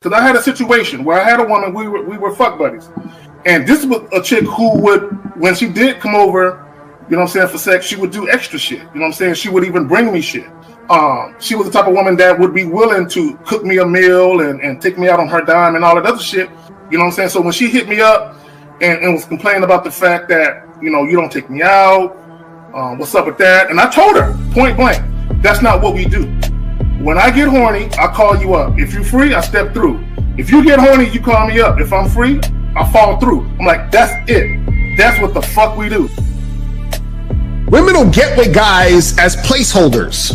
Because I had a situation where I had a woman, we were fuck buddies. And this was a chick who would, when she did come over, you know what I'm saying, for sex, she would do extra shit. You know what I'm saying? She would even bring me shit. She was the type of woman that would be willing to cook me a meal and take me out on her dime and all that other shit. You know what I'm saying? So when she hit me up and was complaining about the fact that, you know, you don't take me out, what's up with that? And I told her, point blank, that's not what we do. When I get horny, I call you up. If you're free, I step through. If you get horny, you call me up. If I'm free, I fall through. I'm like, that's it. That's what the fuck we do. Women will get with guys as placeholders.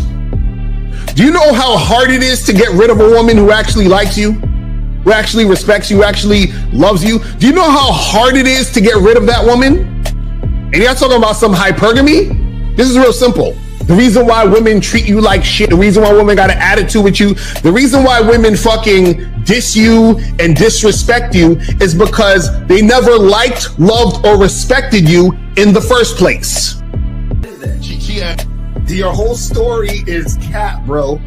Do you know how hard it is to get rid of a woman who actually likes you, who actually respects you, who actually loves you? Do you know how hard it is to get rid of that woman? And you're not talking about some hypergamy? This is real simple. The reason why women treat you like shit, the reason why women got an attitude with you, the reason why women fucking diss you and disrespect you is because they never liked, loved, or respected you in the first place. Your whole story is cap, bro.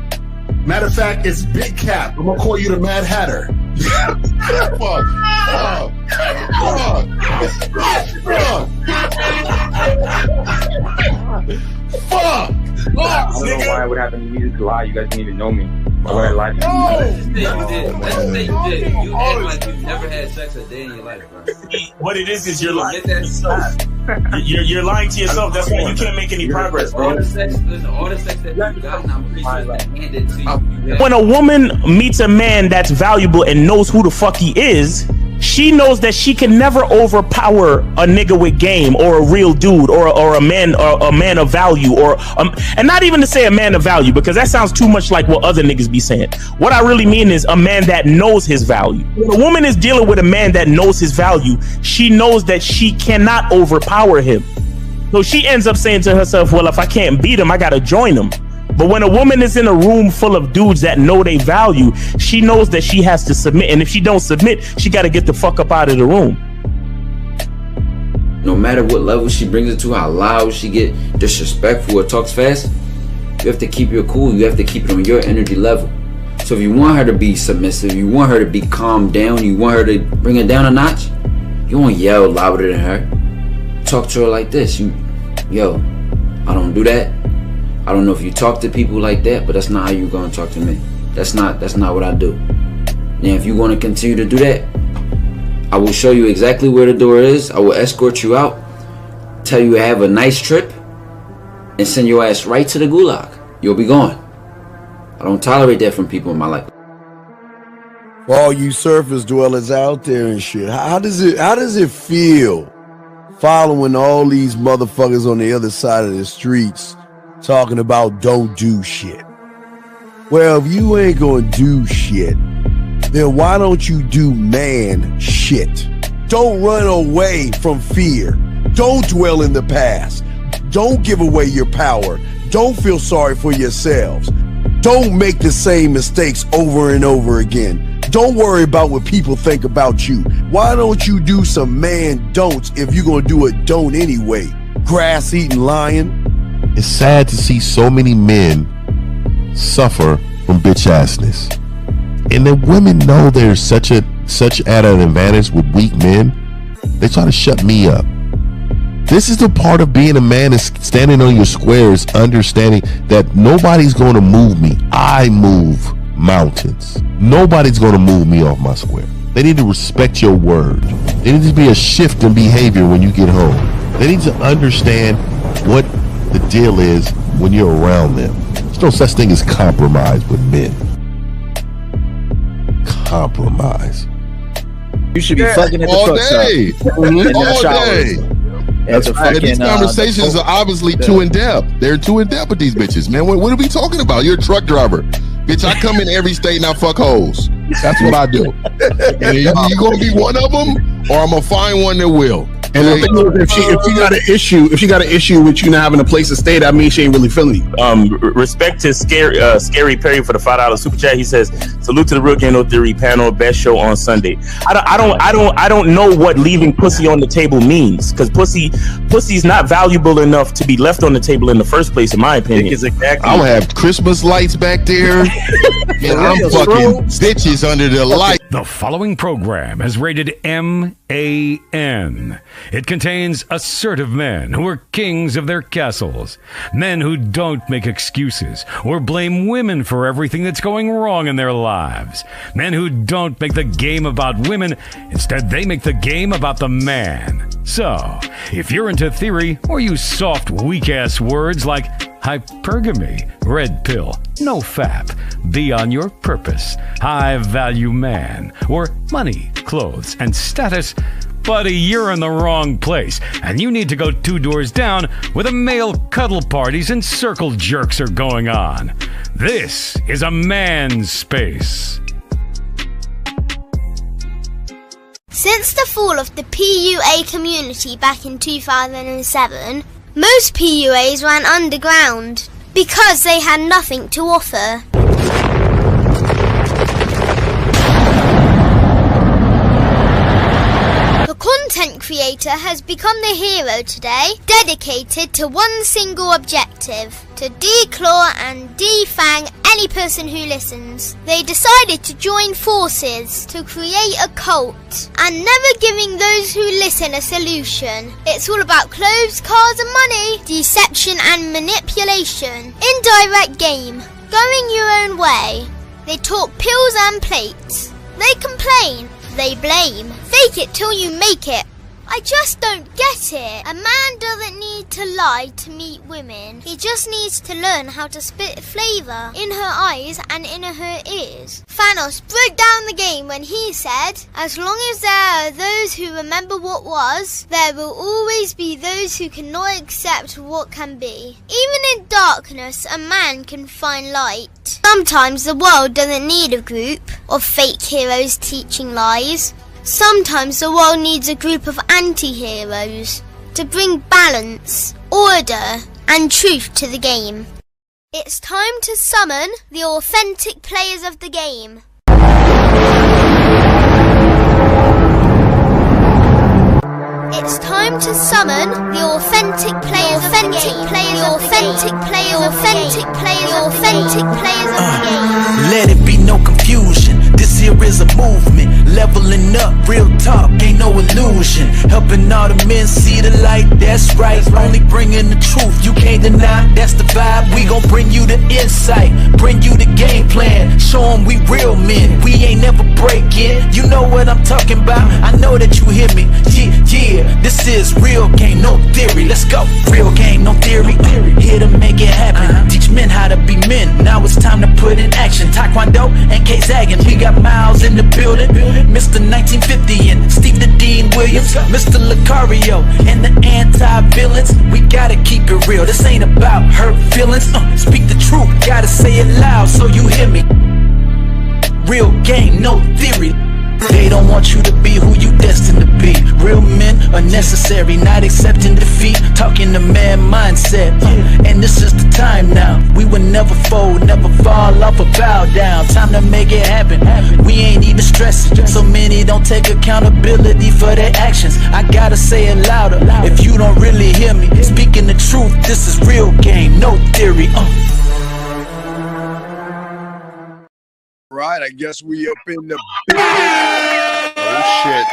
Matter of fact, it's big cap. I'm gonna call you the Mad Hatter. Fuck! I don't know why it would happen to me to lie. You guys didn't even know me. Why would I lie to you? Let's say you did. You act like you've never had sex a day in your life, bro. What it is you're lying to yourself. You're lying to yourself. That's why you can't make any progress, bro. All the sex that you've gotten, I'm pretty sure it's been handed to you. When a woman meets a man that's valuable and knows who the fuck he is, she knows that she can never overpower a nigga with game or a real dude or a man of value and not even to say a man of value, because that sounds too much like what other niggas be saying. What I really mean is a man that knows his value. When a woman is dealing with a man that knows his value, she knows that she cannot overpower him. So she ends up saying to herself, well, if I can't beat him, I gotta join him. But when a woman is in a room full of dudes that know they value, she knows that she has to submit. And if she don't submit, she got to get the fuck up out of the room. No matter what level she brings it to, how loud she get disrespectful or talks fast, you have to keep your cool. You have to keep it on your energy level. So if you want her to be submissive, you want her to be calmed down, you want her to bring it down a notch, you won't yell louder than her. Talk to her like this. Yo, I don't do that. I don't know if you talk to people like that, but that's not how you're gonna talk to me. That's not what I do. Now, if you want to continue to do that, I will show you exactly where the door is. I will escort you out, tell you have a nice trip, and send your ass right to the gulag. You'll be gone. I don't tolerate that from people in my life. For all you surface dwellers out there and shit, how does it feel following all these motherfuckers on the other side of the streets talking about don't do shit? Well, if you ain't gonna do shit, then why don't you do man shit? Don't run away from fear. Don't dwell in the past. Don't give away your power. Don't feel sorry for yourselves. Don't make the same mistakes over and over again. Don't worry about what people think about you. Why don't you do some man don'ts if you're gonna do a don't anyway? Grass eating lion. It's sad to see so many men suffer from bitch assness. And the women know there's such at an advantage with weak men. They try to shut me up. This is the part of being a man, is standing on your squares, understanding that nobody's going to move me. I move mountains. Nobody's going to move me off my square. They need to respect your word. There needs to be a shift in behavior when you get home. They need to understand what the deal is when you're around them. There's no such thing as compromise with men. Compromise. You should be fucking at the all truck day. stop. All day. That's right. These conversations are obviously too in depth. They're too in depth with these bitches, man. What are we talking about? You're a truck driver. Bitch, I come in every state and I fuck hoes. That's what I do. And you gonna be one of them, or I'm gonna find one that will. And the thing is, if she got an issue with you not having a place to stay, that means she ain't really feeling you. Respect to Scary Perry for the $5 super chat. He says, "Salute to the Real Game No Theory panel, best show on Sunday." I don't know what leaving pussy on the table means, because pussy's not valuable enough to be left on the table in the first place, in my opinion. Exactly. I'll have Christmas lights back there, and I'm fucking bitches under the light. The following program is rated MAN. It contains assertive men who are kings of their castles, men who don't make excuses or blame women for everything that's going wrong in their lives, men who don't make the game about women, instead they make the game about the man. So, if you're into theory or use soft, weak-ass words like hypergamy, red pill, no fap, be on your purpose, high value man, or money, clothes, and status, buddy, you're in the wrong place, and you need to go 2 doors down where the male cuddle parties and circle jerks are going on. This is a man's space. Since the fall of the PUA community back in 2007, most PUAs ran underground because they had nothing to offer. The content creator has become the hero today, dedicated to one single objective: to declaw and defang any person who listens. They decided to join forces to create a cult, and never giving those who listen a solution. It's all about clothes, cars and money, deception and manipulation, indirect game, going your own way. They talk pills and plates. They complain. They blame. Fake it till you make it. I just don't get it. A man doesn't need to lie to meet women. He just needs to learn how to spit flavour in her eyes and in her ears. Thanos broke down the game when he said, "As long as there are those who remember what was, there will always be those who cannot accept what can be." Even in darkness, a man can find light. Sometimes the world doesn't need a group of fake heroes teaching lies. Sometimes the world needs a group of anti-heroes to bring balance, order, and truth to the game. It's time to summon the authentic players of the game. It's time to summon the authentic players of the game. Let it be no confusion. This here is a movement. Leveling up, real talk, ain't no illusion. Helping all the men see the light, that's right. Only bringing the truth, you can't deny, that's the vibe. We gon' bring you the insight, bring you the game plan. Show them we real men, we ain't never breaking. You know what I'm talking about, I know that you hear me. Yeah, this is Real Game No Theory. Let's go, Real Game No Theory. Here to make it happen, teach men how to be men. Now it's time to put in action. Taekwondo and K-Zagging, we got Miles in the building. Mr. 1950 and Steve the Dean Williams, Mr. Lucario and the anti-villains. We gotta keep it real, this ain't about hurt feelings. Speak the truth, gotta say it loud so you hear me. Real Game No Theory. They don't want you to be who you destined to be. Real men are necessary, not accepting defeat. Talking the man mindset, and this is the time now. We will never fold, never fall off or bow down. Time to make it happen. We ain't even stressing. So many don't take accountability for their actions. I gotta say it louder if you don't really hear me. Speaking the truth, this is Real Game No Theory. Right, I guess we up in the. Oh shit!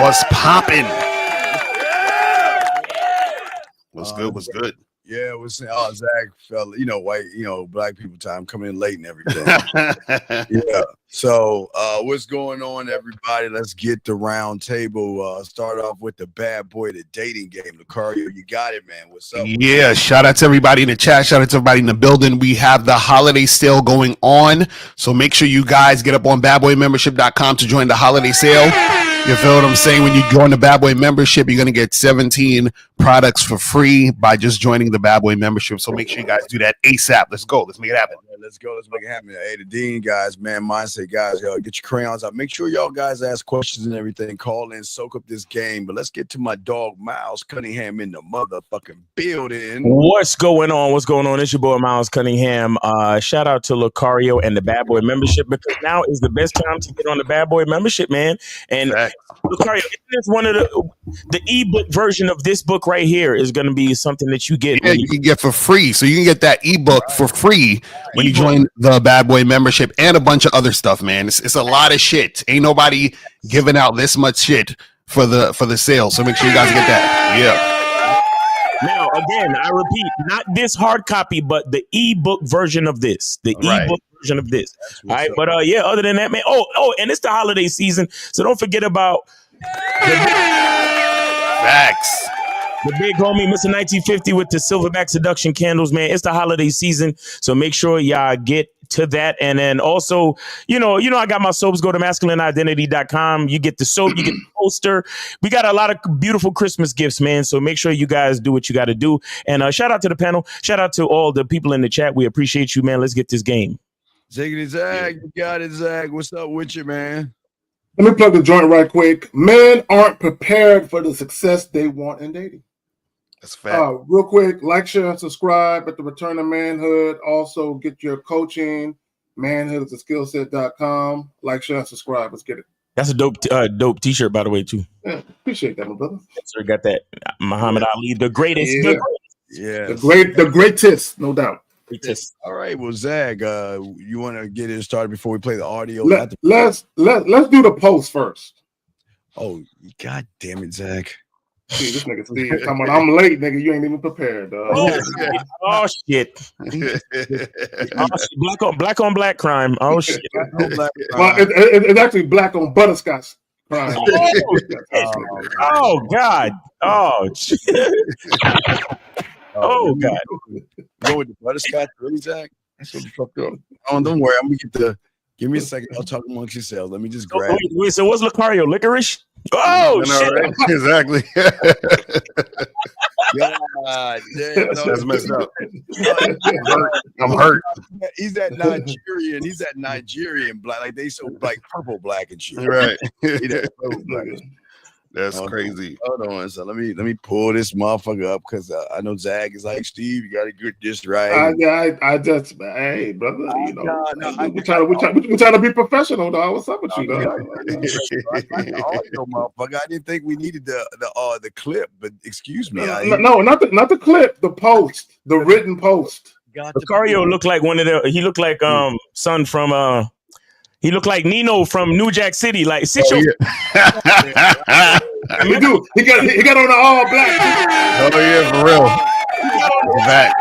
What's poppin'? What's good? What's good? Yeah, what's Zach, fella? You know, white, black people time coming in late and everything. Yeah. So, what's going on, everybody? Let's get the round table. Start off with the bad boy, the dating game. Lucario, you got it, man. What's up? Yeah, shout out to everybody in the chat. Shout out to everybody in the building. We have the holiday sale going on. So make sure you guys get up on badboymembership.com to join the holiday sale. You feel what I'm saying? When you join the Bad Boy membership, you're going to get 17 products for free by just joining the Bad Boy membership. So make sure you guys do that ASAP. Let's go. Let's make it happen. Let's go. Let's make it happen. Hey, the Dean guys, man, mindset guys, yo, get your crayons out. Make sure y'all guys ask questions and everything. Call in, soak up this game. But let's get to my dog, Miles Cunningham, in the motherfucking building. What's going on? What's going on? It's your boy, Miles Cunningham. Shout out to Lucario and the Bad Boy membership, because now is the best time to get on the Bad Boy membership, man. And Lucario, isn't this one of the ebook version of this book right here is going to be something that you get. Yeah, you can get for free. So you can get that ebook for free when you join the Bad Boy membership, and a bunch of other stuff, man. It's a lot of shit. Ain't nobody giving out this much shit for the sale. So make sure you guys get that. Yeah. Now, again, I repeat, not this hard copy, but the ebook version of this. The ebook version of this. All right, but yeah, other than that, man. Oh, and it's the holiday season, so don't forget about facts. The big homie, Mr. 1950 with the Silverback Seduction candles, man. It's the holiday season, so make sure y'all get to that. And then also, you know, I got my soaps. Go to masculineidentity.com. You get the soap, you get the poster. We got a lot of beautiful Christmas gifts, man. So make sure you guys do what you got to do. And shout out to the panel. Shout out to all the people in the chat. We appreciate you, man. Let's get this game. Ziggity Zag, you got it, Zag. What's up with you, man? Let me plug the joint right quick. Men aren't prepared for the success they want in dating. That's fact. Real quick, like, share, and subscribe at the Return of Manhood. Also, get your coaching, manhoodsaskillset.com. Like, share, and subscribe. Let's get it. That's a dope t-shirt, by the way, too. Yeah, appreciate that, my brother. Sir, got that. Muhammad Ali, the greatest. Yeah. The greatest, no doubt. All right, well, Zag, you want to get it started before we play the audio? Let's do the post first. Oh, god damn it, Zag. See, this nigga Steve come on, I'm late, nigga. You ain't even prepared, dog. Oh shit. Black on black crime. Oh shit. Well, it's actually black on butterscotch crime. Oh god. Oh shit. Oh god. Go with the butterscotch, really, Zach? That's what the fuck up. Oh, don't worry. I'm gonna get the. Give me a second. I'll talk amongst yourselves. Let me just grab. Wait, so what's Lucario? Licorice? Oh shit! Right? Exactly. God damn, that's messed up. I'm hurt. He's that Nigerian. He's that Nigerian black. Like they so like purple black and shit. Right. Black. That's crazy. Hold on, so let me pull this motherfucker up because I know Zag is like, Steve, you got to get this right. I just, hey, brother, you know, we try to be professional, dog. What's up with you, dog? Motherfucker, I didn't think we needed the clip, but excuse me. No, not the clip, the post, the written post. Lucario looked like one of the. He looked like son from He looked like Nino from New Jack City. Like, sit your. He do. He got on the all black. Oh yeah, for real. Back.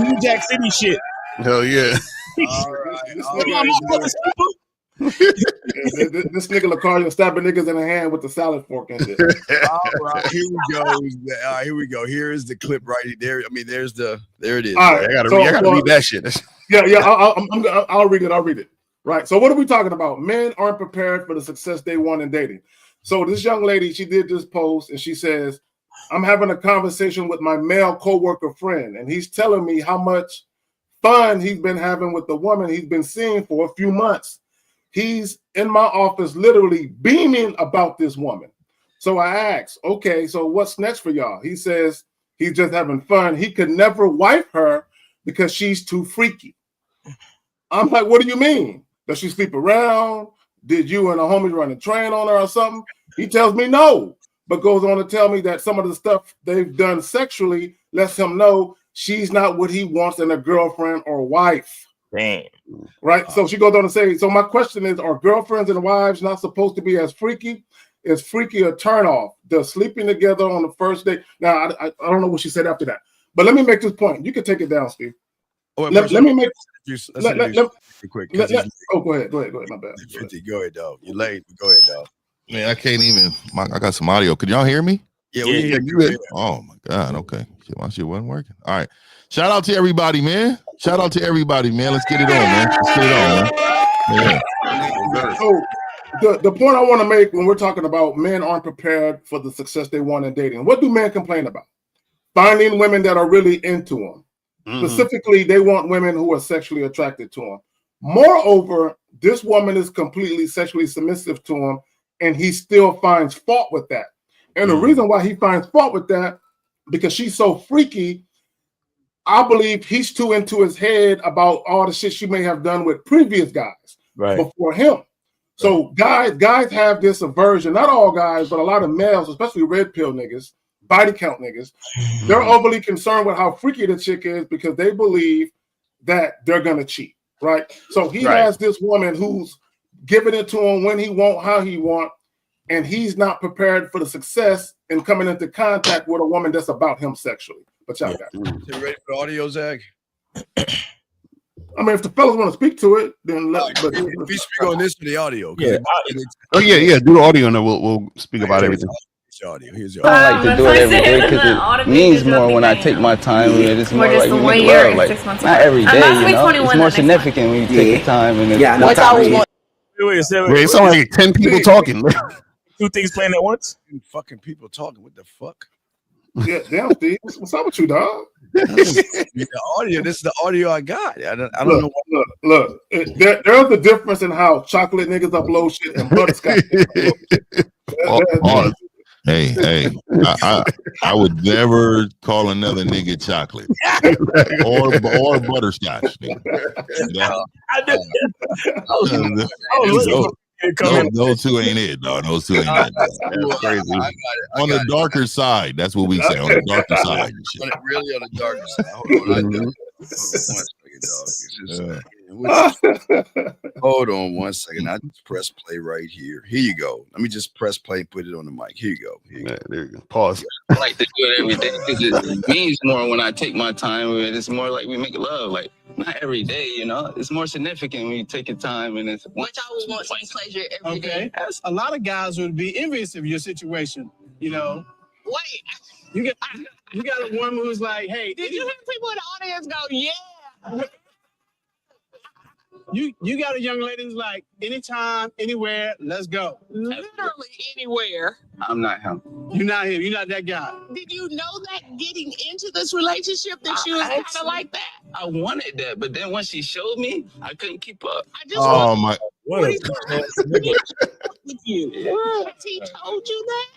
New Jack City shit. Hell yeah. All right. This nigga Lucario stabbing niggas in the hand with the salad fork and shit. All right, here we go. All right, here we go. Here is the clip right there. I mean, there it is. All right, I gotta read that shit. Yeah. I'll read it. Right. So what are we talking about? Men aren't prepared for the success they want in dating. So this young lady, she did this post and she says, I'm having a conversation with my male coworker friend, and he's telling me how much fun he's been having with the woman he's been seeing for a few months. He's in my office literally beaming about this woman. So I asked, okay, so what's next for y'all? He says he's just having fun. He could never wife her because she's too freaky. I'm like, what do you mean? Does she sleep around? Did you and the homies run a train on her or something? He tells me no, but goes on to tell me that some of the stuff they've done sexually lets him know she's not what he wants in a girlfriend or wife. Damn. Right? So she goes on to say, so my question is, are girlfriends and wives not supposed to be as freaky? Is freaky a turnoff? Does sleeping together on the first date? Now, I don't know what she said after that, but let me make this point. You can take it down, Steve. Let me make quick. Go ahead. My bad. 50, go ahead, dog. You're late. Go ahead, dog. Man, I can't even. I got some audio. Could y'all hear me? Yeah, we hear you. Oh my god. Okay, my shit wasn't working. All right. Shout out to everybody, man. Let's get it on, man. Yeah. the point I want to make when we're talking about men aren't prepared for the success they want in dating, what do men complain about? Finding women that are really into them. Specifically, they want women who are sexually attracted to them. Moreover, this woman is completely sexually submissive to him, and he still finds fault with that. And the reason why he finds fault with that, because she's so freaky, I believe he's too into his head about all the shit she may have done with previous guys before him. So guys have this aversion, not all guys, but a lot of males, especially red pill niggas, body count niggas, they're overly concerned with how freaky the chick is because they believe that they're gonna cheat, right? So he has this woman who's giving it to him when he want, how he want, and he's not prepared for the success in coming into contact with a woman that's about him sexually. But y'all got it. You ready for the audio, Zach? I mean, if the fellas want to speak to it, then let. But we speak on this for the audio. Yeah. Oh yeah. Do the audio, and then we'll speak about everything. Here's your I like to do it every day because it means more when I take my time with it. It's more like you make love, like not every day, you know. It's more significant when you take the time and it's more time. It's only like 10 people talking. Two things playing at once. Fucking people talking. What the fuck? Yeah, damn, Steve. What's up with you, dog? The audio. This is the audio I got. I don't know. Look. There's a difference in how chocolate niggas upload shit and butterscotch. Hey, I would never call another nigga chocolate or butterscotch. Those two ain't it, dog. Those two ain't it. That's crazy. On the darker side, that's what we say. On the darker side, really on the darker side. Hold on. Hold on one second. I just press play right here. Here you go. Let me just press play and put it on the mic. Here you go. There you go. Pause. I like to do it every day because it means more when I take my time with it. It's more like we make love, like not every day, you know. It's more significant when you take your time and it's. Which I would want some pleasure every day. A lot of guys would be envious of your situation, you know. Wait, you got a woman who's like, hey, did you hear people in the audience go, yeah? You got a young lady who's like, anytime, anywhere, let's go. Literally anywhere. I'm not him. You're not him. You're not that guy. Did you know that getting into this relationship that you was kind of like that? I wanted that, but then when she showed me, I couldn't keep up. I just my! What is with you? Has he told you that?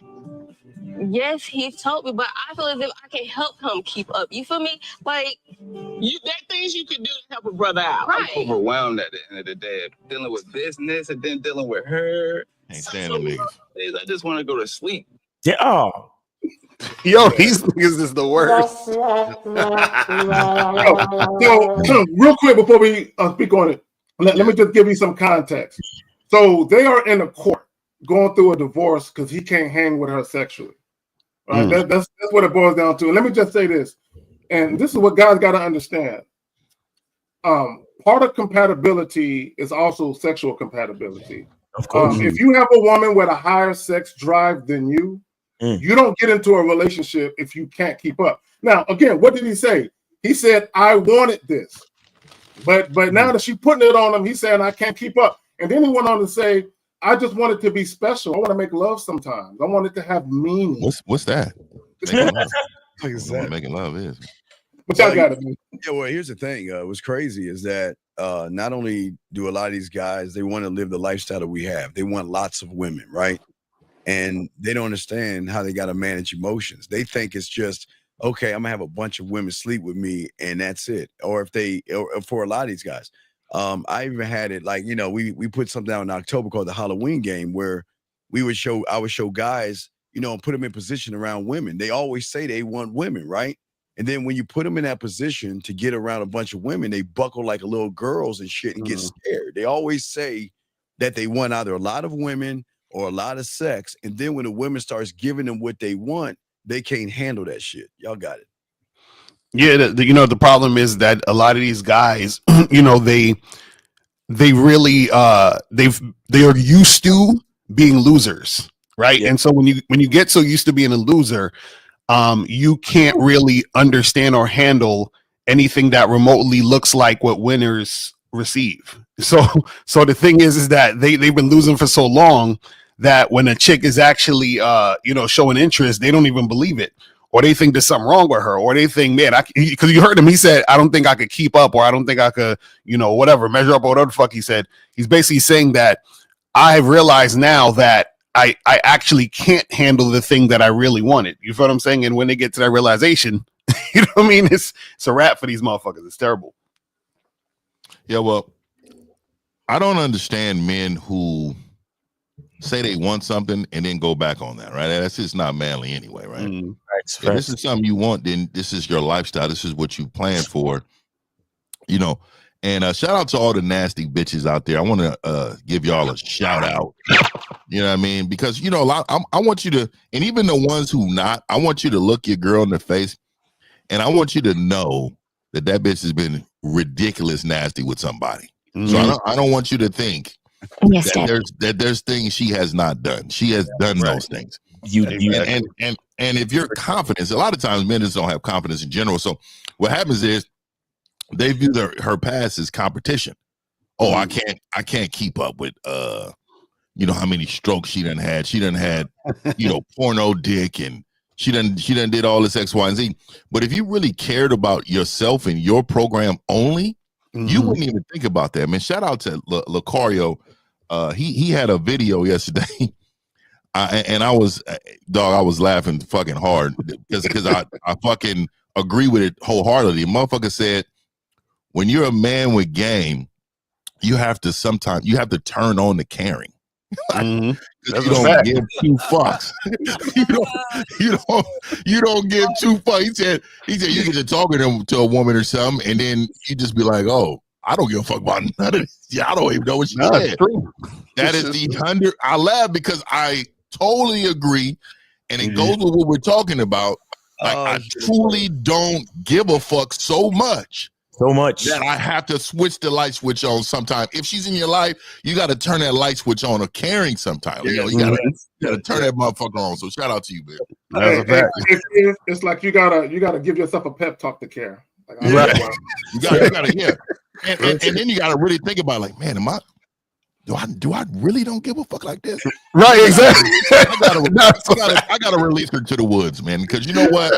Yes, he told me, but I feel as if I can help him keep up. You feel me? Like, there are things you can do to help a brother out. Right. I'm overwhelmed at the end of the day, dealing with business and then dealing with her. Ain't standing niggas. I just want to go to sleep. Yeah. Oh. Yo, these niggas is the worst. So, real quick before we speak on it, let me just give you some context. So they are in a court going through a divorce because he can't hang with her sexually. Right? That's what it boils down to. And let me just say this, and this is what guys got to understand. Part of compatibility is also sexual compatibility. Of course. If you have a woman with a higher sex drive than you, you don't get into a relationship if you can't keep up. Now, again, what did he say? He said, I wanted this. But now that she's putting it on him, he's saying, I can't keep up. And then he went on to say, I just want it to be special. I want to make love sometimes. I want it to have meaning. What's that? Making love is. But y'all got it, man. Yeah, well, here's the thing. What's crazy is that not only do a lot of these guys, they want to live the lifestyle that we have. They want lots of women, right? And they don't understand how they got to manage emotions. They think it's just, okay, I'm going to have a bunch of women sleep with me and that's it. Or for a lot of these guys. I even had it like, you know, we put something out in October called the Halloween game where I would show guys, you know, and put them in position around women. They always say they want women, right? And then when you put them in that position to get around a bunch of women, they buckle like a little girls and shit and get scared. They always say that they want either a lot of women or a lot of sex. And then when the women starts giving them what they want, they can't handle that shit. Y'all got it. Yeah, the problem is that a lot of these guys, you know, they really they are used to being losers, right? Yeah. And so when you get so used to being a loser, you can't really understand or handle anything that remotely looks like what winners receive. So the thing is that they've been losing for so long that when a chick is actually showing interest, they don't even believe it, or they think there's something wrong with her, or they think, man, because you heard him, he said, I don't think I could keep up, or I don't think I could, whatever, measure up, or whatever the fuck he said. He's basically saying that I have realized now that I actually can't handle the thing that I really wanted. You feel what I'm saying? And when they get to that realization, you know what I mean? It's a wrap for these motherfuckers. It's terrible. Yeah, well, I don't understand men who say they want something and then go back on that, right? That's just not manly anyway, right? If this is something you want, then this is your lifestyle. This is what you plan for, And shout out to all the nasty bitches out there. I want to give y'all a shout out. You know what I mean? Because, I want you to, and even the ones who not, I want you to look your girl in the face, and I want you to know that bitch has been ridiculous nasty with somebody. So I don't want you to think that there's things she has not done. She has done those things. And if you're confident, a lot of times men just don't have confidence in general. So what happens is they view her past as competition. Oh, I can't keep up with how many strokes she done had. She done had porno dick, and she done did all this X, Y, and Z. But if you really cared about yourself and your program only, you wouldn't even think about that, man. Shout out to Lucario. He had a video yesterday, and I was laughing fucking hard because I fucking agree with it wholeheartedly. Motherfucker said, when you're a man with game, you have to turn on the caring. You don't give two fucks. you don't give two fucks. He said you get to talking to a woman or something, and then you just be like, oh, I don't give a fuck about none of this. Yeah, I don't even know what she said. That is the 100. I laugh because I totally agree, and it goes with what we're talking about. Like, I truly don't give a fuck so much that I have to switch the light switch on sometime. If she's in your life, you got to turn that light switch on, or caring sometime. You got to turn that motherfucker on. So shout out to you, man. It's like you gotta give yourself a pep talk to care. Like, you gotta yeah. And then you gotta really think about, like, man, do I really don't give a fuck like this? Right, exactly. I gotta release her to the woods, man, because you know what?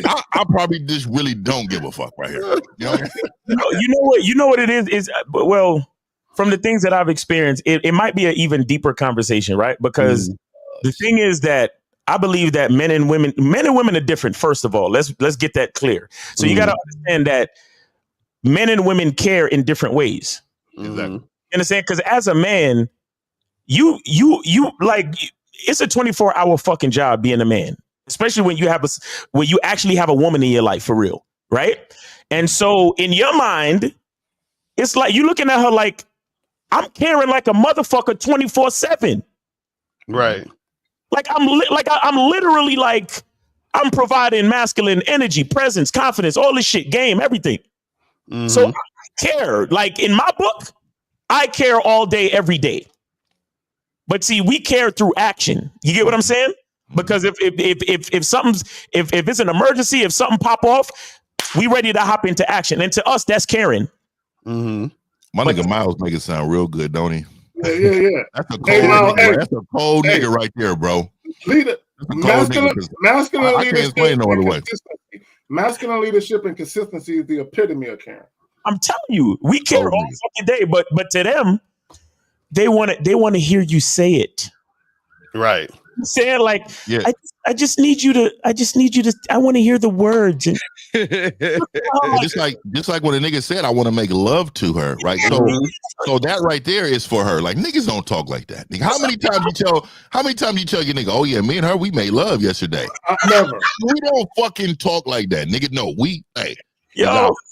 I probably just really don't give a fuck right here. You know what it is well, from the things that I've experienced, it might be an even deeper conversation, right? Because the thing is that I believe that men and women are different. First of all, let's get that clear. So you got to understand that men and women care in different ways. Exactly. You understand? Because as a man, you like, it's a 24-hour fucking job being a man, especially when you actually have a woman in your life for real, right? And so in your mind, it's like you looking at her like, I'm caring like a motherfucker 24/7. Right. Like I'm literally like, I'm providing masculine energy, presence, confidence, all this shit, game, everything. So I care. Like in my book, I care all day, every day. But see, we care through action. You get what I'm saying? Because if it's an emergency, if something pop off, we ready to hop into action. And to us, that's caring. My nigga Miles make it sound real good, don't he? Yeah. That's a cold nigga. That's a cold nigga right there, bro. Masculine leadership. No other way. Masculine leadership and consistency is the epitome of caring. I'm telling you, we care all fucking day, but to them, they want to hear you say it. Right. Saying like, I just need you to, I want to hear the words. And just like what a nigga said, I want to make love to her, right? So that right there is for her. Like, niggas don't talk like that. Nigga, how many times you tell your nigga, oh yeah, me and her, we made love yesterday? Never. We don't fucking talk like that, nigga. No,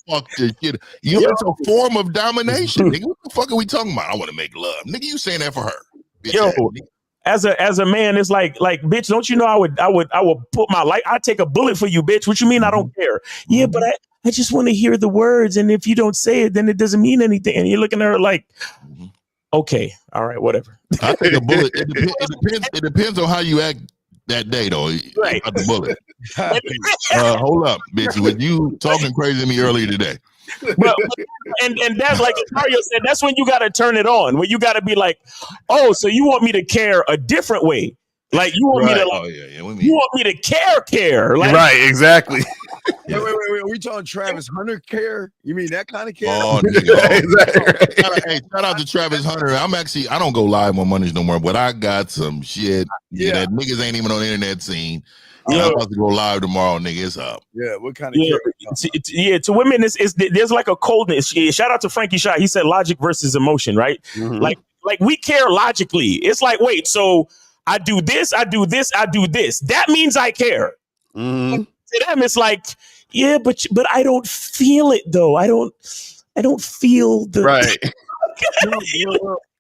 fuck this shit. It's a form of domination, nigga. What the fuck are we talking about? I want to make love, nigga. You saying that for her? Bitch, as a man, it's like, bitch, don't you know I would put my life, I'd take a bullet for you, bitch. What you mean I don't care? Yeah, but I just want to hear the words, and if you don't say it, then it doesn't mean anything. And you're looking at her like, okay, all right, whatever. I take a bullet. It depends on how you act that day, though. Right. The bullet. Hold up, bitch. When you talking crazy to me earlier today, But and that's like Mario said, that's when you gotta turn it on. When you gotta be like, oh, so you want me to care a different way. Like you want me to like, you want me to care. Like, right, exactly. Wait. Are we talking Travis Hunter care? You mean that kind of care? Oh, nigga. Hey, shout out to Travis Hunter. I don't go live on Mondays no more, but I got some shit that niggas ain't even on the internet scene. I'm about to go live tomorrow, nigga. It's up. Yeah, what kind of care? To women, there's like a coldness. Shout out to Frankie Shaw. He said logic versus emotion, right? Mm-hmm. Like we care logically. It's like, wait, so I do this. That means I care. Mm-hmm. To them, it's like, yeah, but I don't feel it though. I don't feel the right.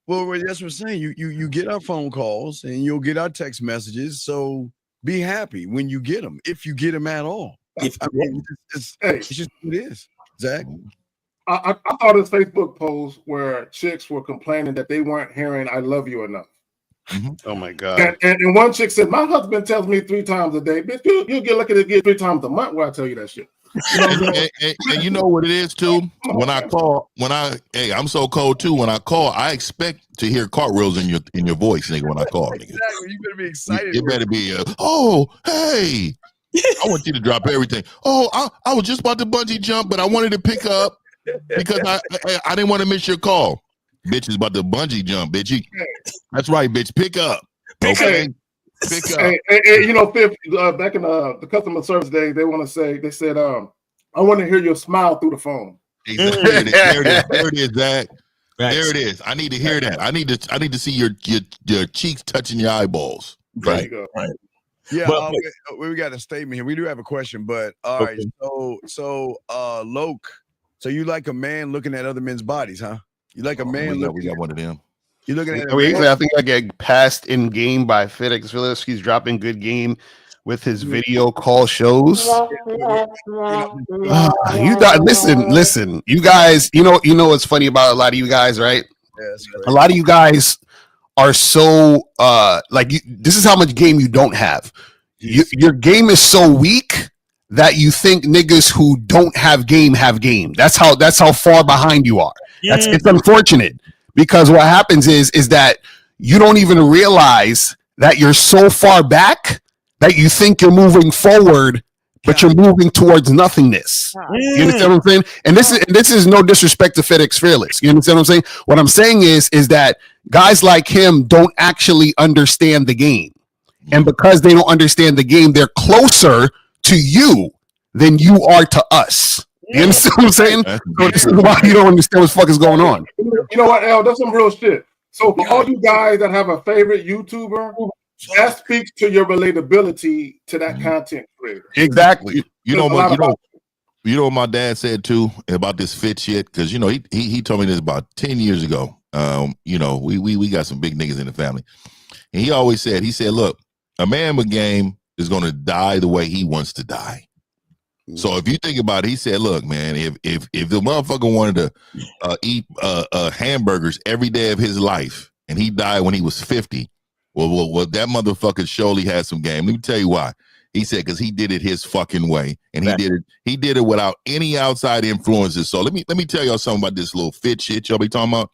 Well, that's what I'm saying. You get our phone calls and you'll get our text messages. So be happy when you get them, if you get them at all. It's just what it is, Zach. I saw this Facebook post where chicks were complaining that they weren't hearing "I love you" enough. Mm-hmm. Oh my god! And one chick said, "My husband tells me 3 times a day. Bitch, you get lucky to get 3 times a month where I tell you that shit." You know and you know what it is too. When I'm so cold too. When I call, I expect to hear cartwheels in your voice, nigga. When I call, nigga. Exactly. You better be excited. It better be. Oh, hey! I want you to drop everything. Oh, I was just about to bungee jump, but I wanted to pick up because I didn't want to miss your call. Bitch is about to bungee jump, bitch. That's right, bitch. Pick up. Okay. Pick up. Hey, you know, Fifth, back in the customer service day, they said, I want to hear your smile through the phone. Exactly. There it is, Zach. There it is. I need to hear that. I need to see your cheeks touching your eyeballs. Right. Right. Yeah, we got a statement here. We do have a question, but all right. So Loke, so you like a man looking at other men's bodies, huh? You like a man looking. We got one of them. You looking at? I think I get passed in game by FedEx Phillips. He's dropping good game with his video call shows. Listen. You guys, you know what's funny about a lot of you guys, right? Yeah, a lot of you guys are so this is how much game you don't have. Your game is so weak that you think niggas who don't have game have game. That's how far behind you are. It's unfortunate because what happens is that you don't even realize that you're so far back that you think you're moving forward, but you're moving towards nothingness. You understand what I'm saying? And this is no disrespect to FedEx Fearless. You understand what I'm saying? What I'm saying is that guys like him don't actually understand the game. And because they don't understand the game, they're closer to you than you are to us. You understand what I'm saying? So this is why you don't understand what the fuck is going on. You know what, L? That's some real shit. So for all you guys that have a favorite YouTuber, that speaks to your relatability to that content creator. Exactly. You know what my dad said too about this fit shit? Because he told me this about 10 years ago. We got some big niggas in the family. And he always said, look, a man with game is gonna die the way he wants to die. So if you think about it, he said, look, man, if the motherfucker wanted to eat hamburgers every day of his life and he died when he was 50, well, that motherfucker surely had some game. Let me tell you why. He said, because he did it his fucking way. And he did it without any outside influences. So let me tell y'all something about this little fit shit y'all be talking about.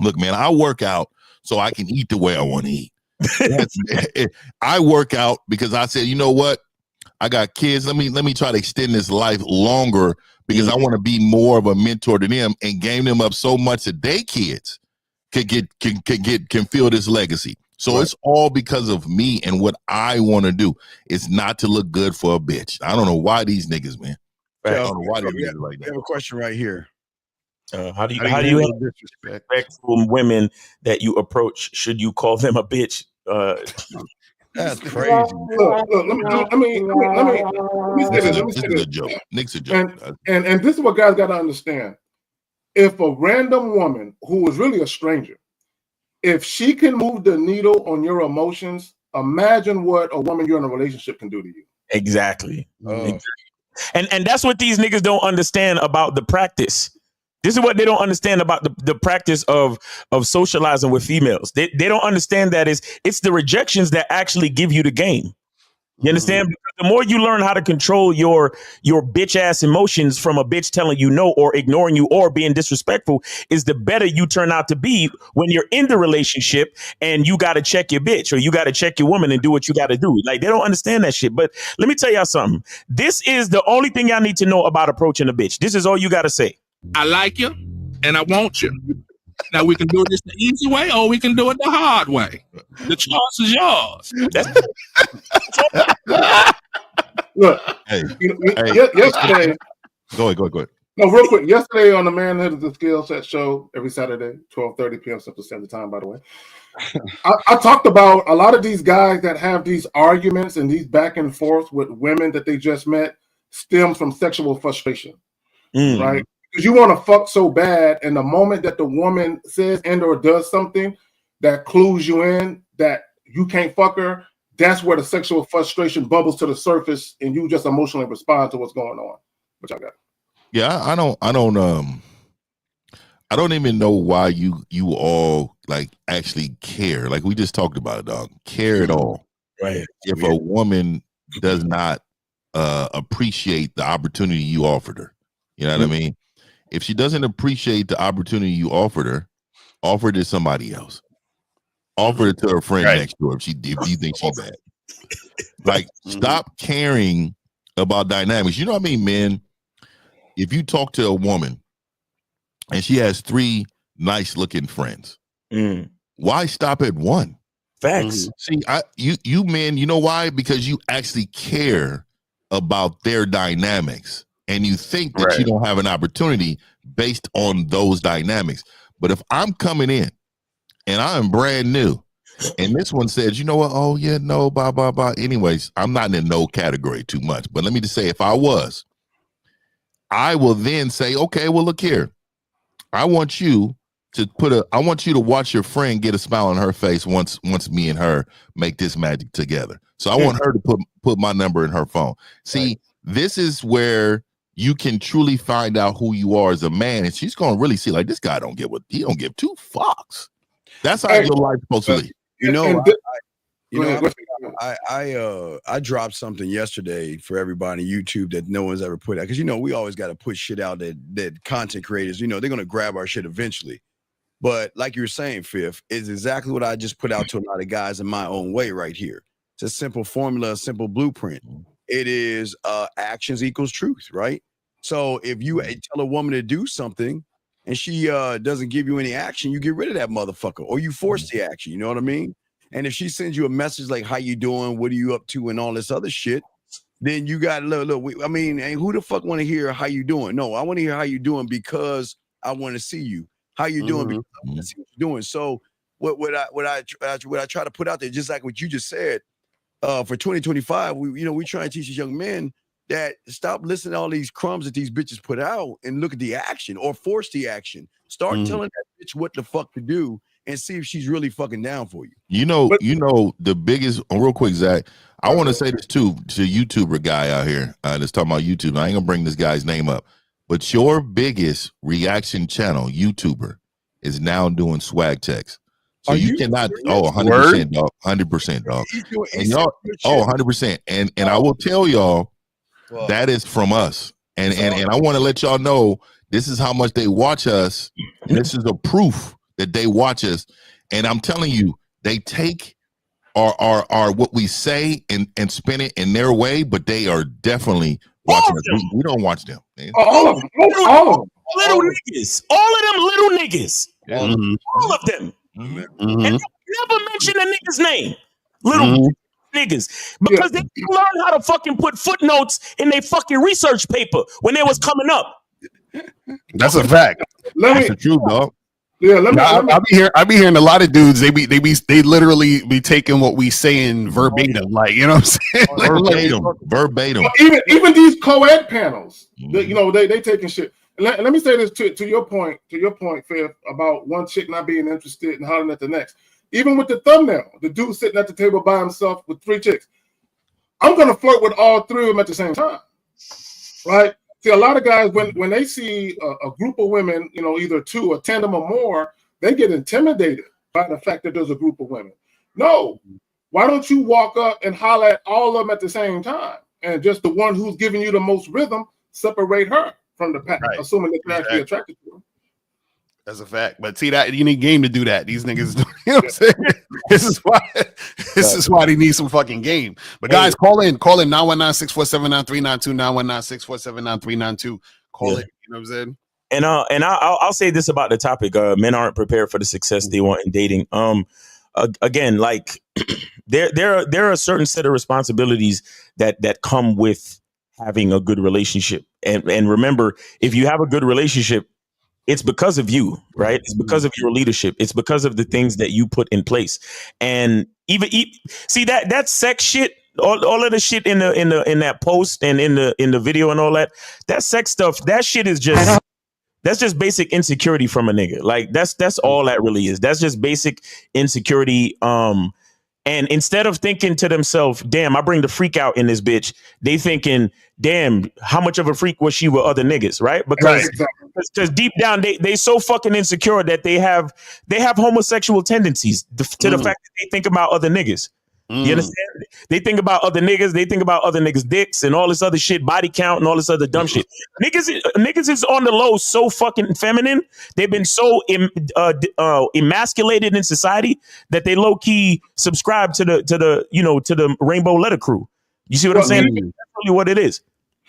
Look, man, I work out so I can eat the way I want to eat. I work out because I said, you know what? I got kids. Let me try to extend this life longer because I want to be more of a mentor to them and game them up so much that they kids can feel this legacy. So it's all because of me and what I want to do. It's not to look good for a bitch. I don't know why these niggas, man. I don't know why these niggas like that. We have a question right here. How do you have respect from women that you approach? Should you call them a bitch? That's crazy. Look, let me say this. This is a joke. Nick's a joke. And this is what guys got to understand. If a random woman who is really a stranger, if she can move the needle on your emotions, imagine what a woman you're in a relationship can do to you. Exactly. And that's what these niggas don't understand about the practice. This is what they don't understand about the practice of socializing with females. They don't understand that it's the rejections that actually give you the game. You understand? Because the more you learn how to control your bitch ass emotions from a bitch telling you no or ignoring you or being disrespectful, is the better you turn out to be when you're in the relationship and you got to check your bitch or you got to check your woman and do what you got to do. Like, they don't understand that shit. But let me tell y'all something. This is the only thing y'all need to know about approaching a bitch. This is all you got to say. I like you and I want you. Now we can do this the easy way or we can do it the hard way. The choice is yours. Look, Hey, yesterday. Go ahead. No, real quick. Yesterday on the Manhood of the Skill Set show, every Saturday, 12:30 p.m. Central Standard Time, by the way, I talked about a lot of these guys that have these arguments and these back and forth with women that they just met stems from sexual frustration, right? Because you want to fuck so bad, and the moment that the woman says and or does something that clues you in that you can't fuck her, that's where the sexual frustration bubbles to the surface, and you just emotionally respond to what's going on. What I got? Yeah, I don't even know why you all like actually care. Like we just talked about it, dog. Care at all. Right. If a woman does not appreciate the opportunity you offered her. You know what I mean? If she doesn't appreciate the opportunity you offered her, offer it to somebody else. Offer it to her friend next door if you think she's bad. Like, stop caring about dynamics. You know what I mean, man? If you talk to a woman and she has 3 nice looking friends, why stop at one? Facts. See, you men, you know why? Because you actually care about their dynamics. And you think that you don't have an opportunity based on those dynamics. But if I'm coming in and I'm brand new and this one says, you know what? Oh, yeah, no, blah, blah, blah. Anyways, I'm not in the no category too much. But let me just say, if I was, I will then say, okay, well, look here. I want you to watch your friend get a smile on her face once me and her make this magic together. So I want her to put my number in her phone. See, this is where you can truly find out who you are as a man, and she's gonna really see like this guy don't give 2 fucks. That's how your life's supposed to be. I dropped something yesterday for everybody on YouTube that no one's ever put out, because we always got to put shit out that content creators, they're gonna grab our shit eventually. But like you were saying, Fifth, is exactly what I just put out to a lot of guys in my own way right here. It's a simple formula, a simple blueprint. It is actions equals truth, right? So if you tell a woman to do something and she doesn't give you any action, you get rid of that motherfucker, or you force the action. You know what I mean? And if she sends you a message like, how you doing? What are you up to? And all this other shit, then you got look. And who the fuck want to hear how you doing? No, I want to hear how you doing because I want to see you. How you doing? Because I want to see what you're doing. So what I try to put out there, just like what you just said, for 2025, we try and teach these young men that stop listening to all these crumbs that these bitches put out and look at the action or force the action. Start telling that bitch what the fuck to do and see if she's really fucking down for you. The biggest, real quick, Zach, I want to say this too to YouTuber guy out here that's talking about YouTube. I ain't gonna bring this guy's name up, but your biggest reaction channel, YouTuber, is now doing swag checks. So you cannot, 100%, dog, 100%, dog. And y'all, 100%. And I will tell y'all, that is from us. And I want to let y'all know, this is how much they watch us. And this is a proof that they watch us. And I'm telling you, they take our what we say and spin it in their way, but they are definitely watching us. We don't watch them. Man. All of them. Little niggas. All of them little niggas. All of them. And never mention a nigga's name. Little niggas. Because they learn how to fucking put footnotes in their fucking research paper when they was coming up. That's a fact. That's the truth, dog. Yeah, I be hearing a lot of dudes. They literally be taking what we saying verbatim, like, you know what I'm saying? Verbatim. Even these co-ed panels, they taking shit. Let me say this to your point, Fifth, about one chick not being interested and hollering at the next. Even with the thumbnail, the dude sitting at the table by himself with 3 chicks. I'm gonna flirt with all 3 of them at the same time, right? See, a lot of guys, when they see a group of women, either 2 or tandem or more, they get intimidated by the fact that there's a group of women. No, why don't you walk up and holler at all of them at the same time? And just the one who's giving you the most rhythm, separate her from the pack, assuming that you're actually attracted to her. That's a fact. But see that you need game to do that. These niggas, you know what I'm saying? This is why they need some fucking game. But guys, call in 919-647-9392, 919-647-9392. Call it. You know what I'm saying? And I'll say this about the topic: men aren't prepared for the success they want in dating. Again, like there are a certain set of responsibilities that come with having a good relationship. And remember, if you have a good relationship, it's because of you, right? It's because of your leadership. It's because of the things that you put in place. And see that sex shit, all of the shit in that post and in the video and all that sex stuff, that shit is just. That's just basic insecurity from a nigga. Like that's all that really is. That's just basic insecurity. And instead of thinking to themselves, damn, I bring the freak out in this bitch, they thinking, damn, how much of a freak was she with other niggas, right? Because deep down they so fucking insecure that they have homosexual tendencies to the fact that they think about other niggas. You understand? They think about other niggas. They think about other niggas' dicks and all this other shit, body count and all this other dumb shit. Niggas is on the low, so fucking feminine. They've been so emasculated in society that they low key subscribe to the Rainbow Letter Crew. You see what I'm saying? That's really what it is.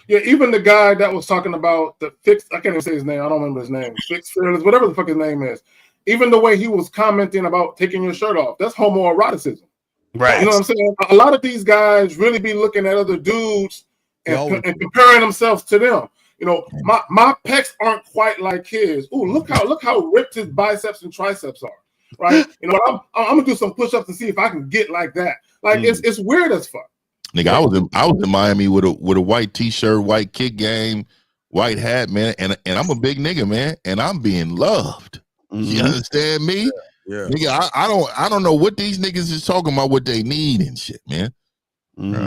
Yeah, even the guy that was talking about the fix, I can't even say his name. I don't remember his name. Fix Fearless, whatever the fuck his name is. Even the way he was commenting about taking your shirt off, that's homoeroticism. Right. You know what I'm saying? A lot of these guys really be looking at other dudes and comparing themselves to them. You know, my pecs aren't quite like his. Ooh, look how ripped his biceps and triceps are. Right? You know, I'm gonna do some push-ups and see if I can get like that. Like it's weird as fuck. Nigga, I was in Miami with a white t-shirt, white kick game, white hat, man, and I'm a big nigga, man, and I'm being loved. You understand me? Yeah. Nigga, I don't know what these niggas is talking about, what they need and shit, man.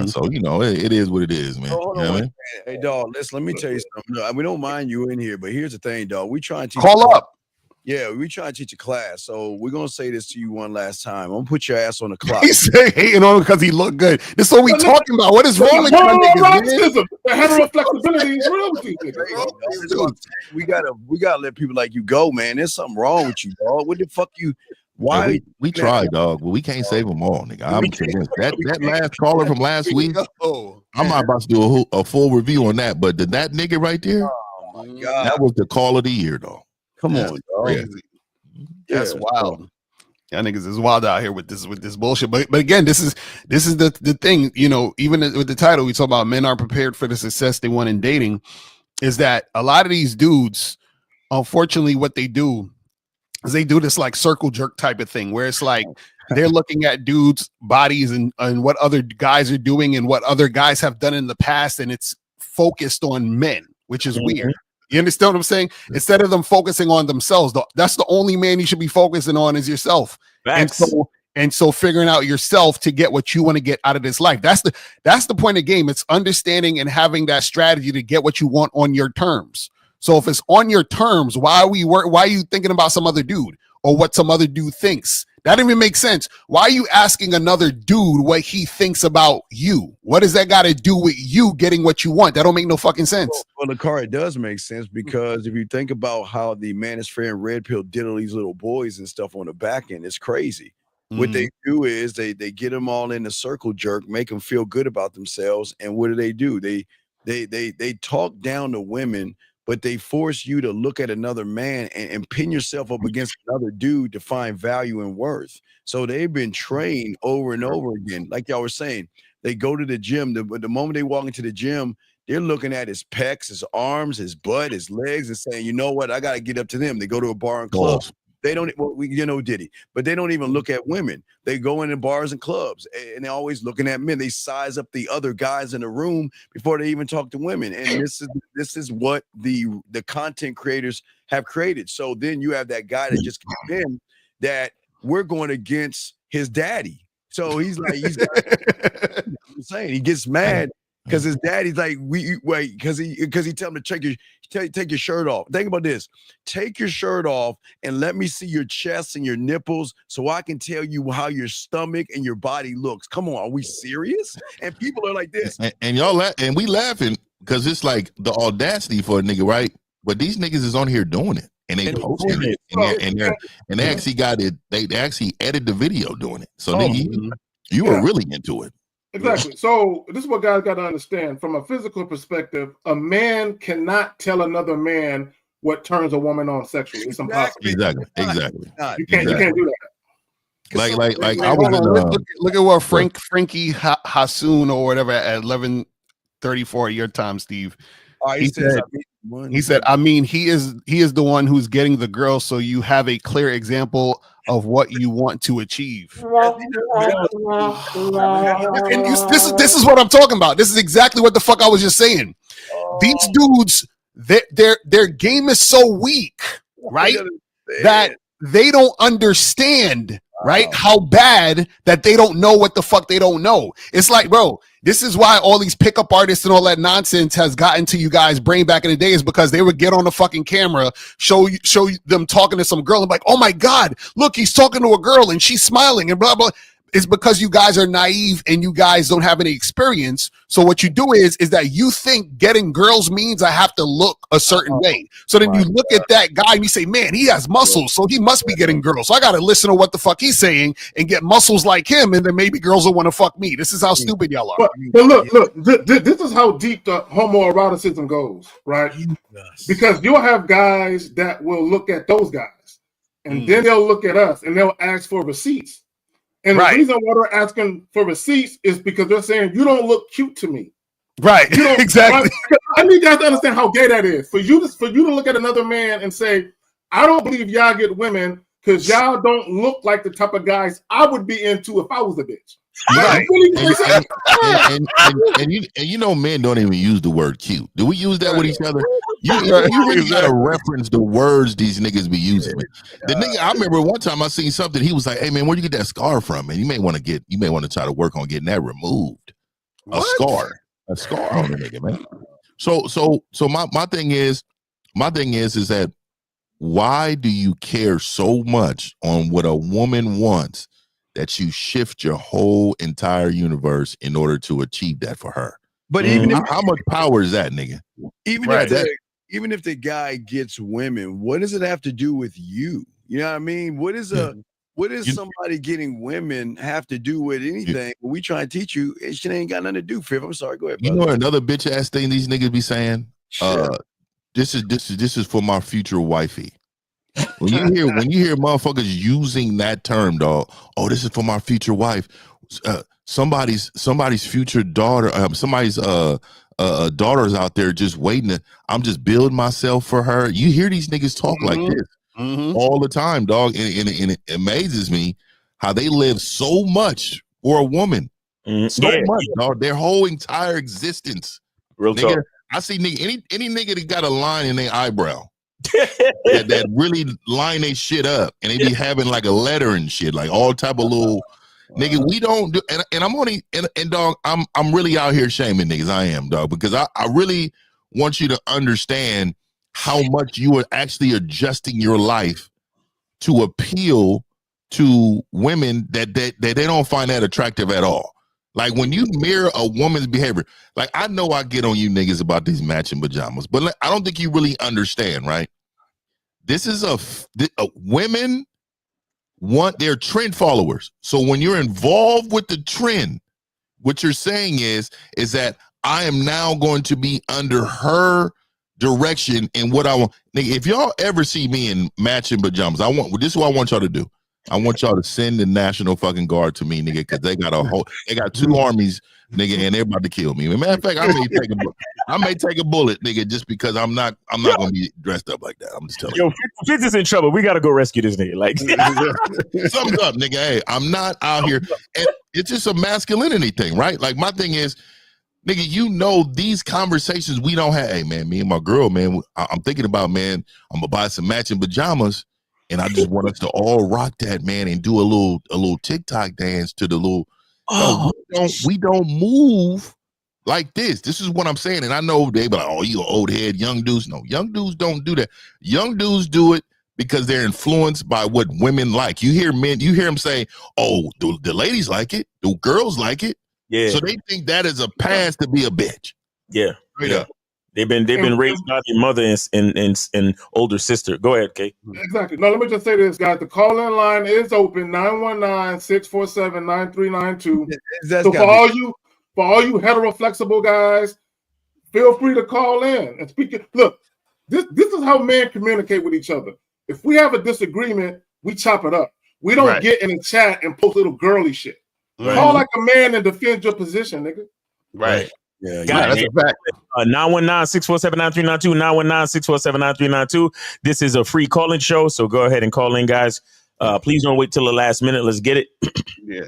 So you know, it is what it is, man. You know what I mean? Hey, dog, let me tell you something. No, we don't mind you in here, but here's the thing, dog. We try and teach call up. Yeah, we try and teach a class. So we're gonna say this to you one last time. I'm gonna put your ass on the clock. He say hating on him because he look good. This is what we talking about. What is wrong with you niggas? The heteroflexibility is real with these niggas. We gotta let people like you go, man. There's something wrong with you, dog. What the fuck you? Why yeah, we tried, dog, but we can't save them all, nigga. I'm convinced that last caller from last week. I'm not about to do a full review on that, but that nigga right there, oh my god, that was the call of the year, dog. Come on, dog. Crazy. That's wild. Y'all niggas is wild out here with this bullshit. But again, this is the thing. You know, even with the title, we talk about men aren't prepared for the success they want in dating. Is that a lot of these dudes, unfortunately, what they do is they do this like circle jerk type of thing where it's like they're looking at dudes' bodies and what other guys are doing and what other guys have done in the past, and it's focused on men, which is weird. You understand what I'm saying? Instead of them focusing on themselves, that's the only man you should be focusing on is yourself. And so figuring out yourself to get what you want to get out of this life. That's the point of the game. It's understanding and having that strategy to get what you want on your terms. So if it's on your terms, why are you thinking about some other dude or what some other dude thinks? That doesn't even make sense. Why are you asking another dude what he thinks about you? What does that got to do with you getting what you want? That don't make no fucking sense. Well, Lakar, it does make sense because if you think about how the Manosphere and Red Pill did all these little boys and stuff on the back end, it's crazy. What they do is they get them all in a circle jerk, make them feel good about themselves, and what do? They talk down to women, but they force you to look at another man and pin yourself up against another dude to find value and worth. So they've been trained over and over again. Like y'all were saying, they go to the gym. The moment they walk into the gym, they're looking at his pecs, his arms, his butt, his legs, and saying, you know what? I got to get up to them. They go to a bar and club. They don't, Diddy, but they don't even look at women. They go into bars and clubs and they're always looking at men. They size up the other guys in the room before they even talk to women. And this is what the content creators have created. So then you have that guy that just came in that we're going against his daddy. So he's like, I'm saying he gets mad Because his daddy's like, because he tell him to take your shirt off. Think about this. Take your shirt off and let me see your chest and your nipples so I can tell you how your stomach and your body looks. Come on, are we serious? And people are like this. And y'all and we laughing because it's like the audacity for a nigga, right? But these niggas is on here doing it. And they posting it. And they actually got it. They actually edited the video doing it. So nigga, you were really into it. Exactly. So this is what guys got to understand. From a physical perspective, a man cannot tell another man what turns a woman on sexually. It's impossible. Exactly. You can't do that. Like I was look at what Frankie Hassoun or whatever at 11:34 your time, Steve. He said, I mean, he is the one who's getting the girl, so you have a clear example of what you want to achieve. And this is what I'm talking about. This is exactly what the fuck I was just saying. These dudes, their game is so weak, right? That they don't understand, right? How bad that they don't know what the fuck they don't know. It's like, bro, this is why all these pickup artists and all that nonsense has gotten to you guys' brain back in the day, is because they would get on the fucking camera, show them talking to some girl and like, oh my God, look, he's talking to a girl and she's smiling and blah, blah. It's because you guys are naive and you guys don't have any experience. So what you do is that you think getting girls means I have to look a certain way. So then you look at that guy and you say, man, he has muscles, so he must be getting girls. So I got to listen to what the fuck he's saying and get muscles like him, and then maybe girls will want to fuck me. This is how stupid y'all are. But look, this is how deep the homoeroticism goes, right? Because you'll have guys that will look at those guys, and then they'll look at us and they'll ask for receipts. And the reason why they're asking for receipts is because they're saying, you don't look cute to me. Right. Exactly. I need guys to understand how gay that is. For you to look at another man and say, I don't believe y'all get women because y'all don't look like the type of guys I would be into if I was a bitch. Right. And you know, men don't even use the word cute. Do we use that with each other? You really gotta reference the words these niggas be using. The nigga, I remember one time I seen something. He was like, "Hey man, where'd you get that scar from? And you may want to try to work on getting that removed. A scar on the nigga, man." So my thing is that why do you care so much on what a woman wants that you shift your whole entire universe in order to achieve that for her? But even how much power is that, nigga? Even if the guy gets women, what does it have to do with you? You know what I mean? What does somebody getting women have to do with anything? When we try to teach you, it shit ain't got nothing to do. Fifth, I'm sorry. Go ahead. You know another bitch ass thing these niggas be saying? This is for my future wifey. When you hear motherfuckers using that term, dog, oh, this is for my future wife. Somebody's future daughter, somebody's daughters out there just waiting. I'm just building myself for her. You hear these niggas talk like this all the time, dog, and it amazes me how they live so much for a woman, so much, dog. Their whole entire existence. Real talk. I see nigga, any nigga that got a line in their eyebrow. that really line they shit up, and they be having like a letter and shit, like all type of little nigga. We don't do, and I'm only and dog. I'm really out here shaming niggas. I am, dog, because I really want you to understand how much you are actually adjusting your life to appeal to women that they don't find that attractive at all. Like when you mirror a woman's behavior, like I know I get on you niggas about these matching pajamas, but I don't think you really understand, right? This is women want their trend followers. So when you're involved with the trend, what you're saying is that I am now going to be under her direction in what I want. Nigga, if y'all ever see me in matching pajamas, this is what I want y'all to do. I want y'all to send the National fucking Guard to me, nigga, because they got two armies, nigga, and they're about to kill me. Matter of fact, I may take a bullet, nigga, just because I'm not gonna be dressed up like that. I'm just telling you. Yo, Fitz is in trouble. We gotta go rescue this nigga. Like something's up, nigga. Hey, I'm not out here. And it's just a masculinity thing, right? Like my thing is, nigga, you know these conversations we don't have. Hey man, me and my girl, man, I'm thinking about, man, I'm gonna buy some matching pajamas. And I just want us to all rock that, man, and do a little TikTok dance to the little. We don't move like this. This is what I'm saying. And I know they be like, oh, you an old head, young dudes. No, young dudes don't do that. Young dudes do it because they're influenced by what women like. You hear them say, oh, the ladies like it, the girls like it. Yeah. So they think that is a pass to be a bitch. Yeah. Straight up. They've been raised by their mother and older sister. Go ahead, Kay. Exactly. No, let me just say this, guys. The call-in line is open, 919-647-9392. So for all you heteroflexible guys, feel free to call in and speak. Look, this is how men communicate with each other. If we have a disagreement, we chop it up. We don't get in the chat and post little girly shit. Call like a man and defend your position, nigga. Right. Yeah, that's a fact. 919-647-9392, 919-647-9392. This is a free call-in show, so go ahead and call in, guys. Please don't wait till the last minute. Let's get it. Yeah.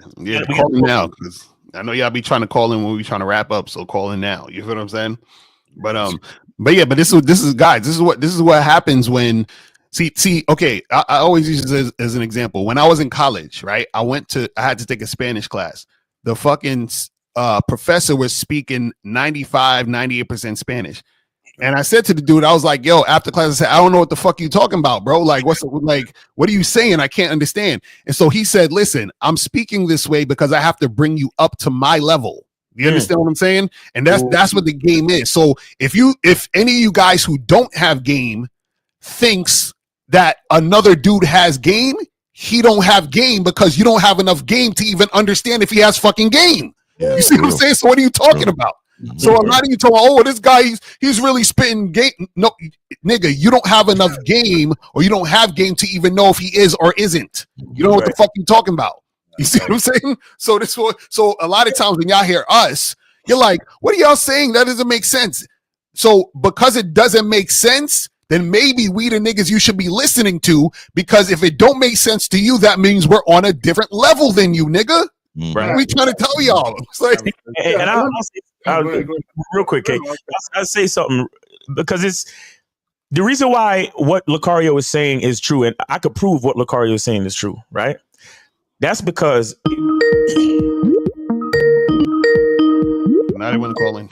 Call in now, because I know y'all be trying to call in when we trying to wrap up. So call in now. You feel what I'm saying? But this is guys. This is what happens when. See. Okay, I always use this as an example. When I was in college, right? I had to take a Spanish class. The fucking professor was speaking 98% Spanish. And I said to the dude, I was like, yo, after class, I said, I don't know what the fuck you talking about, bro. Like, what are you saying? I can't understand. And so he said, listen, I'm speaking this way because I have to bring you up to my level. You understand what I'm saying? And that's what the game is. So if any of you guys who don't have game thinks that another dude has game, he don't have game because you don't have enough game to even understand if he has fucking game. Yeah, you see what I'm saying? So what are you talking about? So a lot of you talking, oh, this guy, he's really spitting game. No, nigga, you don't have enough game, or you don't have game to even know if he is or isn't. You know what the fuck you talking about? You see what I'm saying? So so a lot of times when y'all hear us, you're like, what are y'all saying? That doesn't make sense. So because it doesn't make sense, then maybe we the niggas you should be listening to, because if it don't make sense to you, that means we're on a different level than you, nigga. Right. We trying to tell y'all. It's like, and I'll real quick, Kay. I'll say something, because it's the reason why what Lucario is saying is true, and I could prove what Lucario is saying is true, right? That's because not even calling.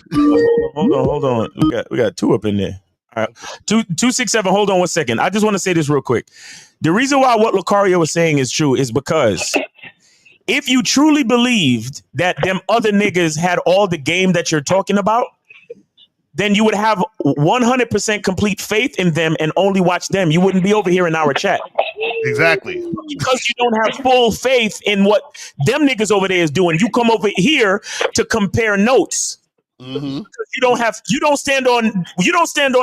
Hold on. We got two up in there. All right. 267. Hold on 1 second. I just want to say this real quick. The reason why what Lucario is saying is true is because if you truly believed that them other niggas had all the game that you're talking about, then you would have 100% complete faith in them and only watch them. You wouldn't be over here in our chat. Exactly. Because you don't have full faith in what them niggas over there is doing. You come over here to compare notes. Mm-hmm. You don't stand on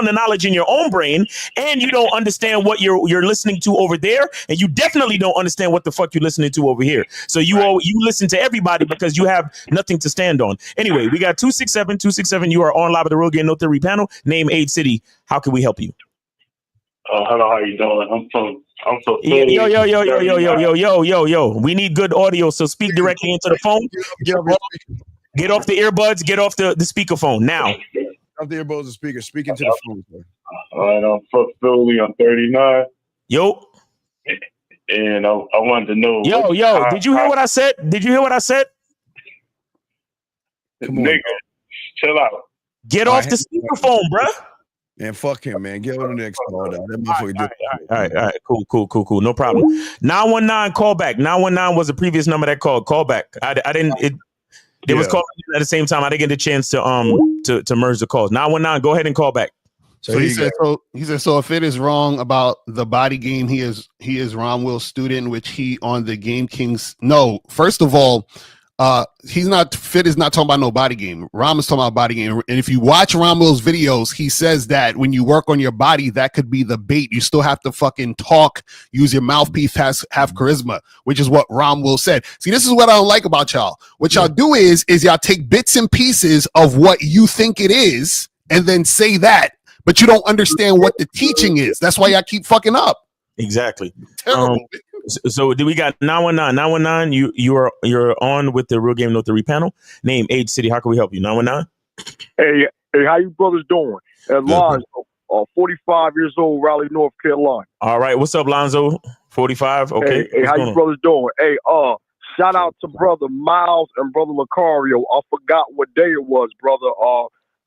the knowledge in your own brain, and you don't understand what you're listening to over there, and you definitely don't understand what the fuck you're listening to over here. So you listen to everybody because you have nothing to stand on. Anyway, we got 267. You are on live at the Real Game No Theory panel. Name, age, city. How can we help you? Hello, how you doing? I'm from Yo. We need good audio, so speak directly into the phone. Get off the earbuds. Get off the speakerphone now. Off the earbuds and speaker. Speak into the phone, sir. All right, I'm from Philly. I'm 39. Yo. And I wanted to know. Yo. Did you hear what I said? Nigga, chill out. Get off the speakerphone, bruh. Man, fuck him, man. Get on the next call. That motherfucker. All right. Cool. No problem. 919, call back. 919 was the previous number that called. Call back. I didn't. They was calling at the same time. I didn't get the chance to merge the calls. 919, go ahead and call back. So he said so if it is wrong about the body game, he is Ron Will's student, which he on the Game Kings. No, first of all, he's not Fit is not talking about no body game. Rom is talking about body game. And if you watch Ron Will's videos, he says that when you work on your body, that could be the bait. You still have to fucking talk, use your mouthpiece, have charisma, which is what Ron Will said. See, this is what I don't like about y'all. What y'all do is y'all take bits and pieces of what you think it is and then say that, but you don't understand what the teaching is. That's why y'all keep fucking up. Exactly. So do we got 919? 919, you're on with the Real Game No Theory panel. Name, age, city. How can we help you? 919. Hey, how you brothers doing? Lonzo, 45 years old, Raleigh, North Carolina. All right, what's up, Lonzo? 45. Okay. Hey, how you brothers doing? Hey, Shout out to brother Miles and brother Lucario. I forgot what day it was, brother.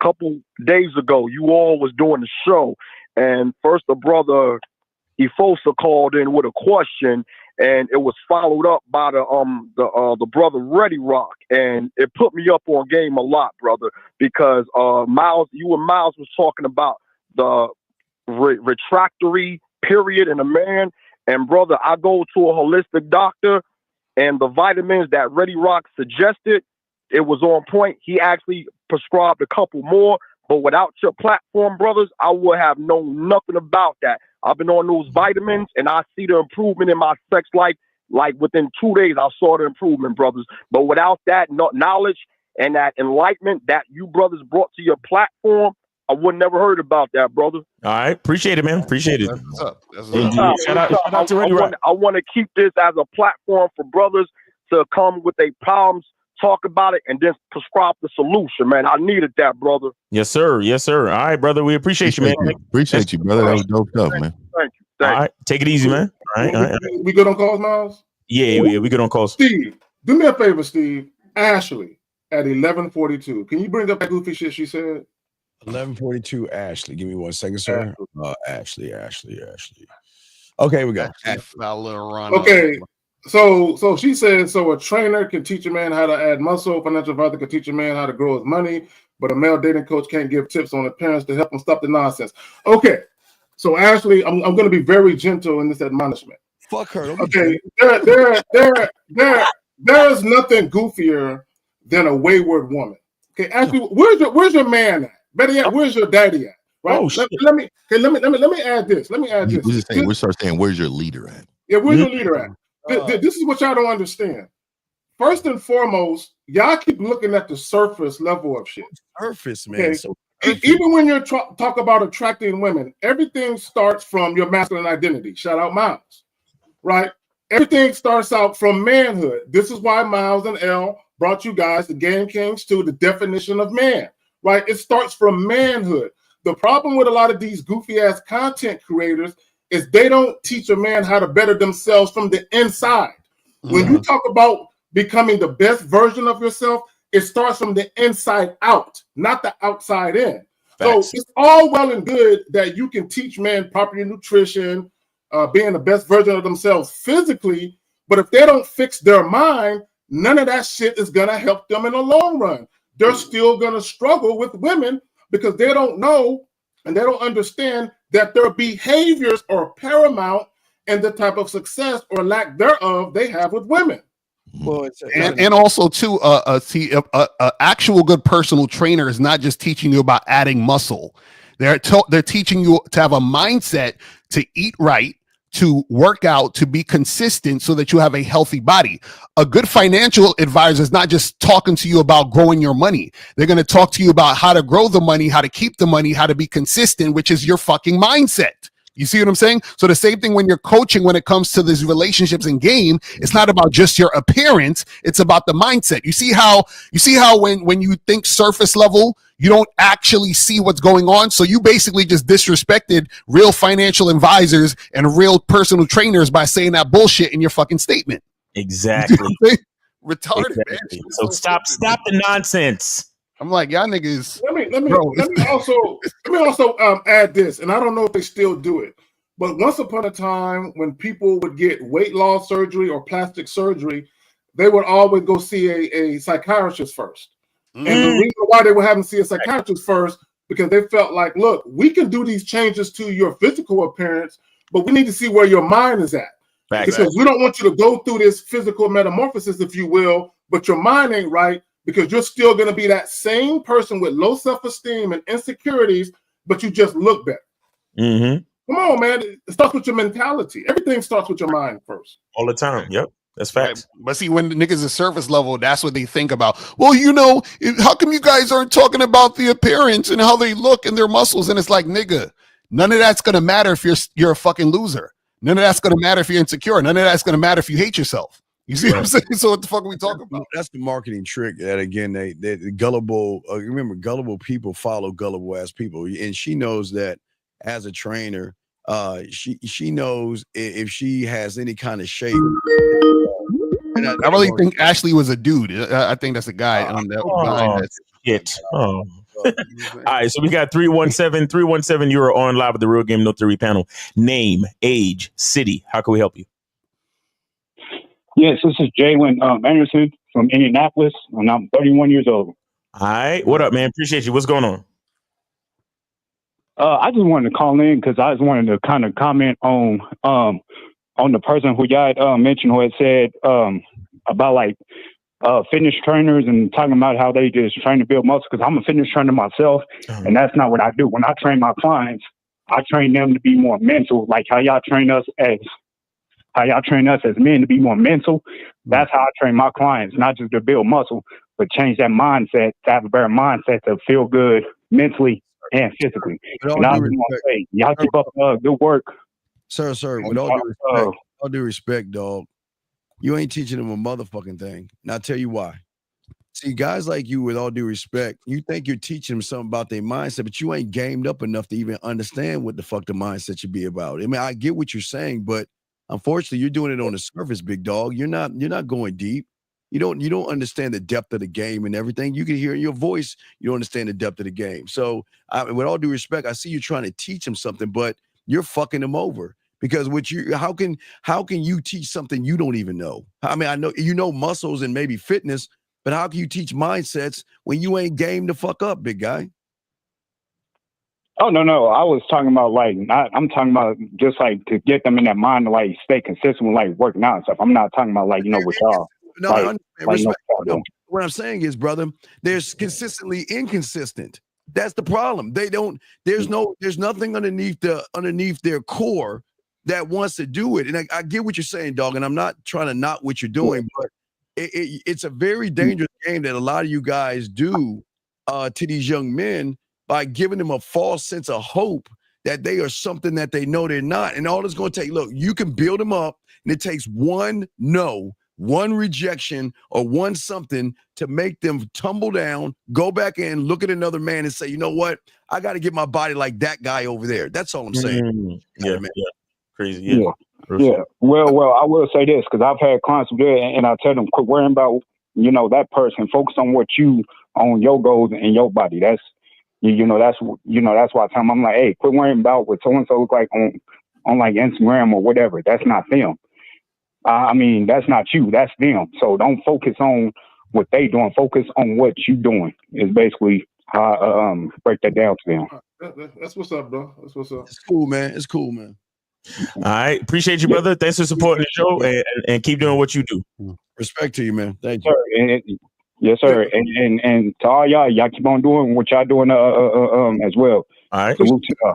Couple days ago, you all was doing the show, and first the brother Efosa called in with a question, and it was followed up by the brother Ready Rock, and it put me up on game a lot, brother, because Miles, you and Miles was talking about the retractory period in a man, and brother, I go to a holistic doctor, and the vitamins that Ready Rock suggested, it was on point. He actually prescribed a couple more, but without your platform, brothers, I would have known nothing about that. I've been on those vitamins, and I see the improvement in my sex life. Like within 2 days, I saw the improvement, brothers. But without that knowledge and that enlightenment that you brothers brought to your platform, I would never heard about that, brother. All right, appreciate it, man. Appreciate it. What's up? Shout out to Ready Rock. I want to keep this as a platform for brothers to come with their problems, talk about it, and then prescribe the solution, man. I needed that, brother. Yes, sir. Yes, sir. All right, brother. We appreciate you, man. Appreciate you, brother. That was dope stuff, man. Thank you. All right, take it easy, man. All right. We good on calls, Miles? Yeah, we good on calls. Steve, do me a favor, Steve. Ashley at 11:42. Can you bring up that goofy shit she said? 11:42. Ashley, give me 1 second, sir. Ashley. Okay, we go. Okay. So she said, so a trainer can teach a man how to add muscle, financial advisor can teach a man how to grow his money, but a male dating coach can't give tips on appearance to help him stop the nonsense. Okay. So Ashley, I'm going to be very gentle in this admonishment. Fuck her. Okay. There's nothing goofier than a wayward woman. Okay, Ashley, where's your man at? Better yet, where's your daddy at? Right? Oh, shit. Let me add this. We start saying, where's your leader at? Yeah, where's your leader at? This is what y'all don't understand. First and foremost, y'all keep looking at the surface level of shit. Surface, man. Okay? So even when you're talk about attracting women, everything starts from your masculine identity. Shout out Miles, right? Everything starts out from manhood. This is why Miles and L brought you guys the Game Kings to the definition of man, right? It starts from manhood. The problem with a lot of these goofy ass content creators is they don't teach a man how to better themselves from the inside. When you talk about becoming the best version of yourself, it starts from the inside out, not the outside in. Facts. So it's all well and good that you can teach men proper nutrition, being the best version of themselves physically, but if they don't fix their mind, none of that shit is going to help them in the long run. They're still going to struggle with women because they don't know and they don't understand that their behaviors are paramount in the type of success or lack thereof they have with women. Well, and also too, actual good personal trainer is not just teaching you about adding muscle. They're teaching you to have a mindset to eat right, to work out, to be consistent so that you have a healthy body. A good financial advisor is not just talking to you about growing your money. They're going to talk to you about how to grow the money, how to keep the money, how to be consistent, which is your fucking mindset. You see what I'm saying? So the same thing when you're coaching, when it comes to these relationships and game, it's not about just your appearance. It's about the mindset. You see how when you think surface level, you don't actually see what's going on. So you basically just disrespected real financial advisors and real personal trainers by saying that bullshit in your fucking statement. Exactly. Retarded, exactly. Man. So stop the nonsense. I'm like, y'all niggas. Let me also add this, and I don't know if they still do it, but once upon a time when people would get weight loss surgery or plastic surgery, they would always go see a psychiatrist first. And the reason why they would have them see a psychiatrist first, because they felt like, look, we can do these changes to your physical appearance, but we need to see where your mind is at. Because we don't want you to go through this physical metamorphosis, if you will, but your mind ain't right, because you're still going to be that same person with low self-esteem and insecurities, but you just look better. Come on, man. It starts with your mentality. Everything starts with your mind first. All the time. Yep. That's facts. Right. But see, when the niggas are surface level, that's what they think about. Well, how come you guys aren't talking about the appearance and how they look and their muscles? And it's like, nigga, none of that's going to matter if you're a fucking loser. None of that's going to matter if you're insecure. None of that's going to matter if you hate yourself. You see what I'm saying? So what the fuck are we talking about? That's the marketing trick. That again, they gullible. Remember, gullible people follow gullible ass people, and she knows that as a trainer. She knows if she has any kind of shape I really think Ashley was a dude. I think that's a guy on that. Oh, shit. Oh. All right, so we got 317. 317, you are on live with the Real Game No Theory panel. Name, age, city. How can we help you? Yes, this is Jalen Anderson from Indianapolis, and I'm 31 years old. All right, what up, man? Appreciate you. What's going on? I just wanted to call in because I just wanted to kind of comment on the person who y'all had, mentioned who had said about like fitness trainers and talking about how they just trying to build muscle. Because I'm a fitness trainer myself, and that's not what I do. When I train my clients, I train them to be more mental, like how y'all train us as men to be more mental. That's how I train my clients, not just to build muscle, but change that mindset, to have a better mindset, to feel good mentally and physically. And I was going to say, y'all keep up good work. Sir, with all due respect, dog, you ain't teaching them a motherfucking thing. And I'll tell you why. See, guys like you, with all due respect, you think you're teaching them something about their mindset, but you ain't gamed up enough to even understand what the fuck the mindset should be about. I mean, I get what you're saying, but unfortunately, you're doing it on the surface, big dog. You're not going deep. You don't understand the depth of the game and everything. You can hear in your voice, you don't understand the depth of the game. So, with all due respect, I see you trying to teach them something, but you're fucking them over. Because how can you teach something you don't even know? I mean, I know you know muscles and maybe fitness, but how can you teach mindsets when you ain't game to fuck up, big guy? Oh, no. I was talking about I'm talking about just like to get them in that mind to like stay consistent with like working out and stuff. I'm not talking about like, with y'all. No, I understand. No, what I'm saying is, brother, they're consistently inconsistent. That's the problem. There's nothing underneath their core that wants to do it. And I get what you're saying, dog, and I'm not trying to knock what you're doing, but it's a very dangerous game that a lot of you guys do to these young men by giving them a false sense of hope that they are something that they know they're not. And all it's going to take, look, you can build them up, and it takes one no, one rejection, or one something to make them tumble down, go back in, look at another man and say, you know what? I got to get my body like that guy over there. That's all I'm saying. Yeah. Crazy. Yeah. Well, I will say this, because I've had clients who do it, and I tell them, quit worrying about, that person. Focus on on your goals and your body. That's why I tell them, I'm like, hey, quit worrying about what so-and-so look like on like Instagram or whatever. That's not them. I mean, that's not you. That's them. So don't focus on what they doing. Focus on what you doing is basically how I break that down to them. That's what's up, bro. That's what's up. It's cool, man. All right. Appreciate you, brother. Thanks for supporting the show and keep doing what you do. Respect to you, man. Thank you. Sir. Yes, sir. And to all y'all keep on doing what y'all doing as well. All right. Salute to y'all.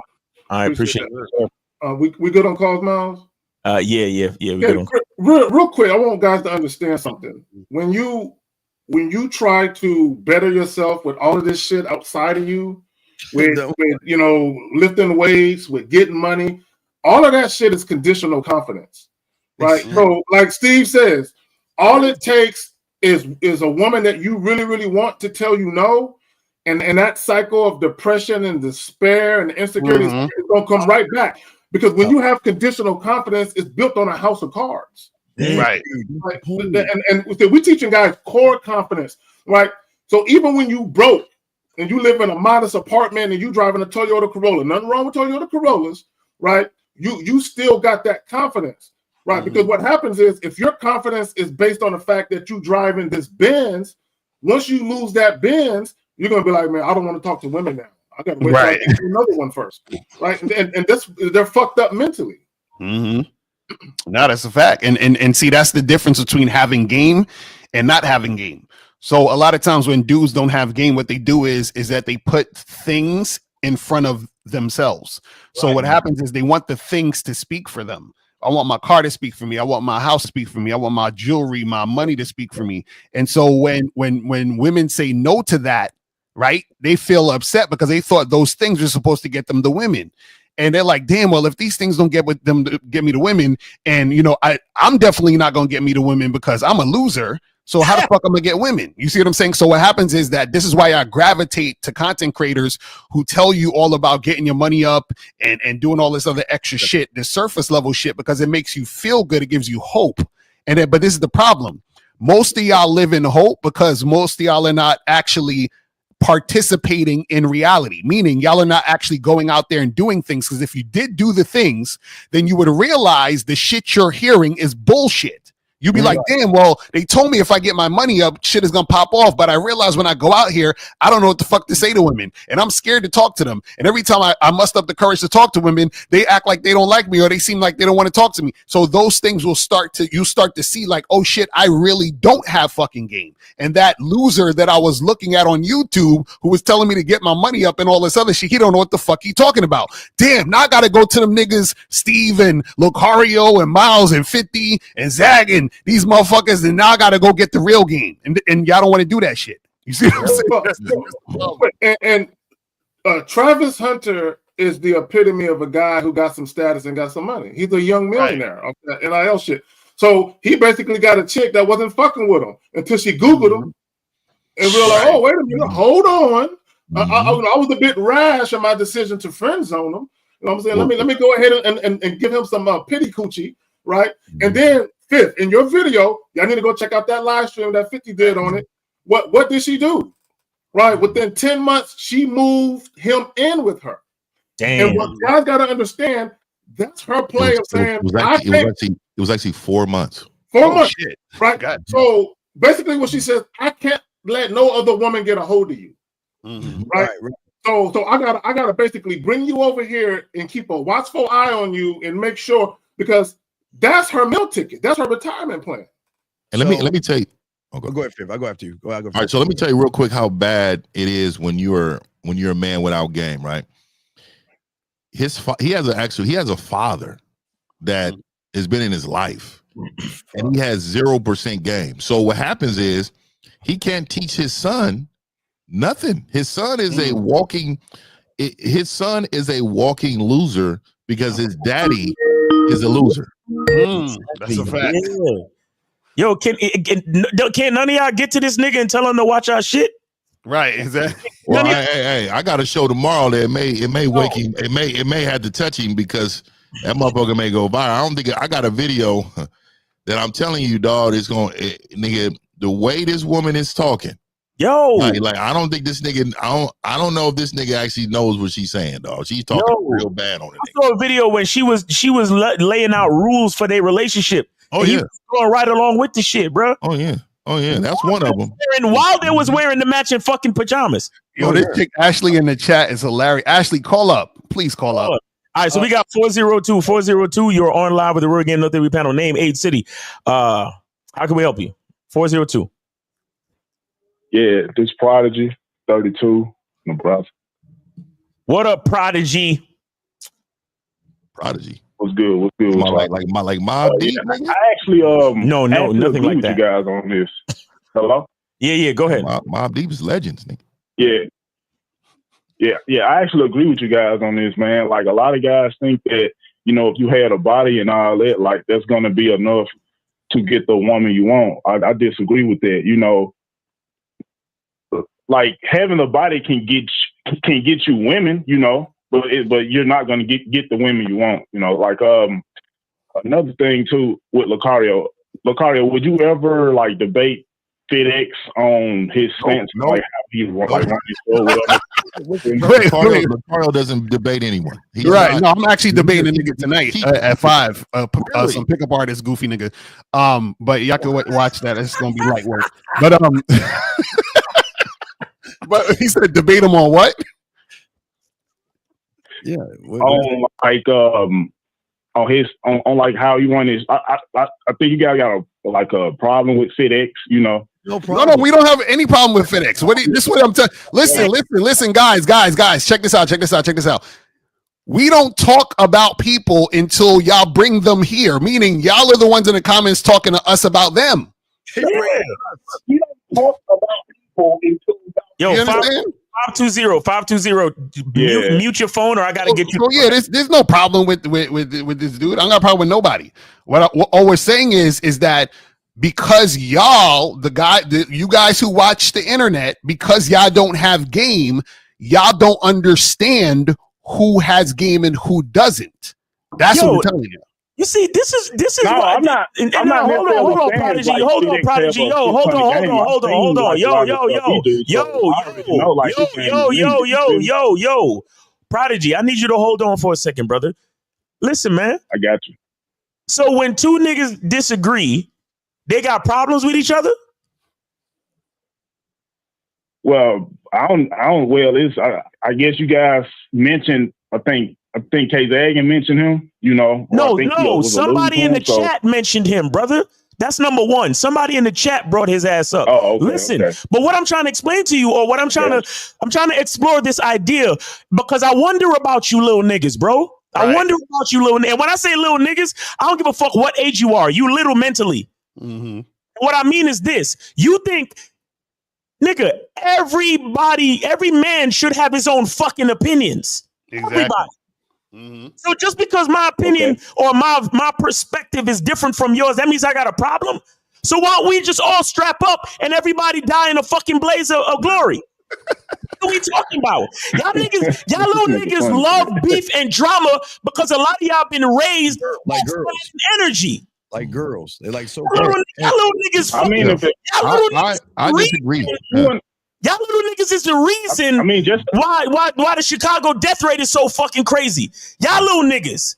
All right. Appreciate it. We good on calls, Miles? Yeah. We good on. Real quick, I want guys to understand something. When you try to better yourself with all of this shit outside of you, with lifting weights, with getting money, all of that shit is conditional confidence, right? So, like Steve says, all it takes is a woman that you really, really want to tell you no, and that cycle of depression and despair and insecurity is gonna come right back. Because when you have conditional confidence, it's built on a house of cards. Right. And we're teaching guys core confidence, right? So even when you broke and you live in a modest apartment and you driving a Toyota Corolla, nothing wrong with Toyota Corollas, right? You still got that confidence, right? Because what happens is if your confidence is based on the fact that you driving this Benz, once you lose that Benz, you're gonna be like, man, I don't want to talk to women now. I got to wait for another one first, right? And they're fucked up mentally. No, that's a fact. And see, that's the difference between having game and not having game. So a lot of times when dudes don't have game, what they do is that they put things in front of themselves. So what happens is they want the things to speak for them. I want my car to speak for me. I want my house to speak for me. I want my jewelry, my money to speak for me. And so when women say no to that, right, they feel upset because they thought those things were supposed to get them the women. And they're like, damn, well, if these things don't get me the women, and I'm definitely not gonna get me the women because I'm a loser. So how the fuck am I gonna get women? You see what I'm saying? So what happens is that this is why I gravitate to content creators who tell you all about getting your money up and doing all this other extra shit, the surface level shit, because it makes you feel good. It gives you hope. But this is the problem. most of y'all live in hope because most of y'all are not actually participating in reality, meaning y'all are not actually going out there and doing things. Because if you did do the things, then you would realize the shit you're hearing is bullshit. You'd be like, damn, well, they told me if I get my money up, shit is going to pop off. But I realize when I go out here, I don't know what the fuck to say to women. And I'm scared to talk to them. And every time I muster up the courage to talk to women, they act like they don't like me or they seem like they don't want to talk to me. So those things will start to see like, oh shit, I really don't have fucking game. And that loser that I was looking at on YouTube who was telling me to get my money up and all this other shit, he don't know what the fuck he talking about. Damn, now I got to go to them niggas, Steve and Lucario and Miles and 50 and Zag and these motherfuckers, and now I gotta go get the real game, and y'all don't want to do that shit. You see what I'm saying? And Travis Hunter is the epitome of a guy who got some status and got some money. He's a young millionaire of that NIL shit. So he basically got a chick that wasn't fucking with him until she Googled him and realized, oh, wait a minute, hold on. I was a bit rash in my decision to friend zone him. You know what I'm saying? Let me go ahead and give him some pity coochie, right? And then Fifth, in your video, y'all need to go check out that live stream that 50 did on it. What did she do? Right, within 10 months, she moved him in with her. Damn. And what guys got to understand, that's her play of saying, it was actually 4 months. 4 months, shit. Right? God. So basically what she says, I can't let no other woman get a hold of you. Mm-hmm. Right? So I gotta basically bring you over here and keep a watchful eye on you and make sure, because that's her meal ticket. That's her retirement plan. And let me tell you. Okay. Go ahead, Fib. I'll go after you. All right. So let me tell you real quick how bad it is when you're a man without game, right? He has a father that has been in his life, and he has 0% game. So what happens is he can't teach his son nothing. His son is a walking loser because his daddy is a loser. That's a fact. Yeah. Yo, can none of y'all get to this nigga and tell him to watch our shit? Right, exactly. Well, hey, I got a show tomorrow that it may wake him. It may have to touch him because that motherfucker may go viral. I don't think I got a video that I'm telling you, dog. It's going, nigga. The way this woman is talking, yo, like I don't think this nigga. I don't know if this nigga actually knows what she's saying, dog. She's talking real bad on it. I saw a video when she was laying out rules for their relationship. Oh yeah, going right along with the shit, bro. Oh yeah, that's one of them. And Wilder was wearing the matching fucking pajamas. Yo, this chick Ashley in the chat is hilarious. Ashley, call up, please call up. All right, so we got 402. You're on live with the Real Game No Theory panel. Name, age, city. How can we help you? 402. Yeah, this Prodigy, 32, Nebraska. What up, Prodigy? Prodigy. What's good? What's good? Like Mob Deep? I actually no, nothing like that. You guys on this? Hello? Yeah. Go ahead. Mob Deep is legends, nigga. Yeah. I actually agree with you guys on this, man. Like a lot of guys think that if you had a body and all that, like that's gonna be enough to get the woman you want. I disagree with that. Like having a body can get you women, but you're not gonna get the women you want. Like another thing too with Lucario. Lucario, would you ever like debate FedEx on his stance, like how he running his show? Lucario doesn't debate anyone. He's right. No, I'm actually debating a nigga tonight at 5. Some pickup artist, goofy nigga. But y'all can watch that. It's gonna be light work. But but he said debate him on what? Yeah, on like on his on like how you want his. I think you guys got a problem with FedEx, No problem. No, we don't have any problem with FedEx. This is what I'm telling. Listen, guys. Check this out. We don't talk about people until y'all bring them here. Meaning, y'all are the ones in the comments talking to us about them. Yeah. We don't talk about people until you understand? 520. Mute your phone, or I gotta get you. So yeah, there's no problem with this dude. I'm not a problem with nobody. All we're saying is that because y'all, you guys who watch the internet, because y'all don't have game, y'all don't understand who has game and who doesn't. That's what we're telling you. You see, this is No, why. I'm not. And I'm not hold on, necessarily saying, Prodigy. like, Hold she on, didn't Prodigy. care Yo, for hold shit on, on the hold game. on, I've hold on, seen, hold on. like, a Yo, lot of yo, the stuff he yo, do, so yo, I already know, like, she came with music. yo, yo. Prodigy, I need you to hold on for a second, brother. Listen, man. I got you. So when two niggas disagree, they got problems with each other? Well, I don't. Well, I guess you guys mentioned. I think K Zagan mentioned him. You know. No. Somebody in the chat mentioned him, brother. That's number one. Somebody in the chat brought his ass up. Oh, okay, listen. okay. But what I'm trying to explain to you, or what I'm trying to explore this idea, because I wonder about you little niggas, bro. Right. I wonder about you little. And when I say little niggas, I don't give a fuck what age you are. You little mentally. Mm-hmm. What I mean is this: you think, nigga, every man should have his own fucking opinions. Exactly. Everybody. Mm-hmm. So just because my opinion or my perspective is different from yours, that means I got a problem? So why don't we just all strap up and everybody die in a fucking blaze of glory? What are we talking about? Y'all little niggas love beef and drama because a lot of y'all been raised like off girls. energy. Like girls. They like so Y'all little niggas. I mean, I disagree. Y'all little niggas is the reason why the Chicago death rate is so fucking crazy. Y'all little niggas.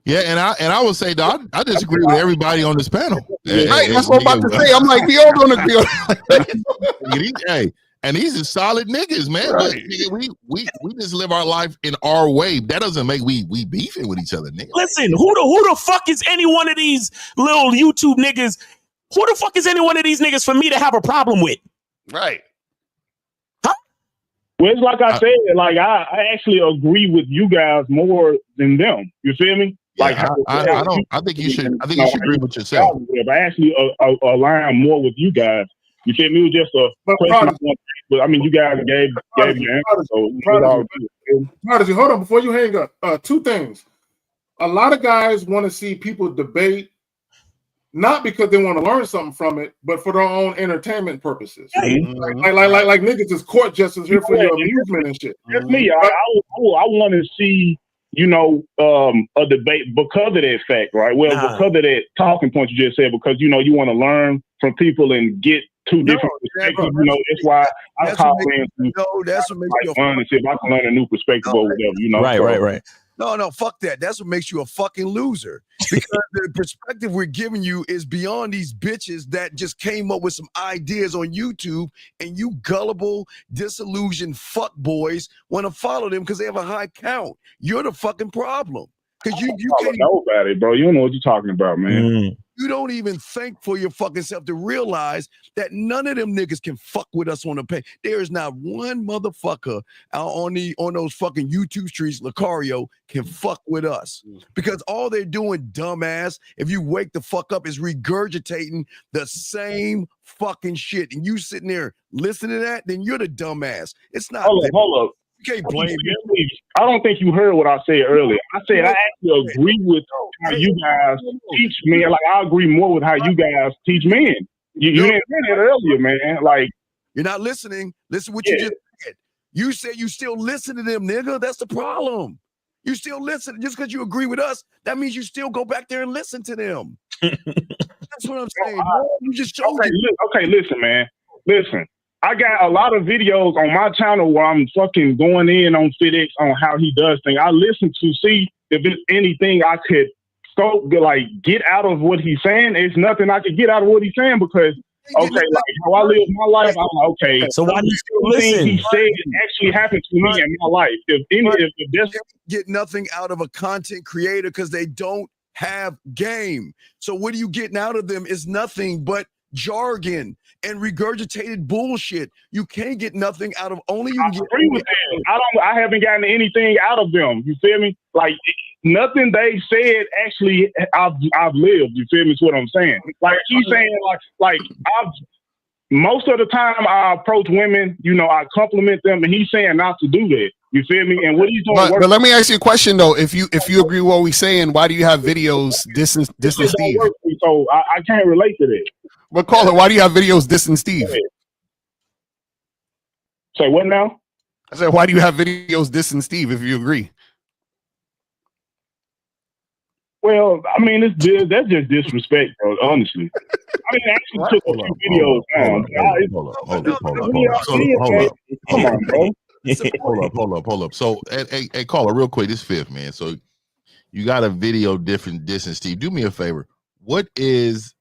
Yeah, and I would say, dog, I disagree with everybody on this panel. Right, that's what I'm about to say. I'm like, we all don't agree. Hey, and these are solid niggas, man. Right. But nigga, we just live our life in our way. That doesn't make we beefing with each other, nigga. Listen, who the fuck is any one of these little YouTube niggas? Who the fuck is any one of these niggas for me to have a problem with? Right. Well, it's like I said, like I actually agree with you guys more than them. You feel me? Like I think you should agree with yourself. I actually align more with you guys. You feel me? It was just a question. But I mean, you guys gave your answer. So Prodigy, hold on before you hang up. Two things. A lot of guys want to see people debate, not because they want to learn something from it, but for their own entertainment purposes. Mm-hmm. Like niggas is court justice here for your amusement and shit. That's me. I want to see, a debate because of that fact, right? Well, because of that talking point you just said, because, you want to learn from people and get two different perspectives. That's why I call in that's what makes you fun and see if I can learn a new perspective or whatever, Right. No, fuck that. That's what makes you a fucking loser. Because the perspective we're giving you is beyond these bitches that just came up with some ideas on YouTube, and you gullible, disillusioned fuck boys want to follow them because they have a high count. You're the fucking problem. Because you can't know about it, bro. You don't know what you're talking about, man. You don't even think for your fucking self to realize that none of them niggas can fuck with us on the page. There is not one motherfucker out on those fucking YouTube streets, Lucario, can fuck with us. Because all they're doing, dumbass, if you wake the fuck up, is regurgitating the same fucking shit. And you sitting there listening to that, then you're the dumbass. It's not. Hold up. You can't blame me. I don't think you heard what I said earlier. I said I actually agree with how you guys teach men. Like, I agree more with how you guys teach men. You didn't say that earlier, man. Like, you're not listening. Listen what you just said. You said you still listen to them, nigga. That's the problem. You still listen. Just because you agree with us, that means you still go back there and listen to them. That's what I'm saying. You just showed okay, listen, man. Listen. I got a lot of videos on my channel where I'm fucking going in on FedEx on how he does things. I listen to see if there's anything I could get out of what he's saying. There's nothing I could get out of what he's saying because, like how I live my life, I'm like, okay. So why do you still listen? He said actually happened to me in my life. If get nothing out of a content creator because they don't have game. So what are you getting out of them is nothing but jargon and regurgitated bullshit. You can't get nothing out of only you. I agree with them. I haven't gotten anything out of them. You feel me? Like nothing they said actually I've lived. You feel me? Is what I'm saying. Like she's saying, like most of the time I approach women, I compliment them, and he's saying not to do that. You feel me? And what he's doing. But let me ask you a question though. If you agree with what we're saying, why do you have videos dissing Steve? So I can't relate to that. But caller, why do you have videos dissing Steve? Say what now? I said, why do you have videos dissing Steve if you agree? Well, I mean, that's just disrespect, bro, honestly. I mean, I actually took a few videos down. Hold up. Come on, bro. Hold up. So, hey, caller, real quick, this fifth, man. So, you got a video different distance, Steve. Do me a favor. What is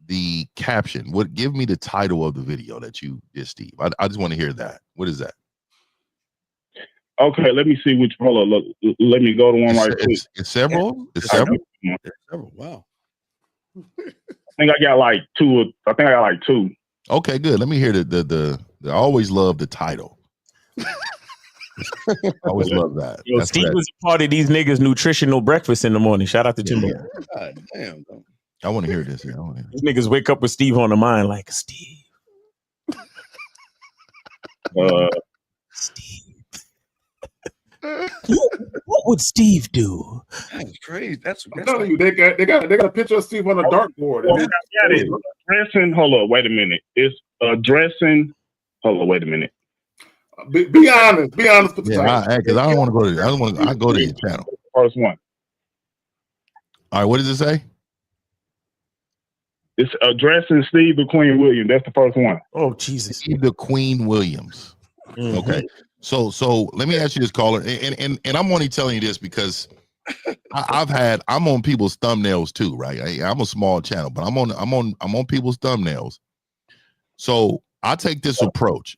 the caption? Give me the title of the video that you did, Steve. I just want to hear that. What is that? Okay, let me see which. Hold on, look. Let me go to one right quick. It's several. It's several. Wow. I think I got like two. Okay, good. Let me hear the I always love the title. I always love that. Yo, Steve was a part of these niggas' nutritional breakfast in the morning. Shout out to Timbo. God damn. I want to hear this. Yeah, These niggas wake up with Steve on the mind, like Steve. Steve. What would Steve do? That's crazy. I'm telling you, they got a picture of Steve on a dartboard. Dressing. Hold on, wait a minute. It's dressing. Hold on, wait a minute. Be honest. Be honest with the title. Because I don't want to go to. I don't want. I go to your channel. First one. All right. What does it say? It's addressing Steve the Queen Williams. That's the first one. Oh Jesus, Steve the Queen Williams. Mm-hmm. Okay. So let me ask you this, caller, and I'm only telling you this because I'm on people's thumbnails too, right? I'm a small channel, but I'm on people's thumbnails. So I take this approach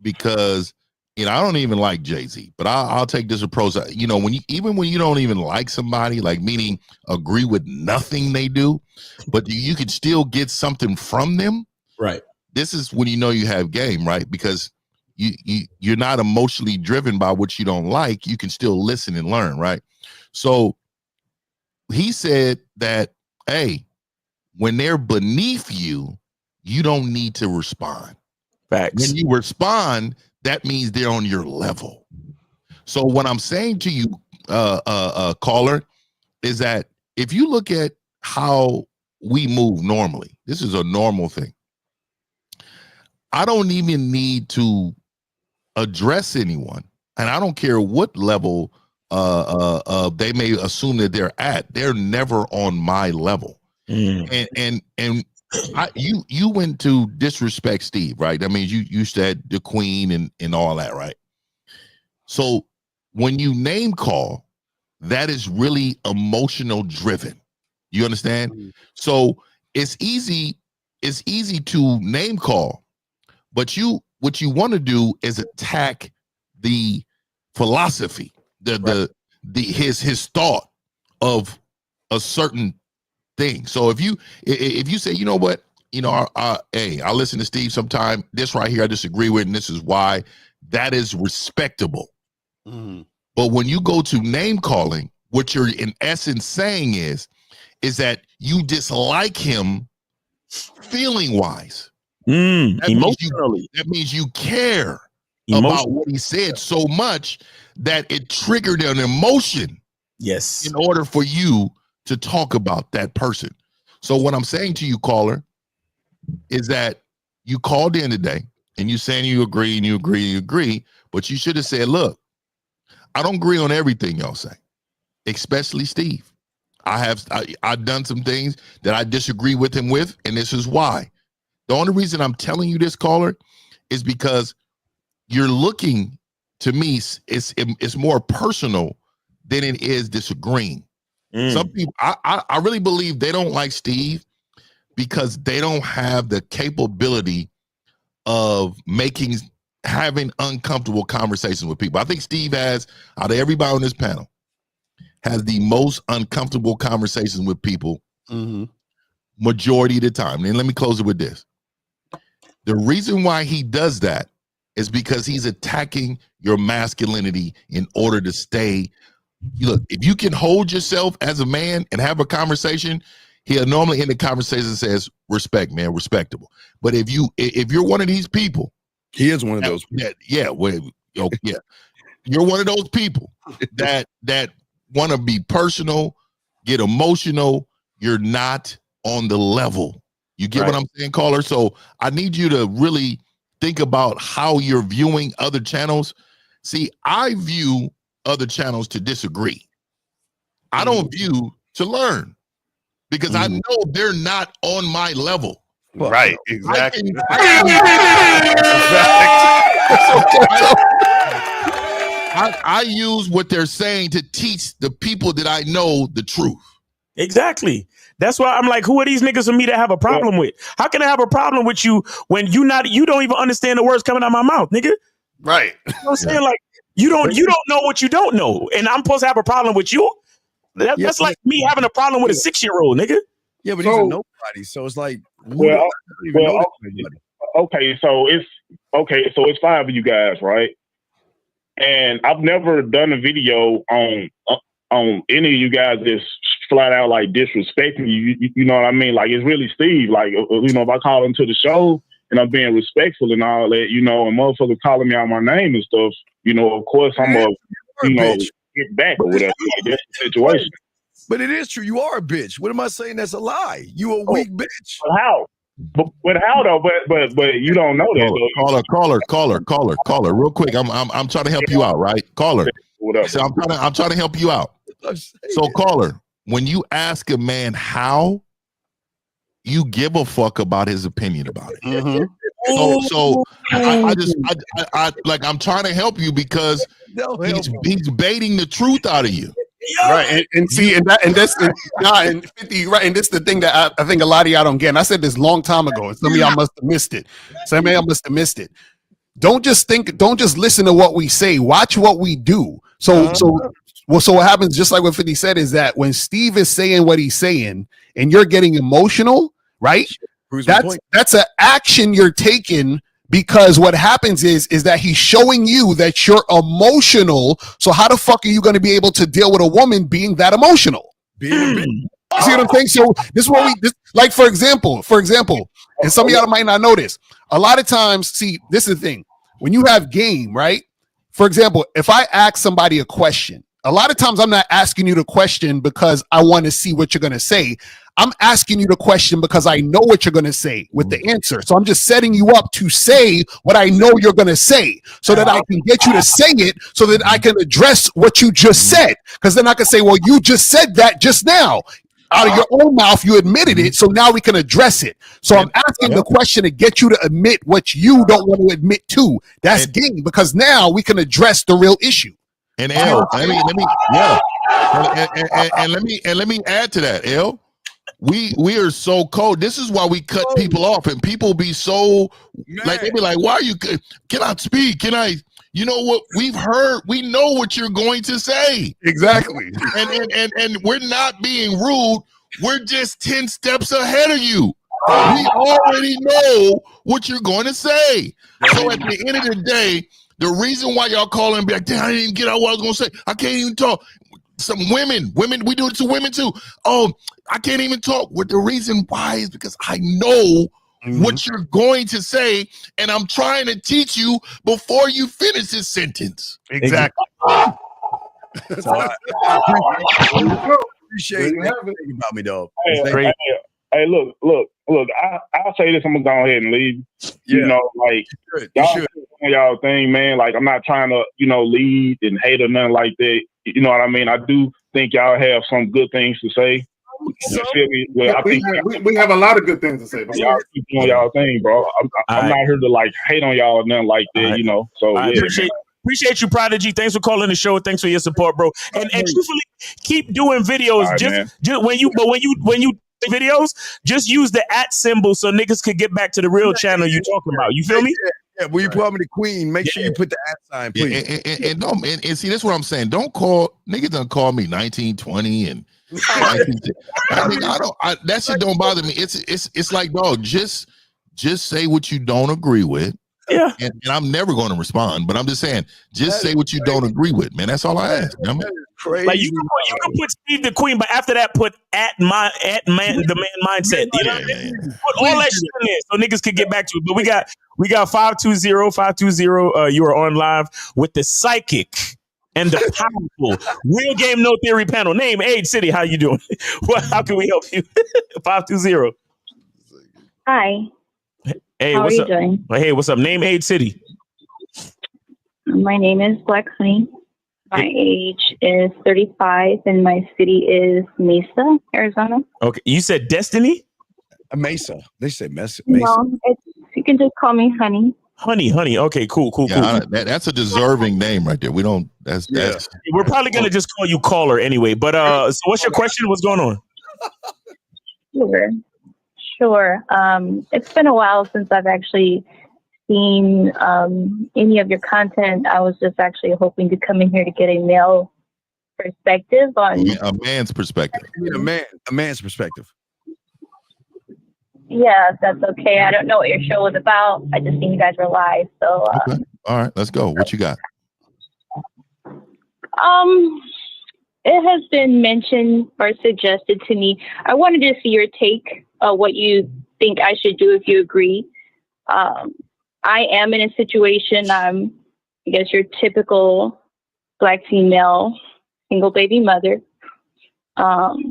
because I don't even like Jay-Z, but I'll take this approach. When you don't even like somebody, like meaning agree with nothing they do, but you can still get something from them. Right. This is when you know you have game, right? Because you're not emotionally driven by what you don't like. You can still listen and learn, right? So he said that, hey, when they're beneath you, you don't need to respond. Facts. When you respond, that means they're on your level. So what I'm saying to you, caller, is that if you look at how we move normally, this is a normal thing. I don't even need to address anyone, and I don't care what level they may assume that they're at. They're never on my level. And you went to disrespect Steve, right? I mean, you said the Queen and all that, right? So when you name call, that is really emotional driven. You understand? So it's easy to name call, but what you want to do is attack the philosophy, his thought of a certain thing. So if you say, you know what, hey, I listen to Steve sometime. This right here I disagree with, and this is why. That is respectable. Mm-hmm. But when you go to name calling, what you're in essence saying is that you dislike him feeling wise. Emotionally. That means you care about what he said so much that it triggered an emotion. Yes. In order for you to talk about that person. So what I'm saying to you, caller, is that you called in today and you saying you agree and you agree and you agree, but you should have said, look, I don't agree on everything y'all say, especially Steve. I've done some things that I disagree with him with, and this is why. The only reason I'm telling you this, caller, is because you're looking, to me, it's more personal than it is disagreeing. Some people, I really believe they don't like Steve because they don't have the capability of having uncomfortable conversations with people. I think Steve has, out of everybody on this panel, has the most uncomfortable conversations with people majority of the time. And let me close it with this. The reason why he does that is because he's attacking your masculinity in order to stay. Look, if you can hold yourself as a man and have a conversation, he'll normally end the conversation and says, respect, man, respectable. But if you're one of these people, he is one of those. You're one of those people that want to be personal, get emotional. You're not on the level. You get what I'm saying, caller? So I need you to really think about how you're viewing other channels. See, I view other channels to disagree. I don't view to learn because I know they're not on my level. Right, exactly. I use what they're saying to teach the people that I know the truth. Exactly. That's why I'm like, who are these niggas for me to have a problem with? How can I have a problem with you when you don't even understand the words coming out of my mouth, nigga? Right. You know what I'm saying? Like, you don't know what you don't know. And I'm supposed to have a problem with you? That's like me having a problem with a 6-year-old, nigga. Yeah, but he's a nobody. So it's like, okay, so it's 5 of you guys, right? And I've never done a video on any of you guys that's flat out like disrespecting you. You know what I mean? Like, it's really Steve. Like, you know, if I call into the show and I'm being respectful and all that, you know, and motherfuckers calling me out my name and stuff, you know, of course I'm get back or whatever. Like, that's the situation. But it is true. You are a bitch. What am I saying? That's a lie. You a weak bitch. But how? But how though? But you don't know that. Caller. Real quick, I'm trying to help you out, right? Caller. So I'm trying to help you out. So caller, when you ask a man how, you give a fuck about his opinion about it. Mm-hmm. So I'm trying to help you because he's baiting the truth out of you. Right, and see, and that's 50, right, and this is the thing that I think a lot of y'all don't get. And I said this long time ago, and some of y'all must have missed it. Don't just listen to what we say. Watch what we do. So what happens, just like what 50 said, is that when Steve is saying what he's saying, and you're getting emotional, right? That's an action you're taking. Because what happens is that he's showing you that you're emotional. So how the fuck are you going to be able to deal with a woman being that emotional? You see what I'm saying? So this is what like, for example, and some of y'all might not know this. A lot of times, see, this is the thing. When you have game, right? For example, if I ask somebody a question, a lot of times I'm not asking you the question because I want to see what you're going to say. I'm asking you the question because I know what you're going to say with the answer. So I'm just setting you up to say what I know you're going to say so that I can get you to say it so that I can address what you just said. Because then I can say, well, you just said that just now. Out of your own mouth, you admitted it. So now we can address it. So I'm asking the question to get you to admit what you don't want to admit to. That's game, because now we can address the real issue. And L, let me add to that, L. We are so cold. This is why we cut people off, and people be so like, they be like, why are you, can I speak? Can I, you know what, we know what you're going to say. Exactly. And we're not being rude. We're just 10 steps ahead of you. We already know what you're going to say. So at the end of the day, the reason why y'all call and be like, damn, I didn't get out what I was going to say. I can't even talk. Some women, we do it to women too. Oh, I can't even talk. Well, the reason why is because I know what you're going to say, and I'm trying to teach you before you finish this sentence. Exactly. So I appreciate you thinking about me, dog. Hey, look. I'll say this. I'm gonna go ahead and leave. You know, like y'all thing, man. Like, I'm not trying to, lead and hate or nothing like that. You know what I mean? I do think y'all have some good things to say. You feel me? Well, we have a lot of good things to say. But y'all keep doing y'all thing, bro. I'm not here to like hate on y'all or nothing like that. So I appreciate you, Prodigy. Thanks for calling the show. Thanks for your support, bro. And truthfully, keep doing videos. Right, just when you videos, just use the @ symbol so niggas could get back to the real channel you talking about. You feel me? Yeah, when you put me the queen, make sure you put the @ sign, please. And see, that's what I'm saying. Don't call niggas. Don't call me 1920 and. I mean, that shit don't bother me. It's like, dog, just say what you don't agree with. Yeah. And I'm never going to respond, but I'm just saying, just say what you don't agree with, man. That's all I ask. You know what I mean? Crazy. Like, you can put Steve the Queen, but after that, put the man mindset. You know what I mean? Put all that shit in there so niggas could get back to it. But we got 520. You are on live with the psychic and the powerful Real Game No Theory panel. Name, age, city. How you doing? How can we help you? 520. Hi. Hey, how what's are up? You doing? Hey, what's up? Name, age, city. My name is Black Honey. My age is 35 and my city is Mesa, Arizona. Okay, you said Destiny? Mesa. They say Mesa. No, you can just call me Honey. Honey. Okay, cool. Yeah, that's a deserving name right there. We don't. That's. We're probably gonna just call you Caller anyway. But so what's your question? What's going on? Sure. It's been a while since I've actually seen any of your content. I was just actually hoping to come in here to get a male perspective on a man's perspective. A man's perspective. Yeah, if that's okay. I don't know what your show was about. I just seen you guys were live. So Okay. All right, let's go. What you got? it has been mentioned or suggested to me. I wanted to see your take, what you think I should do if you agree. I am in a situation, I guess your typical Black female, single baby mother. I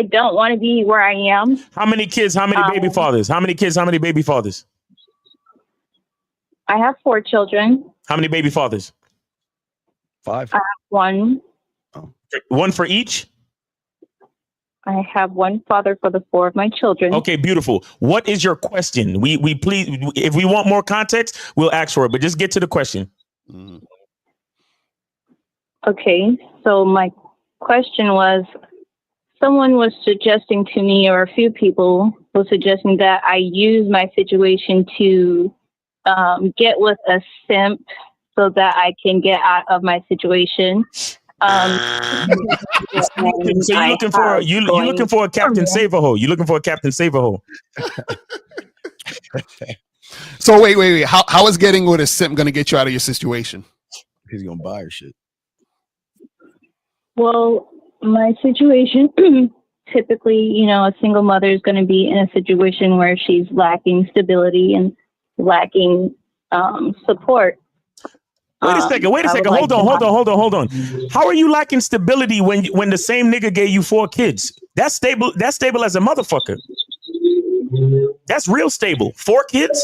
don't want to be where I am. How many kids? How many baby fathers? How many kids? How many baby fathers? I have 4 children. How many baby fathers? 5. I have 1. One for each? I have 1 father for the 4 of my children. Okay, beautiful. What is your question? We please, if we want more context, we'll ask for it, but just get to the question. Okay, so my question was, someone was suggesting to me, or a few people were suggesting that I use my situation to get with a simp so that I can get out of my situation. So you're looking for a Captain Save-A-Ho. You're looking for a Captain Save-A-Ho. So wait. How is getting with a simp going to get you out of your situation? He's going to buy her shit. Well, my situation, typically, a single mother is going to be in a situation where she's lacking stability and lacking support. Wait a second. Hold on. How are you lacking stability when the same nigga gave you 4 kids? That's stable. That's stable as a motherfucker. That's real stable. 4 kids?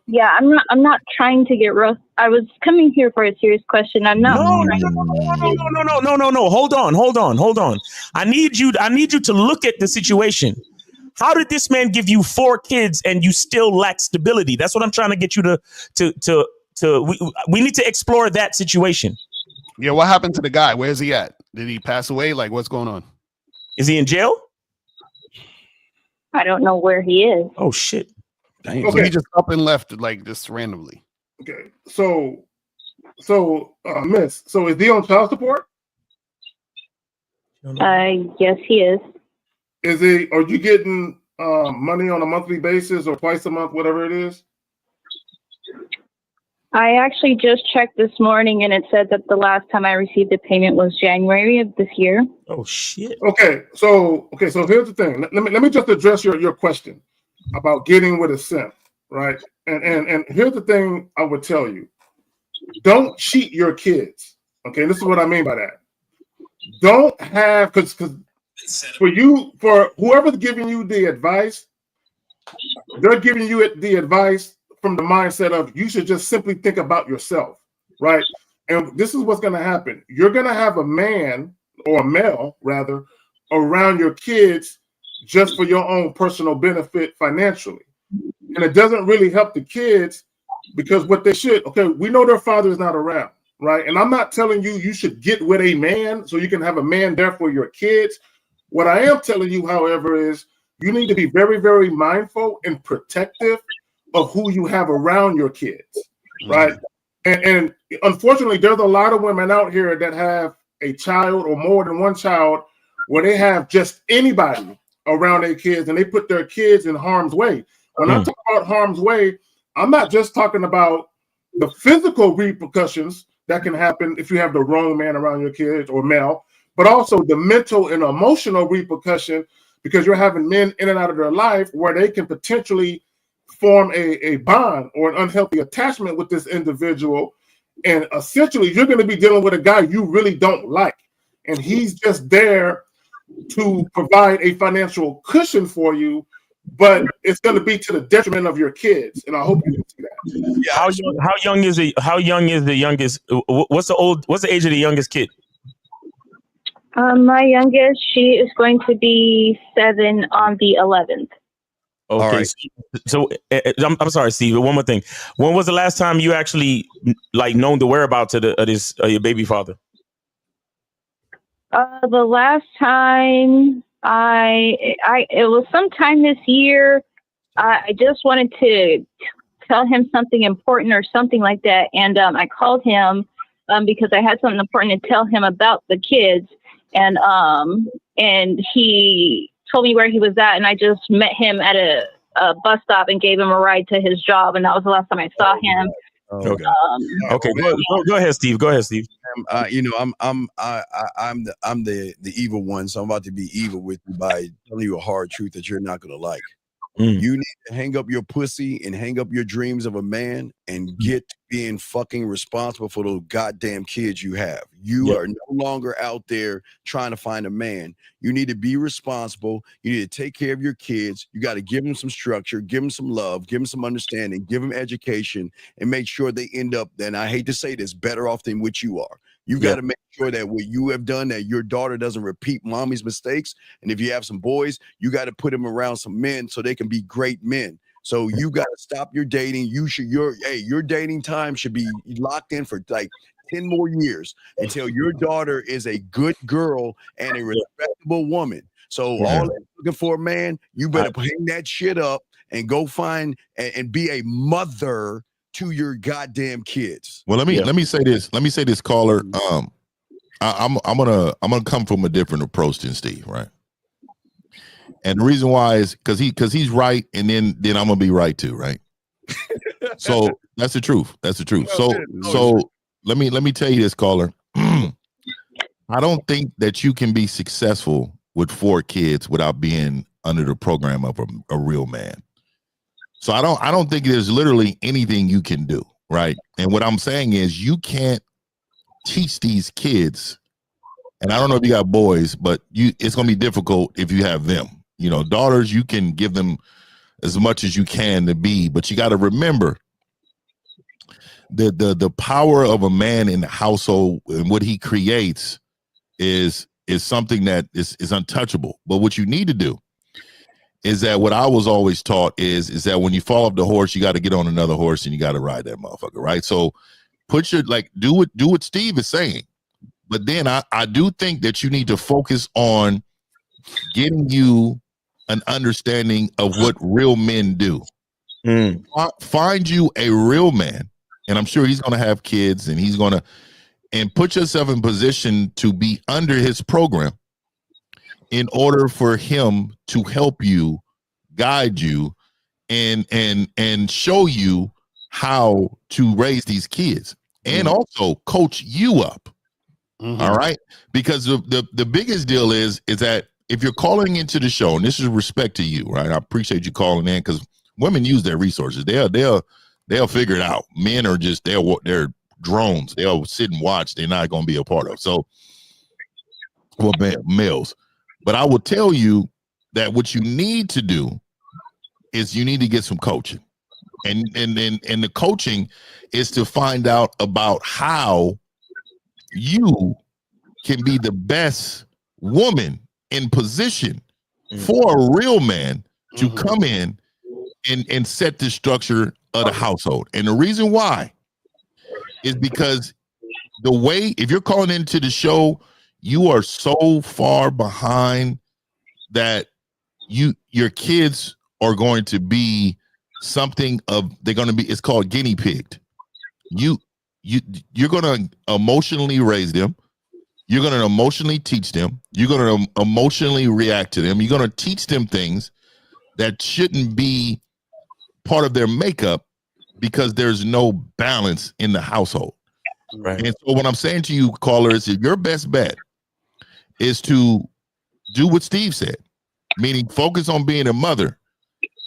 Yeah, I'm not trying to get rough. I was coming here for a serious question. I'm not. No. Hold on. I need you to look at the situation. How did this man give you 4 kids and you still lack stability? That's what I'm trying to get you to we need to explore that situation. Yeah, what happened to the guy? Where's he at? Did he pass away? Like, what's going on? Is he in jail? I don't know where he is. Oh shit. Dang. Okay. So he just up and left, like, just randomly. Okay. So Miss, so is he on child support? Yes, he is. Are you getting money on a monthly basis or twice a month, whatever it is? I actually just checked this morning and it said that the last time I received a payment was January of this year. Oh shit. Okay, so here's the thing. Let me just address your question about getting with a simp, right? And here's the thing I would tell you. Don't cheat your kids. Okay, this is what I mean by that. Don't have, because for whoever's giving you the advice, they're giving you the advice from the mindset of you should just simply think about yourself, right? And this is what's going to happen. You're going to have a man, or a male rather, around your kids just for your own personal benefit financially. And it doesn't really help the kids because what they should, we know their father is not around, right? And I'm not telling you should get with a man so you can have a man there for your kids. What I am telling you, however, is you need to be very, very mindful and protective of who you have around your kids, right? And unfortunately, there's a lot of women out here that have a child or more than one child where they have just anybody around their kids and they put their kids in harm's way. When I talk about harm's way, I'm not just talking about the physical repercussions that can happen if you have the wrong man around your kids or male, but also the mental and emotional repercussion because you're having men in and out of their life where they can potentially form a bond or an unhealthy attachment with this individual. And essentially, you're going to be dealing with a guy you really don't like. And he's just there to provide a financial cushion for you, but it's going to be to the detriment of your kids. And I hope you can see that. How young is the youngest? What's the age of the youngest kid? My youngest, she is going to be 7 on the 11th. Okay, right. So I'm sorry, Steve. One more thing. When was the last time you actually known the whereabouts of your baby father? The last time it was sometime this year. I just wanted to tell him something important or something like that, and I called him because I had something important to tell him about the kids, and he told me where he was at, and I just met him at a bus stop and gave him a ride to his job, and that was the last time I saw him. Okay. Okay. Go ahead, Steve. Go aheid, Steve. I'm the evil one, so I'm about to be evil with you by telling you a hard truth that you're not gonna like. You need to hang up your pussy and hang up your dreams of a man and get to being fucking responsible for those goddamn kids you have. You are no longer out there trying to find a man. You need to be responsible. You need to take care of your kids. You got to give them some structure, give them some love, give them some understanding, give them education, and make sure they end up, and I hate to say this, better off than what you are. You got to make sure that what you have done, that your daughter doesn't repeat mommy's mistakes. And if you have some boys, you got to put them around some men so they can be great men. So you got to stop your dating. Your dating time should be locked in for like 10 more years until your daughter is a good girl and a respectable woman. So all that's looking for a man, you better hang that shit up and go find and be a mother to your goddamn kids. Well, let me say this. Let me say this, caller. I'm gonna come from a different approach than Steve, right? And the reason why is because he's right, and then I'm gonna be right too, right? So that's the truth. That's the truth. So let me tell you this, caller. I don't think that you can be successful with 4 kids without being under the program of a real man. So I don't think there's literally anything you can do, right? And what I'm saying is you can't teach these kids, and I don't know if you got boys, but it's gonna be difficult if you have them. You know, daughters, you can give them as much as you can to be, but you got to remember the power of a man in the household and what he creates is something that is untouchable. But what you need to do is that what I was always taught is that when you fall off the horse, you got to get on another horse and you got to ride that motherfucker, right? So do what Steve is saying. But then I do think that you need to focus on getting you an understanding of what real men do. Find you a real man, and I'm sure he's going to have kids, and put yourself in position to be under his program in order for him to help you, guide you, and show you how to raise these kids, and also coach you up. All right, because the biggest deal is that if you're calling into the show, and this is respect to you, right? I appreciate you calling in, because women use their resources. They'll figure it out. Men are just they're drones. They'll sit and watch. They're not going to be a part of. So, well, males. But I will tell you that what you need to do is you need to get some coaching, and the coaching is to find out about how you can be the best woman in position for a real man to come in and set the structure of the household. And the reason why is because if you're calling into the show, you are so far behind that your kids are going to be it's called guinea pigged. You're going to emotionally raise them. You're going to emotionally teach them. You're going to emotionally react to them. You're going to teach them things that shouldn't be part of their makeup because there's no balance in the household. Right. And so what I'm saying to you, caller, is that your best bet is to do what Steve said, meaning focus on being a mother,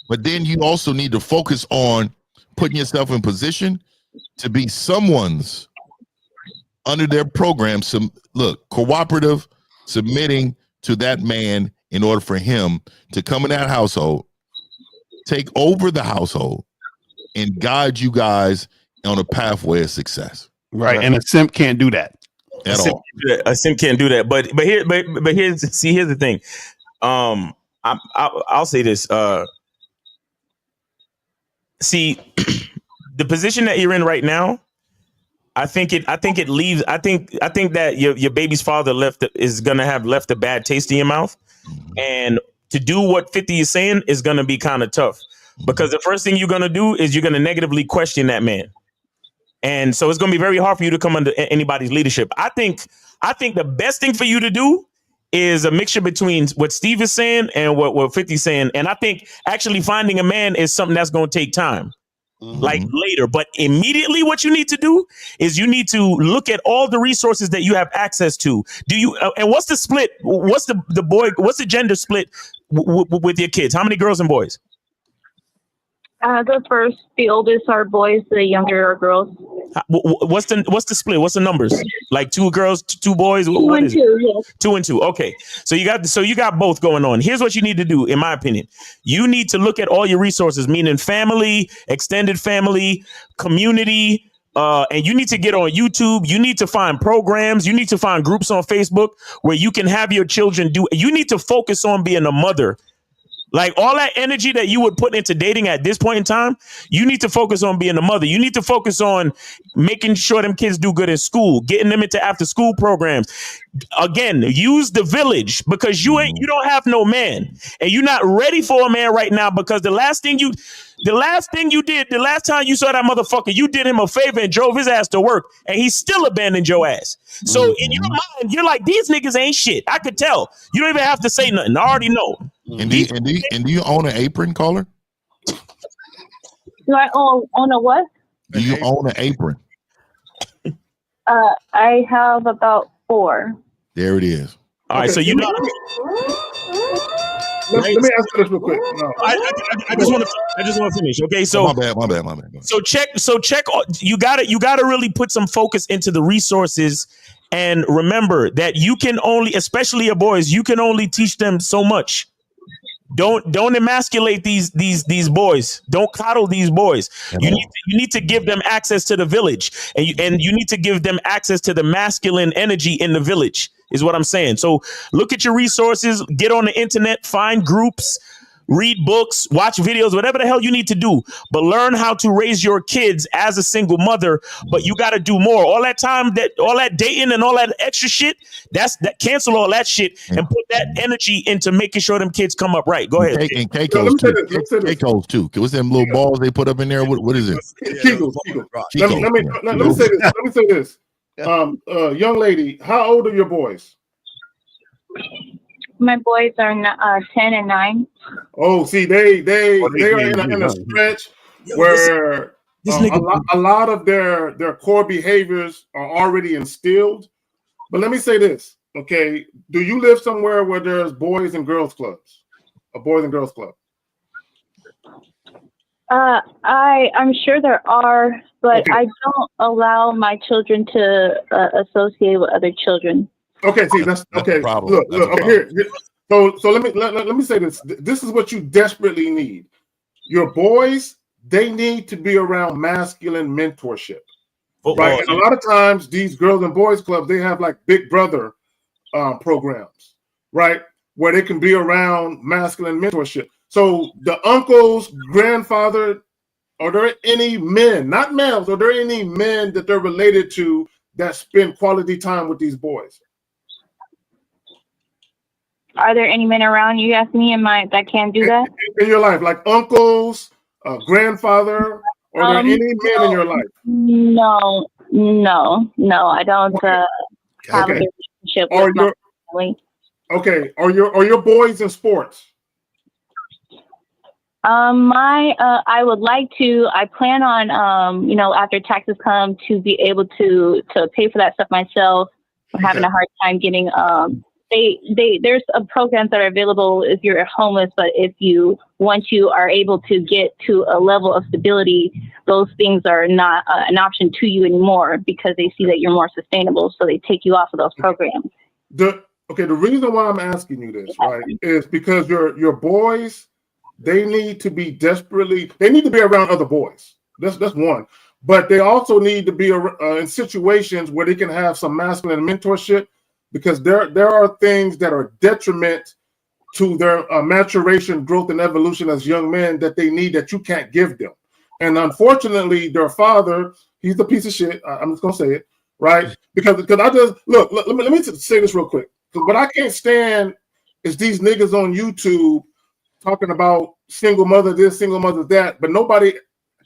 but then you also need to focus on putting yourself in position to be someone's under their program, cooperative, submitting to that man in order for him to come in that household, take over the household, and guide you guys on a pathway of success. Right. And a simp can't do that at all. A simp can't do that. But here's the thing. I'll say this. See, the position that you're in right now, I think it leaves. I think that your baby's father is gonna have left a bad taste in your mouth, and to do what 50 is saying is gonna be kind of tough, because the first thing you're gonna do is you're gonna negatively question that man, and so it's gonna be very hard for you to come under anybody's leadership. I think the best thing for you to do is a mixture between what Steve is saying and what 50 is saying, and I think actually finding a man is something that's gonna take time. Like later, but immediately what you need to do is you need to look at all the resources that you have access to. Do you and what's the split? What's the gender split with your kids? How many girls and boys? The oldest are boys, the younger are girls. What's the split? What's the numbers? Like 2 girls, 2 boys? What is it? 2 and 2, yes. 2 and 2. Okay. So you got both going on. Here's what you need to do, in my opinion. You need to look at all your resources, meaning family, extended family, community, and you need to get on YouTube. You need to find programs. You need to find groups on Facebook where you can have your children do. You need to focus on being a mother. Like all that energy that you would put into dating at this point in time, you need to focus on being a mother. You need to focus on making sure them kids do good in school, getting them into after school programs. Again, use the village, because you don't have no man, and you're not ready for a man right now, because the last time you saw that motherfucker, you did him a favor and drove his ass to work, and he still abandoned your ass. So in your mind, you're like, these niggas ain't shit. I could tell. You don't even have to say nothing. I already know. And do you own an apron, caller? Do I own a what? Do you own an apron? I have about 4. There it is. All right, so you know. Let me ask you this real quick. No. I just want to finish. Okay, so my bad. So check. You gotta really put some focus into the resources, and remember that you can only, especially your boys, you can only teach them so much. Don't emasculate these boys. Don't coddle these boys. You need to give them access to the village, and you need to give them access to the masculine energy in the village, is what I'm saying. So look at your resources, get on the internet, find groups, read books, watch videos, whatever the hell you need to do, but learn how to raise your kids as a single mother. But you got to do more. All that dating and all that extra shit, cancel all that shit and put that energy into making sure them kids come up right. Go ahead. And Keiko's too. What's them little balls they put up in there? What is it? Kegels. Let me say this. Young lady, how old are your boys? My boys are 10 and 9. Oh, see, they are in a stretch where a lot of their core behaviors are already instilled. But let me say this, okay? Do you live somewhere where there's boys and girls clubs? A boys and girls club? I'm sure there are, but okay. I don't allow my children to associate with other children. Okay, see, that's okay. Look, here. So let me say this. This is what you desperately need. Your boys, they need to be around masculine mentorship, right? And a lot of times, these girls and boys clubs, they have like Big Brother programs, right, where they can be around masculine mentorship. So the uncles, grandfather, are there any men, not males, are there any men that they're related to that spend quality time with these boys? Are there any men around you, ask me, that can do that? In your life, like uncles, grandfather, are there any men in your life? No, I don't have a relationship with my family. Okay, are your boys in sports? I would like to. I plan on, after taxes come, to be able to pay for that stuff myself. I'm having a hard time getting. There's programs that are available if you're homeless, but once you are able to get to a level of stability, those things are not an option to you anymore because they see that you're more sustainable, so they take you off of those programs. The reason why I'm asking you this, right, is because your boys, they need to be around other boys. That's one. But they also need to be in situations where they can have some masculine mentorship, because there are things that are detriment to their maturation, growth, and evolution as young men that they need that you can't give them. And unfortunately, their father, he's a piece of shit. I'm just gonna say it, right? Because I just look. Let me say this real quick. Because what I can't stand is these niggas on YouTube talking about single mother this, single mother that, but nobody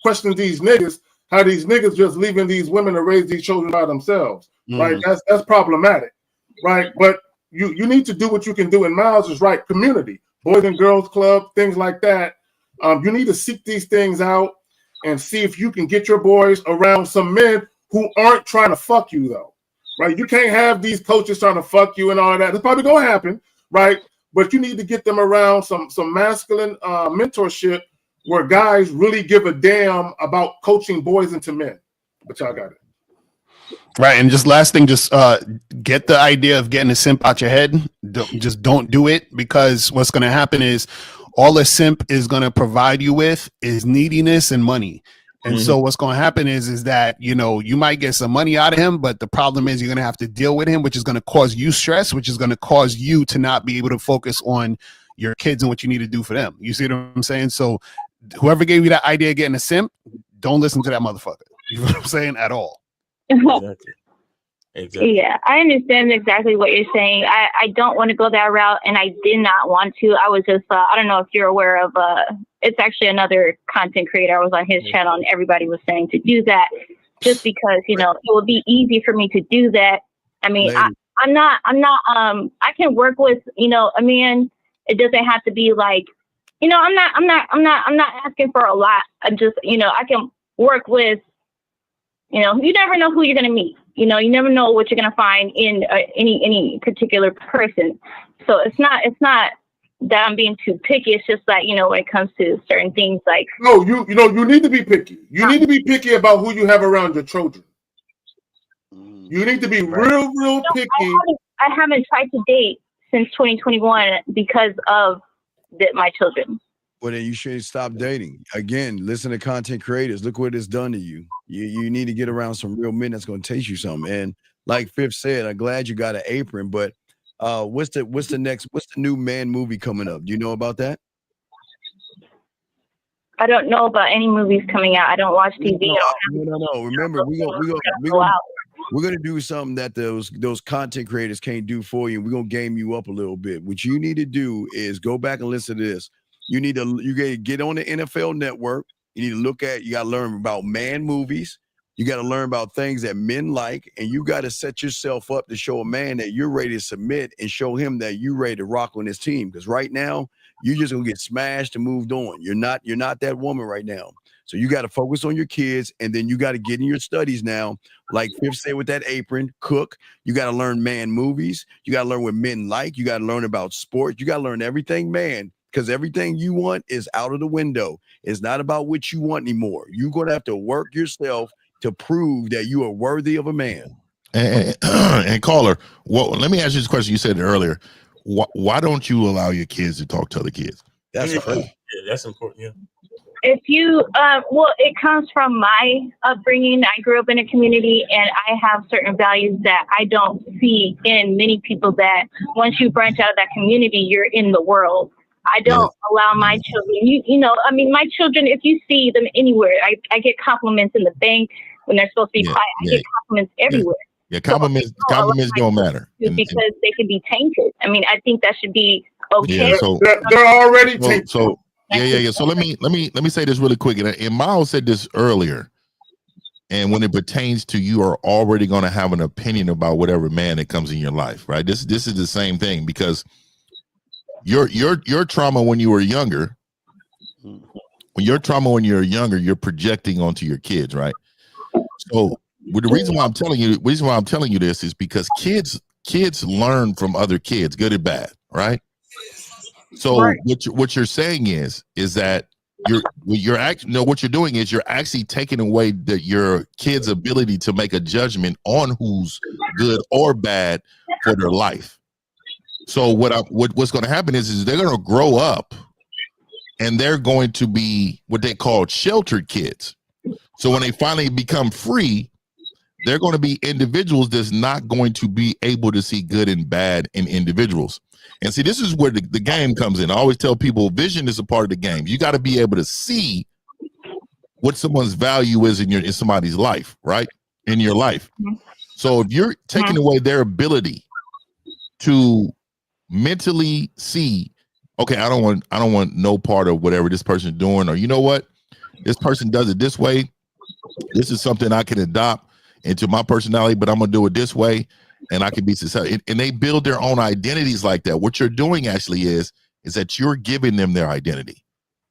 questions these niggas. How these niggas just leaving these women to raise these children by themselves, right? That's problematic, right? But you need to do what you can do. And Miles is right. Community, Boys and Girls Club, things like that. You need to seek these things out and see if you can get your boys around some men who aren't trying to fuck you, though, right? You can't have these coaches trying to fuck you and all that. It's probably gonna happen, right? But you need to get them around some masculine mentorship where guys really give a damn about coaching boys into men. But y'all got it. Right. And just last thing, just get the idea of getting a simp out your head. Don't do it, because what's going to happen is all a simp is going to provide you with is neediness and money. And so what's going to happen is that, you know, you might get some money out of him, but the problem is you're going to have to deal with him, which is going to cause you stress, which is going to cause you to not be able to focus on your kids and what you need to do for them. You see what I'm saying? So whoever gave you that idea of getting a simp, don't listen to that motherfucker. You know what I'm saying? At all. Exactly. Yeah, I understand exactly what you're saying. I don't want to go that route, and I did not want to. I was just, I don't know if you're aware of, it's actually another content creator. I was on his channel, and everybody was saying to do that just because, you know, it would be easy for me to do that. I mean, I'm not, I can work with, you know, a man. It doesn't have to be like, you know, I'm not asking for a lot. I'm just, you know, I can work with, you know, you never know who you're going to meet. You know, you never know what you're going to find in any particular person. So it's not that I'm being too picky. It's just that, you know, when it comes to certain things like. No, you need to be picky. You need to be picky about who you have around your children. You need to be real picky. I haven't tried to date since 2021 because of my children. Well, then you should stop dating. Again, listen to content creators. Look what it's done to you. You need to get around some real men that's going to teach you something. And like Fifth said, I'm glad you got an apron. But what's the new man movie coming up? Do you know about that? I don't know about any movies coming out. I don't watch TV. No. Remember, we're gonna do something that those content creators can't do for you. We're gonna game you up a little bit. What you need to do is go back and listen to this. You gotta get on the NFL Network. You need to you gotta learn about man movies. You gotta learn about things that men like, and you gotta set yourself up to show a man that you're ready to submit and show him that you're ready to rock on his team. Because right now, you're just gonna get smashed and moved on. You're not that woman right now. So you got to focus on your kids, and then you got to get in your studies now. Like Fifth said with that apron, cook. You got to learn man movies. You got to learn what men like. You got to learn about sports. You got to learn everything man, because everything you want is out of the window. It's not about what you want anymore. You're going to have to work yourself to prove that you are worthy of a man. And caller, let me ask you this question. You said it earlier. Why don't you allow your kids to talk to other kids? That's important. Yeah. If you, it comes from my upbringing. I grew up in a community, and I have certain values that I don't see in many people. That once you branch out of that community, you're in the world. I don't allow my children. You know, I mean, my children. If you see them anywhere, I get compliments in the bank when they're supposed to be quiet. I get compliments everywhere. Yeah, compliments don't matter because they can be tainted. I mean, I think that should be okay. Yeah, so they're already tainted. Yeah. So let me say this really quick. And Miles said this earlier. And when it pertains to, you are already going to have an opinion about whatever man that comes in your life, right? This is the same thing, because your trauma when you were younger, you're projecting onto your kids, right? So the reason why I'm telling you this is because kids learn from other kids, good and bad, right? So what you're saying is that what you're doing is you're actually taking away your kid's ability to make a judgment on who's good or bad for their life. So what's going to happen is they're going to grow up, and they're going to be what they call sheltered kids. So when they finally become free, they're going to be individuals that's not going to be able to see good and bad in individuals. And see, this is where the game comes in. I always tell people vision is a part of the game. You got to be able to see what someone's value is in somebody's life, right? In your life. So if you're taking away their ability to mentally see, okay, I don't want no part of whatever this person's doing, or you know what? This person does it this way. This is something I can adopt into my personality, but I'm gonna do it this way. And I can be successful. And they build their own identities like that. What you're doing actually is that you're giving them their identity.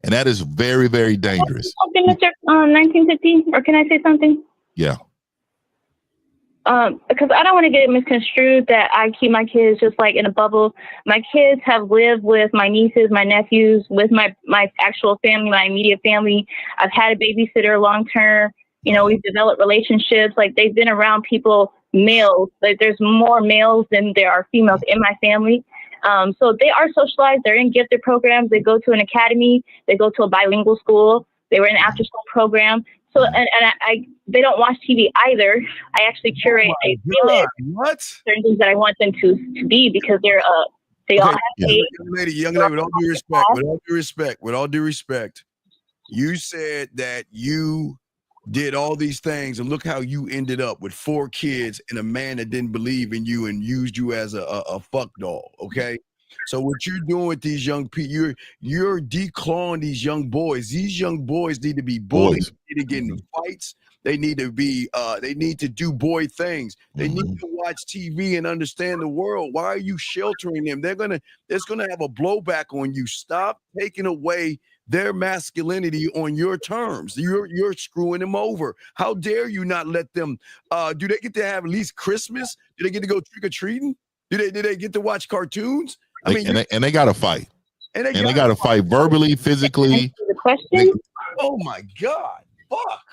And that is very, very dangerous. Okay, Mr. 1950, or can I say something? Yeah. Because I don't want to get misconstrued that I keep my kids just like in a bubble. My kids have lived with my nieces, my nephews, with my actual family, my immediate family. I've had a babysitter long term. You know, we've developed relationships. Like, they've been around people, males. Like, there's more males than there are females in my family. So they are socialized. They're in gifted programs. They go to an academy. They go to a bilingual school. They were in an after school program. So, and they don't watch TV either. I actually curate a certain things that I want them to be, because they're they all have young lady, with all due respect, you said that you did all these things, and look how you ended up with 4 kids and a man that didn't believe in you and used you as a fuck doll. Okay. So what you're doing with these young people, you're declawing these young boys. These young boys need to be bullied. They need to get in fights. They need to be. They need to do boy things. They need to watch TV and understand the world. Why are you sheltering them? There's gonna have a blowback on you. Stop taking away their masculinity on your terms. You're screwing them over. How dare you not let them? Do they get to have at least Christmas? Do they get to go trick or treating? Do they get to watch cartoons? I mean, and they got to fight. And they got to fight verbally, physically. The question? Oh my God! Fuck.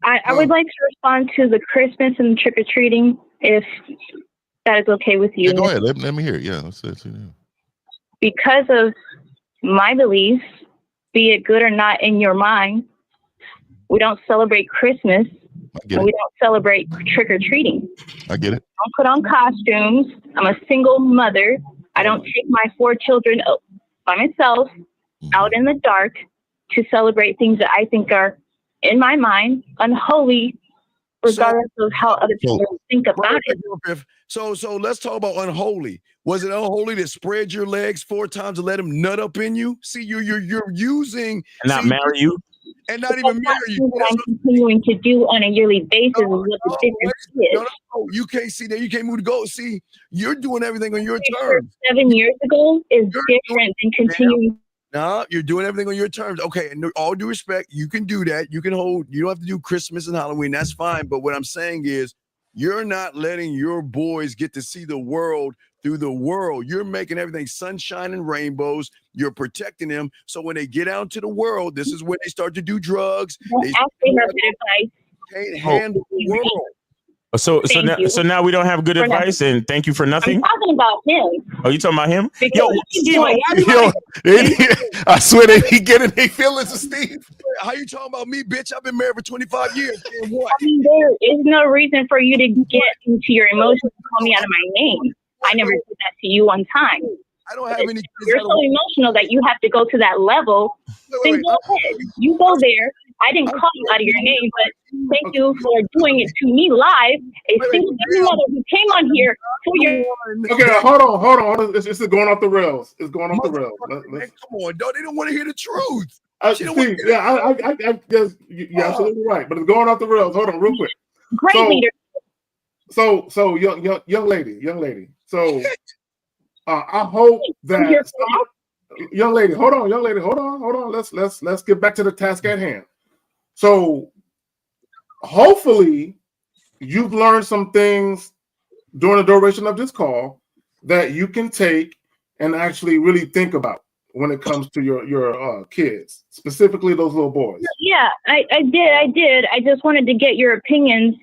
I would like to respond to the Christmas and trick or treating, if that is okay with you. Yeah, go ahead. Let me hear it. Yeah, let's see. Because of my beliefs, be it good or not in your mind, we don't celebrate Christmas. And we don't celebrate trick or treating. I get it. I don't put on costumes. I'm a single mother. I don't take my 4 children by myself out in the dark to celebrate things that I think are, in my mind, unholy, regardless of how other people think about it. So let's talk about unholy. Was it unholy to spread your legs 4 times and let them nut up in you? See, you're using and not marry you. And not even marry you. What I'm continuing to do on a yearly basis is what the difference is. No, you can't see that. You can't move to go. See, you're doing everything on your terms. 7 years ago is different than continuing. No, you're doing everything on your terms. Okay, and all due respect, you can do that. You can hold. You don't have to do Christmas and Halloween. That's fine. But what I'm saying is, you're not letting your boys get to see the world through the world. You're making everything sunshine and rainbows. You're protecting them. So when they get out into the world, this is when they start to do drugs. They can't handle the world. So now we don't have good advice, and thank you for nothing. I'm talking about him. Oh, you talking about him? I swear they be getting their feelings of Steve. How you talking about me, bitch? I've been married for 25 years. What? I mean, there is no reason for you to get into your emotions and call me out of my name. I never did that to you one time. I don't have any. You're so emotional that you have to go to that level. Then go ahead. You go there. I didn't call you out of your name, but thank you for doing it to me live. A single mother who came on here for your. Okay, hold on. It's going off the rails. It's going off the rails. Come on, dog. They don't want to hear the truth. I guess you're absolutely right, but it's going off the rails. Hold on, real quick. Great leader. So young lady. So I hope that young lady. Hold on. Let's get back to the task at hand. So hopefully you've learned some things during the duration of this call that you can take and actually really think about when it comes to your kids, specifically those little boys. Yeah, I did. I just wanted to get your opinions,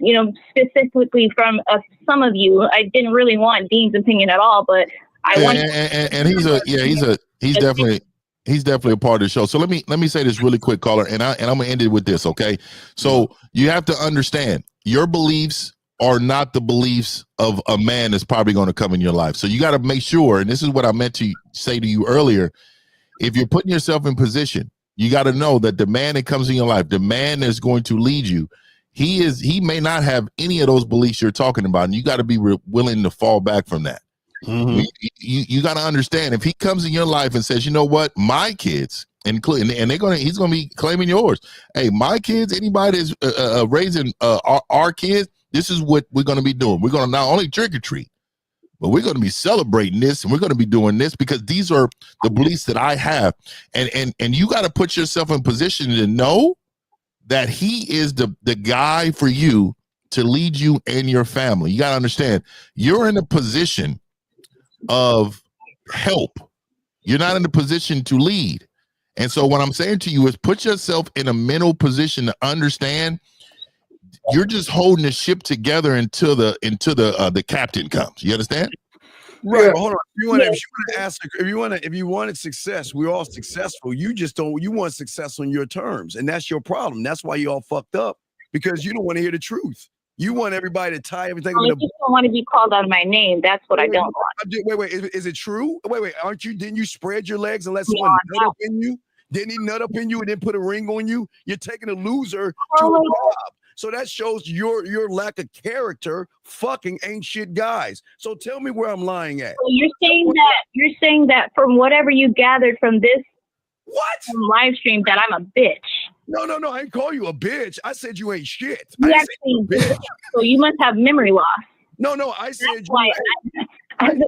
specifically from some of you. I didn't really want Dean's opinion at all, but I wanted. And he's definitely. He's definitely a part of the show. So let me say this really quick, caller, and I'm gonna end it with this, okay? So you have to understand your beliefs are not the beliefs of a man that's probably going to come in your life. So you got to make sure, and this is what I meant to say to you earlier, if you're putting yourself in position, you got to know that the man that comes in your life, the man that's going to lead you, he may not have any of those beliefs you're talking about, and you got to be willing to fall back from that. Mm-hmm. You got to understand, if he comes in your life and says, you know what, my kids, and he's gonna be claiming yours. Hey, my kids, anybody that's raising our kids, this is what we're going to be doing. We're going to not only trick or treat, but we're going to be celebrating this, and we're going to be doing this because these are the beliefs that I have. And you got to put yourself in position to know that he is the guy for you to lead you and your family. You got to understand, you're in a position of help. You're not in a position to lead. And so what I'm saying to you is put yourself in a mental position to understand you're just holding the ship together until the captain comes. You understand? Right. But hold on. If you wanted success, we're all successful. You just don't. You want success on your terms, and that's your problem. That's why you all fucked up, because you don't want to hear the truth. You want everybody to tie everything. I just don't want to be called out of my name. That's what I don't want. Wait. Is it true? Wait. Didn't you spread your legs and let someone nut up in you? Didn't he nut up in you and then put a ring on you? You're taking a loser to a job. So that shows your lack of character. Fucking ain't shit guys. So tell me where I'm lying at. So you're saying that from whatever you gathered from this live stream that I'm a bitch. No. I didn't call you a bitch. I said you ain't shit. You actually did. So you must have memory loss. No. I said that's why I don't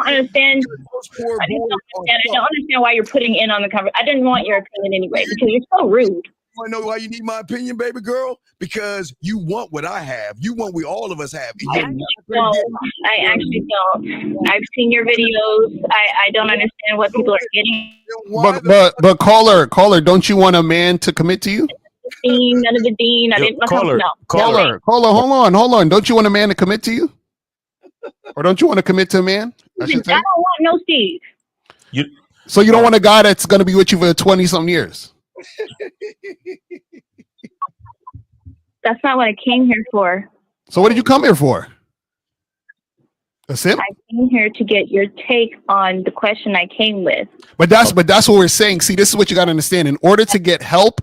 understand. I don't understand why you're putting in on the conversation. I didn't want your opinion anyway because you're so rude. You want to know why you need my opinion, baby girl? Because you want what I have. You want what all of us have. I actually don't. I've seen your videos. I don't understand what people are getting. But caller, don't you want a man to commit to you? None of the dean. I didn't know. Caller, hold on. Don't you want a man to commit to you? Or don't you want to commit to a man? I don't want no Steve. So you don't want a guy that's going to be with you for 20-something years? That's not what I came here for. So what did you come here for? That's it? I came here to get your take on the question I came with. But that's what we're saying. See, this is what you got to understand. In order to get help,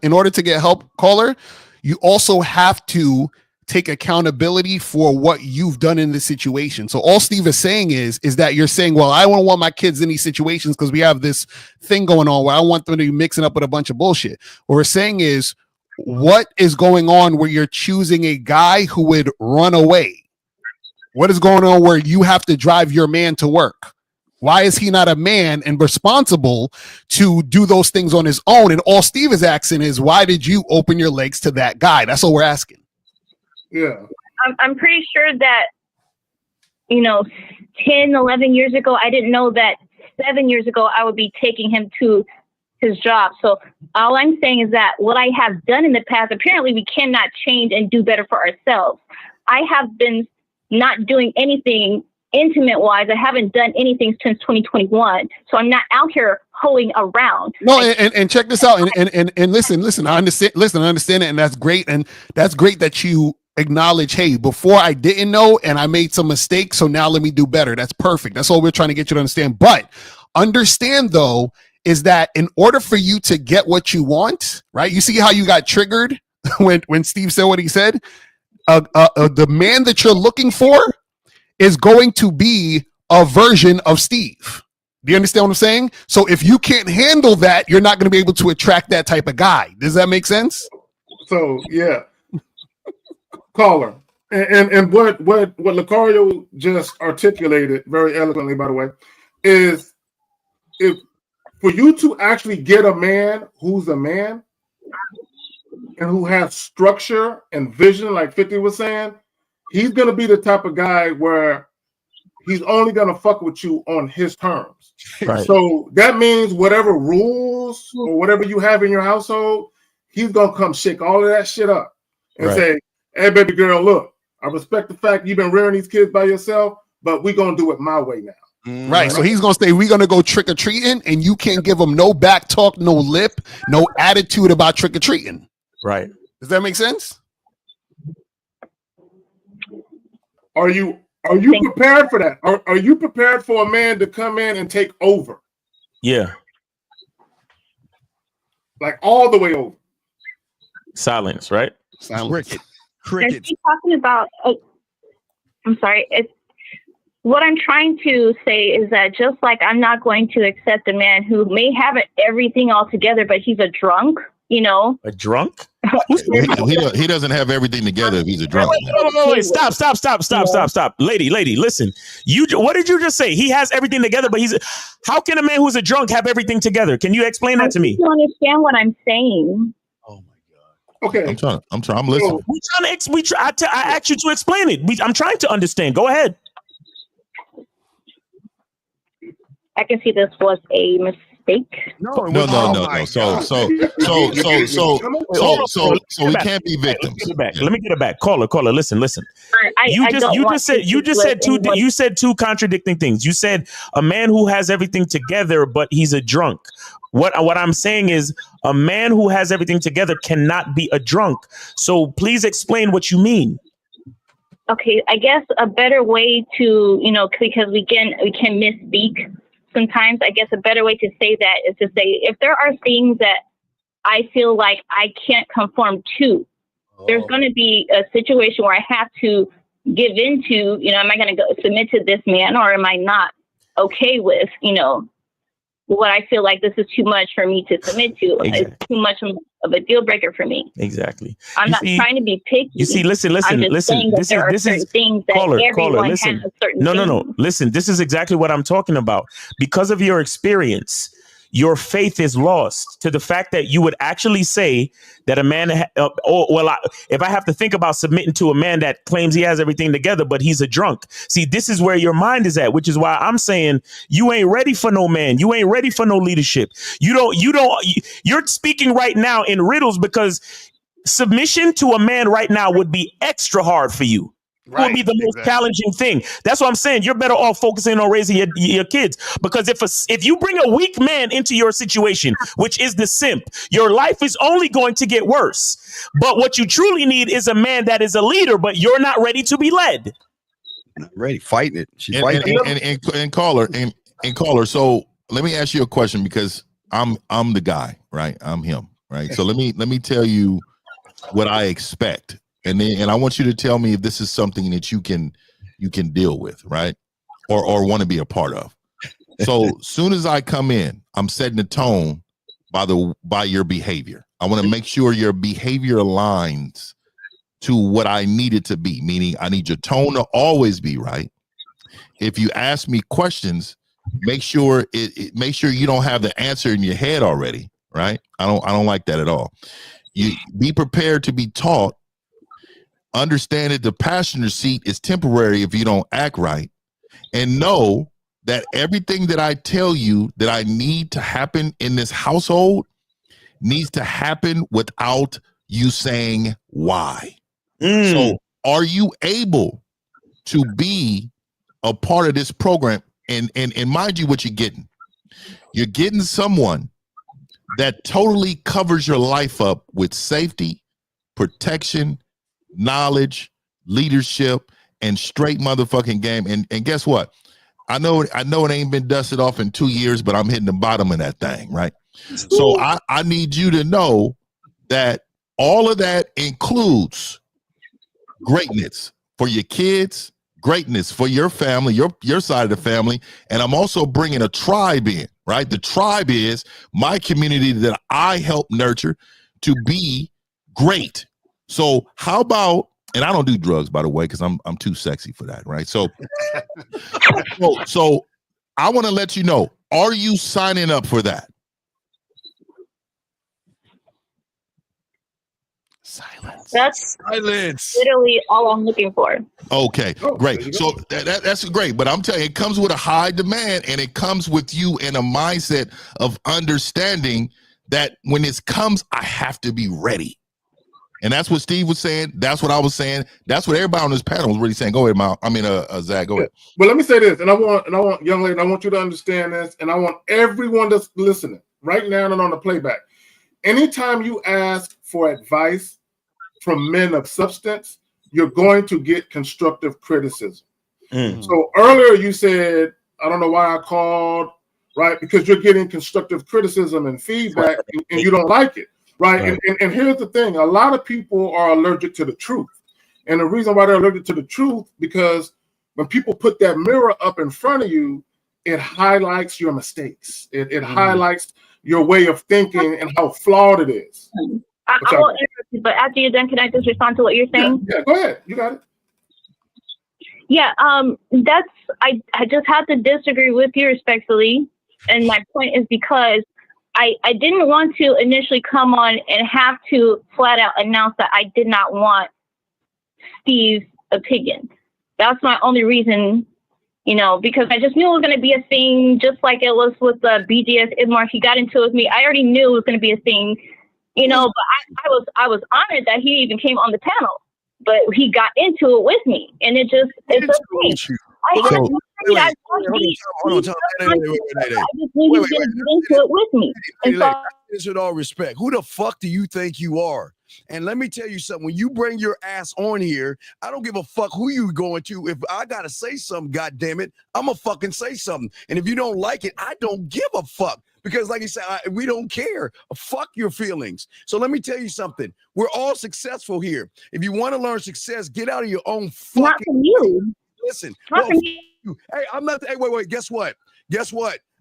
caller, you also have to take accountability for what you've done in this situation. So all Steve is saying is that you're saying, well, I don't want my kids in these situations because we have this thing going on where I want them to be mixing up with a bunch of bullshit. What we're saying is, what is going on where you're choosing a guy who would run away? What is going on where you have to drive your man to work? Why is he not a man and responsible to do those things on his own? And all Steve is asking is, why did you open your legs to that guy? That's all we're asking. Yeah. I'm pretty sure that, 10, 11 years ago, I didn't know that 7 years ago I would be taking him to his job. So all I'm saying is that what I have done in the past, apparently we cannot change and do better for ourselves. I have been not doing anything intimate wise. I haven't done anything since 2021. So I'm not out here hoeing around. No, and check this out. And listen, I understand. I understand it. And that's great. And that's great that you acknowledge, hey, before I didn't know and I made some mistakes, so now let me do better. That's perfect. That's all we're trying to get you to understand. But understand, though, is that in order for you to get what you want, right? You see how you got triggered when Steve said what he said? The man that you're looking for is going to be a version of Steve. Do you understand what I'm saying? So if you can't handle that, you're not going to be able to attract that type of guy. Does that make sense? So, yeah. Caller. And what Lucario just articulated very eloquently, by the way, is if for you to actually get a man who's a man and who has structure and vision, like 50 was saying, he's going to be the type of guy where he's only going to fuck with you on his terms. Right. So that means whatever rules or whatever you have in your household, he's going to come shake all of that shit up and say, hey, baby girl, look, I respect the fact you've been rearing these kids by yourself, but we're going to do it my way now. Right. So he's gonna say we're gonna go trick or treating, and you can't give him no back talk, no lip, no attitude about trick or treating. Right. Does that make sense? Are you prepared for that? Are you prepared for a man to come in and take over? Yeah. Like all the way over. Silence, right? Silence. Cricket. Are you talking about? I'm sorry. What I'm trying to say is that just like I'm not going to accept a man who may have everything all together, but he's a drunk. You know, a drunk. he doesn't have everything together if he's a drunk. Wait, stop. Lady, listen. What did you just say? He has everything together, but how can a man who's a drunk have everything together? Can you explain that to me? You understand what I'm saying? Oh my God. Okay. I'm listening. I asked you to explain it. I'm trying to understand. Go ahead. I can see this was a mistake. No. So we can't be victims. Let me get it back. Caller, listen. You said two contradicting things. You said a man who has everything together, but he's a drunk. What I'm saying is a man who has everything together cannot be a drunk. So please explain what you mean. Okay, I guess a better way to, because we can misspeak. Sometimes I guess a better way to say that is to say, if there are things that I feel like I can't conform to, there's going to be a situation where I have to give into, am I going to submit to this man, or am I not okay with, what I feel like this is too much for me to submit to? Exactly. It's too much of a deal breaker for me. Exactly. I'm not trying to be picky. You see, listen. This is things that everyone has certain. No. Listen, this is exactly what I'm talking about. Because of your experience, your faith is lost to the fact that you would actually say that a man, if I have to think about submitting to a man that claims he has everything together, but he's a drunk. See, this is where your mind is at, which is why I'm saying you ain't ready for no man. You ain't ready for no leadership. You're speaking right now in riddles, because submission to a man right now would be extra hard for you. Right, will be the most challenging thing. That's what I'm saying. You're better off focusing on raising your kids, because if you bring a weak man into your situation, which is the simp, your life is only going to get worse. But what you truly need is a man that is a leader, but you're not ready to be led. Not ready, fighting it. She's fighting it. And caller. So let me ask you a question, because I'm the guy, right? I'm him, right? So let me tell you what I expect. And I want you to tell me if this is something that you can deal with, right? Or want to be a part of. So soon as I come in, I'm setting the tone by your behavior. I want to make sure your behavior aligns to what I need it to be, meaning I need your tone to always be right. If you ask me questions, make sure you don't have the answer in your head already, right? I don't like that at all. You be prepared to be taught. Understand that the passenger seat is temporary if you don't act right, and know that everything that I tell you that I need to happen in this household needs to happen without you saying why. So are you able to be a part of this program? And mind you, what you're getting someone that totally covers your life up with safety, protection, knowledge, leadership, and straight motherfucking game. And guess what? I know it ain't been dusted off in 2 years, but I'm hitting the bottom of that thing, right? So I need you to know that all of that includes greatness for your kids, greatness for your family, your side of the family. And I'm also bringing a tribe in, right? The tribe is my community that I help nurture to be great. So how about, and I don't do drugs, by the way, because I'm too sexy for that, right? So I want to let you know, are you signing up for that? Silence. That's literally all I'm looking for. Okay, great. So that's great. But I'm telling you, it comes with a high demand, and it comes with you in a mindset of understanding that when this comes, I have to be ready. And that's what Steve was saying. That's what I was saying. That's what everybody on this panel was really saying. Go ahead, Mal. Zach, go ahead. But let me say this, and I want young lady, I want you to understand this, and I want everyone that's listening right now and on the playback. Anytime you ask for advice from men of substance, you're going to get constructive criticism. So earlier you said, I don't know why I called, right? Because you're getting constructive criticism and feedback, and you don't like it. Right. And here's the thing. A lot of people are allergic to the truth. And the reason why they're allergic to the truth, because when people put that mirror up in front of you, it highlights your mistakes. It highlights your way of thinking and how flawed it is. I won't interrupt you, but after you're done, can I just respond to what you're saying? Yeah, go ahead. You got it. Yeah, I just have to disagree with you respectfully. And my point is because I didn't want to initially come on and have to flat out announce that I did not want Steve's opinion. That's my only reason, because I just knew it was going to be a thing, just like it was with the BGS Idmar. He got into it with me. I already knew it was going to be a thing, but I was honored that he even came on the panel, but he got into it with me, and it's okay. I just knew he was going to get into it with me. With all respect, who the fuck do you think you are? And let me tell you something. When you bring your ass on here, I don't give a fuck who you going to. If I gotta say something, goddammit, I'm gonna fucking say something. And if you don't like it, I don't give a fuck. Because like you said, we don't care. Fuck your feelings. So let me tell you something. We're all successful here. If you want to learn success, get out of your own fucking. Not from you. Listen. Not from you. Hey, I'm not. Hey, wait. Guess what?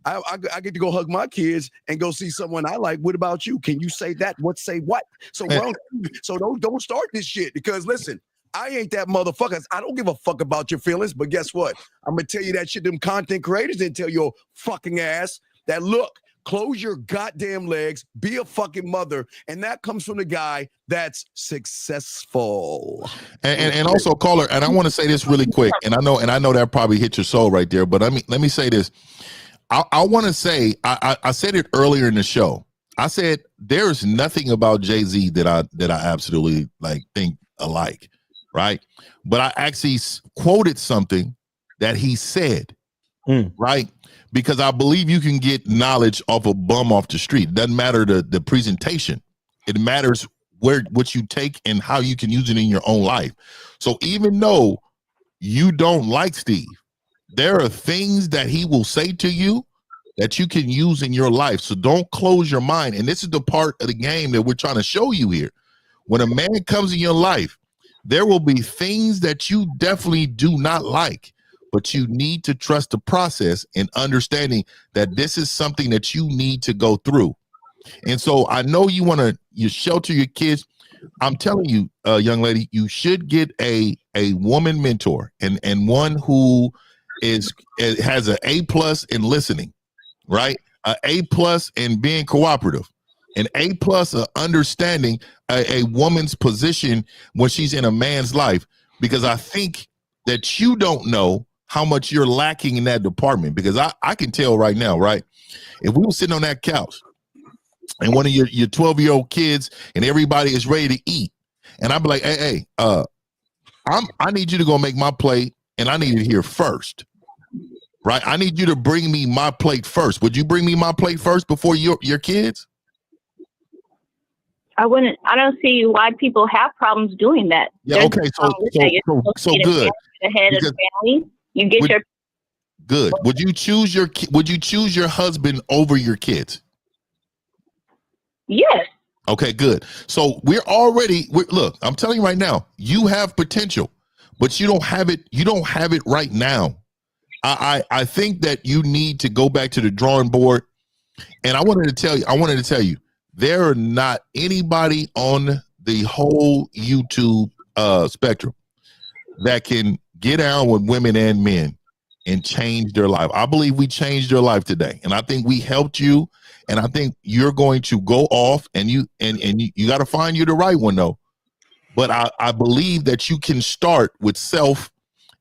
I get to go hug my kids and go see someone I like. What about you? Can you say that? Say what? So don't start this shit, because listen, I ain't that motherfucker. I don't give a fuck about your feelings. But guess what? I'm gonna tell you that shit. Them content creators didn't tell your fucking ass that. Look, close your goddamn legs. Be a fucking mother, and that comes from the guy that's successful. And also, caller. And I want to say this really quick. And I know that probably hit your soul right there. But let me say this. I want to say, I said it earlier in the show. I said there's nothing about Jay-Z that I absolutely think alike, right? But I actually quoted something that he said, right? Because I believe you can get knowledge off a bum off the street. It doesn't matter the presentation. It matters what you take and how you can use it in your own life. So even though you don't like Steve, there are things that he will say to you that you can use in your life. So don't close your mind. And this is the part of the game that we're trying to show you here. When a man comes in your life, there will be things that you definitely do not like, but you need to trust the process and understanding that this is something that you need to go through. And so I know you shelter your kids. I'm telling you, young lady, you should get a woman mentor and one who has an A+ in listening, right? An A+ in being cooperative, an A+ of understanding a woman's position when she's in a man's life, because I think that you don't know how much you're lacking in that department. Because I can tell right now, right? If we were sitting on that couch and one of your 12-year-old kids and everybody is ready to eat, and I'd be like, hey, I need you to go make my plate, and I need it here first. Right, I need you to bring me my plate first. Would you bring me my plate first before your kids? I wouldn't. I don't see why people have problems doing that. Yeah. Okay. So good. The head of the family, you get your. Good. Would you choose your husband over your kids? Yes. Okay. Good. So look. I'm telling you right now. You have potential, but you don't have it. You don't have it right now. I think that you need to go back to the drawing board. And I wanted to tell you, there are not anybody on the whole YouTube spectrum that can get down with women and men and change their life. I believe we changed your life today. And I think we helped you. And I think you're going to go off and you got to find you the right one though. But I believe that you can start with self.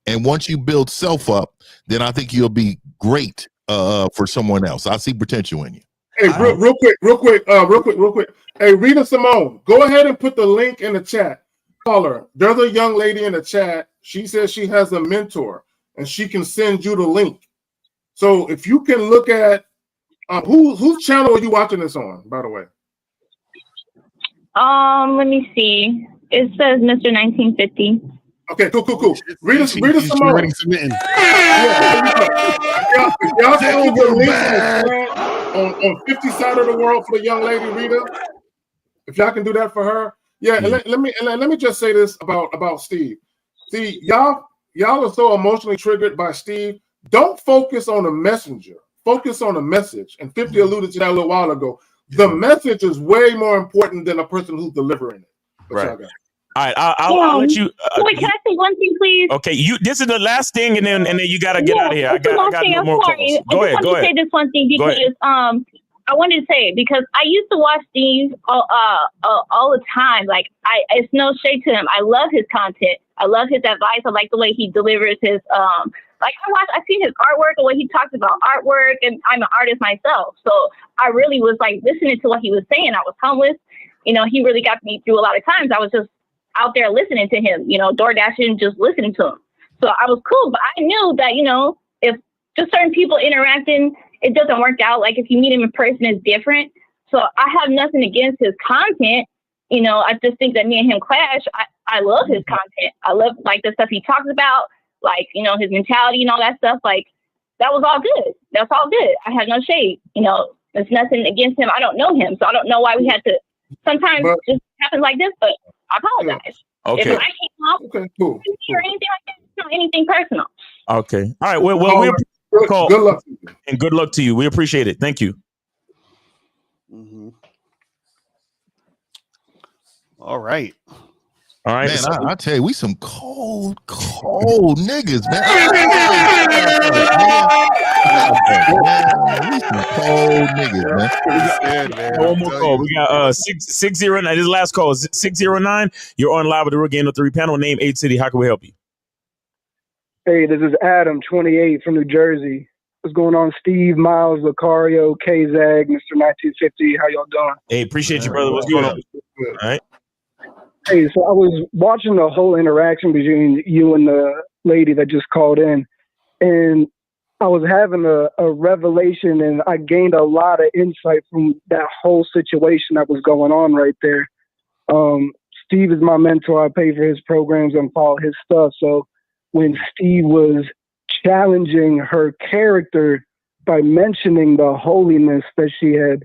And once you build self up, then I think you'll be great for someone else. I see potential in you. Hey, real quick. Hey, Rita Simone, go ahead and put the link in the chat. Call her. There's a young lady in the chat. She says she has a mentor, and she can send you the link. So if you can look at whose channel are you watching this on, by the way? Let me see. It says Mr. 1950. Okay, cool. Rita Simone. Y'all send the link on 50 side of the world for the young lady Rita. If y'all can do that for her, and let me just say this about Steve. See, y'all are so emotionally triggered by Steve. Don't focus on the messenger. Focus on the message. And 50 alluded to that a little while ago. The message is way more important than a person who's delivering it. Right. All right, I'll let you. Wait, can I say one thing, please? Okay, this is the last thing, and then you gotta get out of here. I got no more calls. Go ahead. I just want to say this one thing because I wanted to say it because I used to watch Steve all the time. Like it's no shade to him. I love his content. I love his advice. I like the way he delivers his I've seen his artwork and what he talks about artwork, and I'm an artist myself, so I really was like listening to what he was saying. I was homeless, he really got me through a lot of times. I was just out there listening to him, door dashing, just listening to him. So I was cool, but I knew that if just certain people interacting, it doesn't work out. Like if you meet him in person, it's different. So I have nothing against his content. I just think that me and him clash. I love his content. I love like the stuff he talks about. Like, his mentality and all that stuff, like, that was all good. That's all good. I have no shade. There's nothing against him. I don't know him, so I don't know why we had to sometimes just happen like this, but I apologize. Okay. If I came off cool. or anything like that, it's not anything personal. Okay. All right. Well, good luck. And good luck to you. We appreciate it. Thank you. Mm-hmm. All right. All right, man. I tell you, we some cold niggas, man. We some cold niggas, man. One more call. We got 609. This last call is 609. You're on live with the Real Game of Three panel. Name 8 City. How can we help you? Hey, this is Adam, 28 from New Jersey. What's going on, Steve, Miles, Lucario, K-Zag, Mr. 1950? How y'all doing? Hey, appreciate you, brother. What's going on? All right. Hey, so I was watching the whole interaction between you and the lady that just called in, and I was having a revelation, and I gained a lot of insight from that whole situation that was going on right there. Steve is my mentor. I pay for his programs and follow his stuff. So when Steve was challenging her character by mentioning the holiness that she had,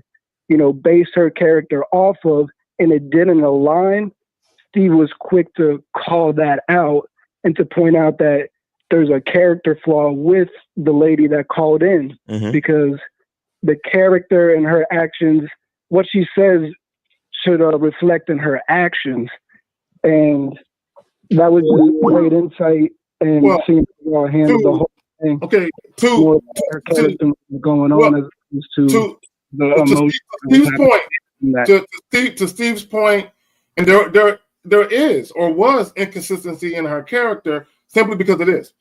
based her character off of, and it didn't align, Steve was quick to call that out and to point out that there's a character flaw with the lady that called in, because the character and her actions, what she says should reflect in her actions. And that was great insight and seeing how handle the whole thing. Okay, going on as to the emotion. To Steve's point, and there is or was inconsistency in her character simply because of this.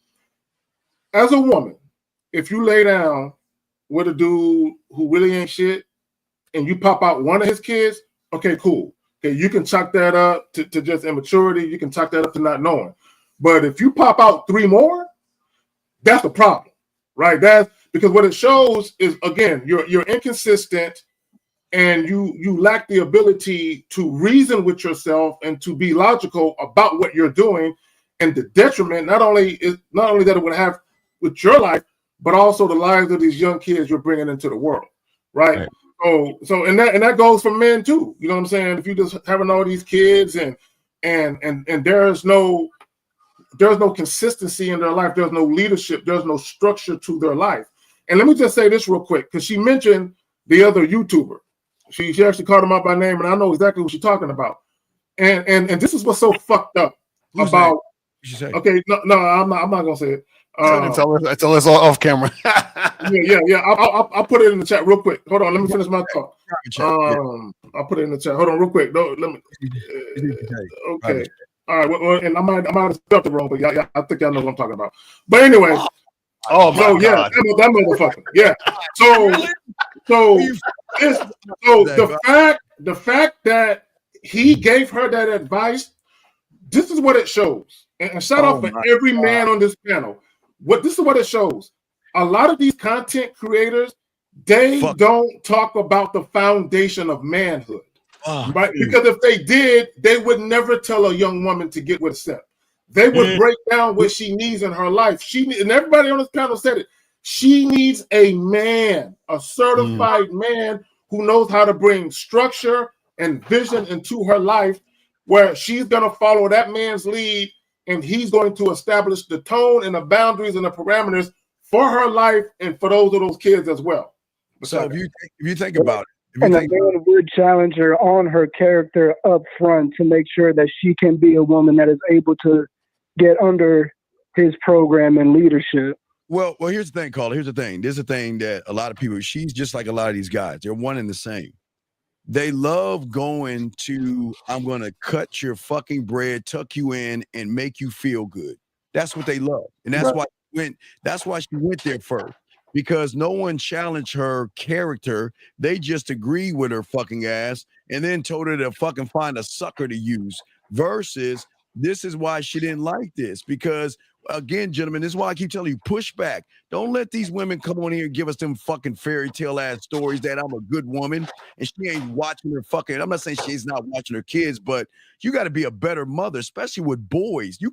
As a woman, if you lay down with a dude who really ain't shit and you pop out one of his kids, okay, cool. Okay, you can chalk that up to just immaturity. You can chalk that up to not knowing. But if you pop out 3 more, that's the problem, right? That's because what it shows is, again, you're inconsistent and you lack the ability to reason with yourself and to be logical about what you're doing, and the detriment not only that it would have with your life, but also the lives of these young kids you're bringing into the world, right? So and that goes for men too. You know what I'm saying? If you just having all these kids and there's no consistency in their life, there's no leadership, there's no structure to their life. And let me just say this real quick, because she mentioned the other YouTuber. She actually called him out by name, and I know exactly what she's talking about. And this is what's so fucked up about. Okay, no, I'm not gonna say it. Tell us off camera. yeah. I'll put it in the chat real quick. Hold on, let me finish my talk. I'll put it in the chat. Hold on, real quick. No, let me. Okay. All right. Well, and I might have spelled it wrong, but yeah, I think y'all know what I'm talking about. But anyway. Oh my God. Yeah, that motherfucker. Yeah. So the fact that he gave her that advice, this is what it shows. And shout out for every man on this panel. This is what it shows. A lot of these content creators, they don't talk about the foundation of manhood. Right? Because if they did, they would never tell a young woman to get with Seth. They would break down what she needs in her life. And everybody on this panel said it. She needs a man, a certified man who knows how to bring structure and vision into her life, where she's going to follow that man's lead, and he's going to establish the tone and the boundaries and the parameters for her life and for those kids as well. So if you think about it, and a man would challenge her on her character up front to make sure that she can be a woman that is able to get under his program and leadership. Well, here's the thing, Carla. Here's the thing. There's a thing that a lot of people, she's just like a lot of these guys. They're one and the same. They love going to, I'm going to cut your fucking bread, tuck you in, and make you feel good. That's what they love. And that's why she went there first. Because no one challenged her character. They just agreed with her fucking ass and then told her to fucking find a sucker to use. Versus, this is why she didn't like this. Because, again, gentlemen, this is why I keep telling you, push back. Don't let these women come on here and give us them fucking fairy tale ass stories that I'm a good woman and she ain't watching her fucking. I'm not saying she's not watching her kids, but you got to be a better mother, especially with boys. You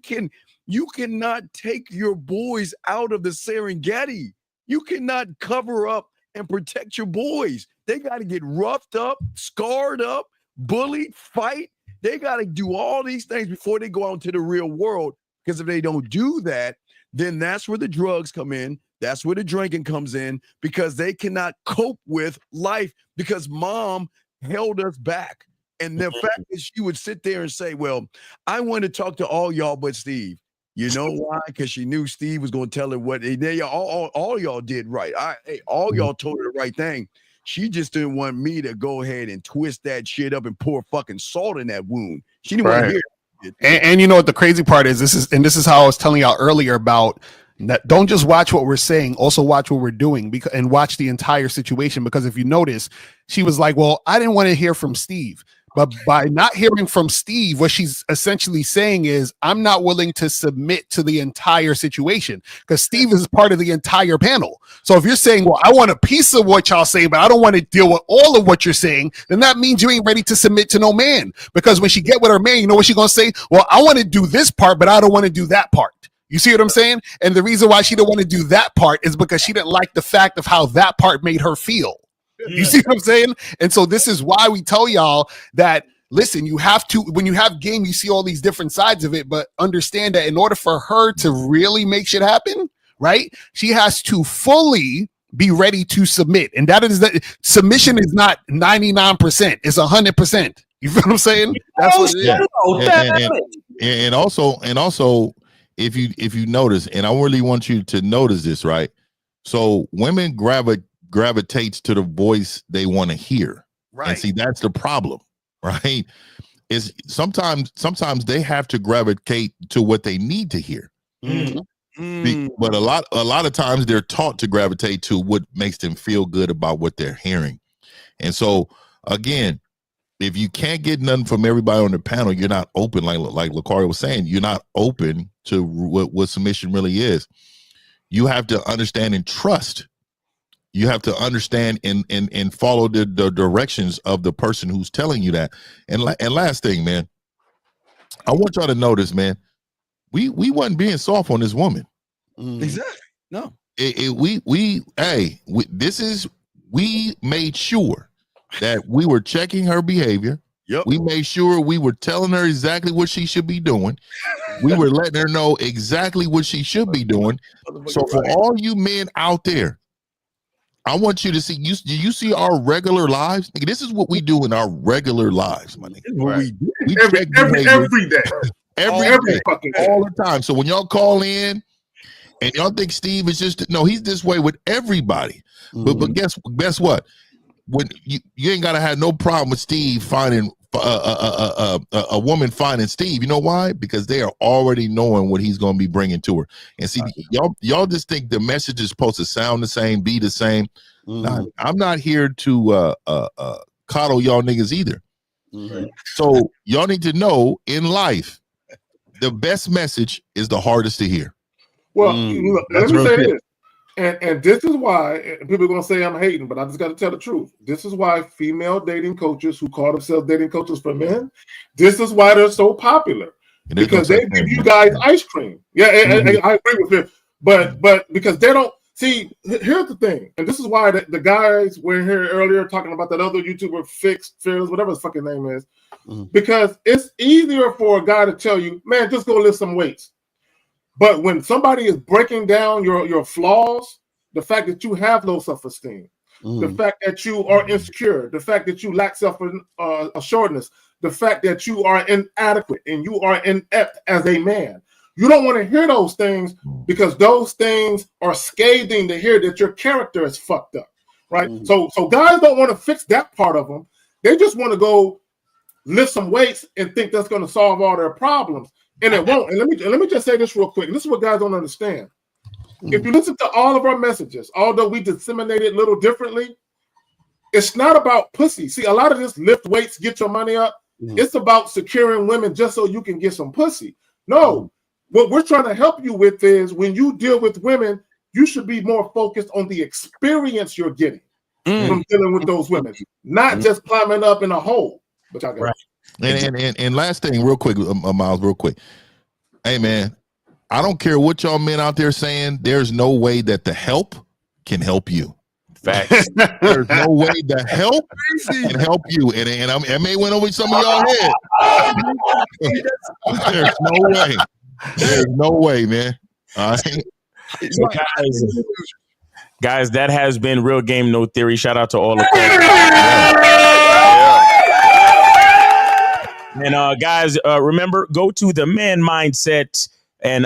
cannot take your boys out of the Serengeti. You cannot cover up and protect your boys. They got to get roughed up, scarred up, bullied, fight. They got to do all these things before they go out into the real world. Because if they don't do that, then that's where the drugs come in. That's where the drinking comes in, because they cannot cope with life because mom held us back. And the fact that she would sit there and say, well, I want to talk to all y'all but Steve. You know why? Because she knew Steve was going to tell her what all y'all did right. All y'all told her the right thing. She just didn't want me to go ahead and twist that shit up and pour fucking salt in that wound. She didn't want to hear it. And you know what the crazy part is? This is how I was telling y'all earlier about that. Don't just watch what we're saying, also watch what we're doing, and watch the entire situation. Because if you notice, she was like, well, I didn't want to hear from Steve. But by not hearing from Steve, what she's essentially saying is, I'm not willing to submit to the entire situation, because Steve is part of the entire panel. So if you're saying, well, I want a piece of what y'all say, but I don't want to deal with all of what you're saying, then that means you ain't ready to submit to no man. Because when she get with her man, you know what she's going to say? Well, I want to do this part, but I don't want to do that part. You see what I'm saying? And the reason why she didn't want to do that part is because she didn't like the fact of how that part made her feel. You see what I'm saying? And so this is why we tell y'all that, listen, you have to, when you have game, you see all these different sides of it, but understand that in order for her to really make shit happen, right, she has to fully be ready to submit. And that is that submission is not 99%, it's 100%. You feel what I'm saying? That's what it is. And also, if you notice, and I really want you to notice this, right? So women gravitates to the voice they want to hear, right? And see, that's the problem, right? Is sometimes they have to gravitate to what they need to hear. But a lot of times they're taught to gravitate to what makes them feel good about what they're hearing. And so again, if you can't get nothing from everybody on the panel, you're not open, like Lucario was saying, you're not open to what submission really is. You have to understand and trust. You have to understand and follow the directions of the person who's telling you that. And last thing, man, I want y'all to notice, man, we wasn't being soft on this woman. Exactly. No. We made sure that we were checking her behavior. Yep. We made sure we were telling her exactly what she should be doing. We were letting her know exactly what she should be doing. So for all you men out there, I want you to see, do you see our regular lives? This is what we do in our regular lives, my nigga. Right. We every day. Every fucking day. All the time. So when y'all call in and y'all think Steve is just, no, he's this way with everybody. But guess what? When you ain't gotta have no problem with Steve finding a woman finding Steve. You know why? Because they are already knowing what he's going to be bringing to her. And see, y'all just think the message is supposed to sound the same, be the same. Nah, I'm not here to coddle y'all niggas either. So y'all need to know in life, the best message is the hardest to hear. Well, look, let me say this. And this is why, and people are going to say I'm hating, but I just got to tell the truth. This is why female dating coaches who call themselves dating coaches for men, this is why they're so popular. Because they give you guys ice cream. Yeah, and I agree with him. But because they don't, see, here's the thing. And this is why the guys were here earlier talking about that other YouTuber, Fearless, whatever his fucking name is. Because it's easier for a guy to tell you, man, just go lift some weights. But when somebody is breaking down your flaws, the fact that you have low self-esteem, the fact that you are insecure, the fact that you lack self-assuredness, the fact that you are inadequate and you are inept as a man, you don't want to hear those things because those things are scathing to hear that your character is fucked up, right? So guys don't want to fix that part of them. They just want to go lift some weights and think that's going to solve all their problems. And it won't. And let me just say this real quick. This is what guys don't understand. If you listen to all of our messages, although we disseminate it a little differently, it's not about pussy. See, a lot of this lift weights, get your money up. It's about securing women just so you can get some pussy. No, what we're trying to help you with is when you deal with women, you should be more focused on the experience you're getting from dealing with those women, not just climbing up in a hole. But y'all got right. And last thing, real quick, Miles, real quick. Hey, man, I don't care what y'all men out there saying. There's no way that the help can help you. Facts. There's no way the help can help you. And I may went over some of y'all head. There's no way. There's no way, man. All right. So guys, that has been Real Game No Theory. Shout out to all of And guys, remember, go to the Man Mindset and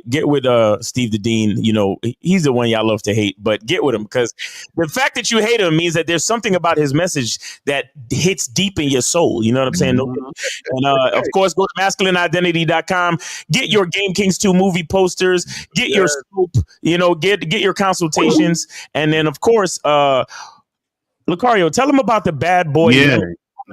get with Steve the Dean. You know, he's the one y'all love to hate, but get with him, because the fact that you hate him means that there's something about his message that hits deep in your soul. You know what I'm saying? And of course, go to masculineidentity.com, get your Game Kings 2 movie posters, get your scope, you know, get your consultations. And then, of course, Lucario, tell them about the Bad Boy.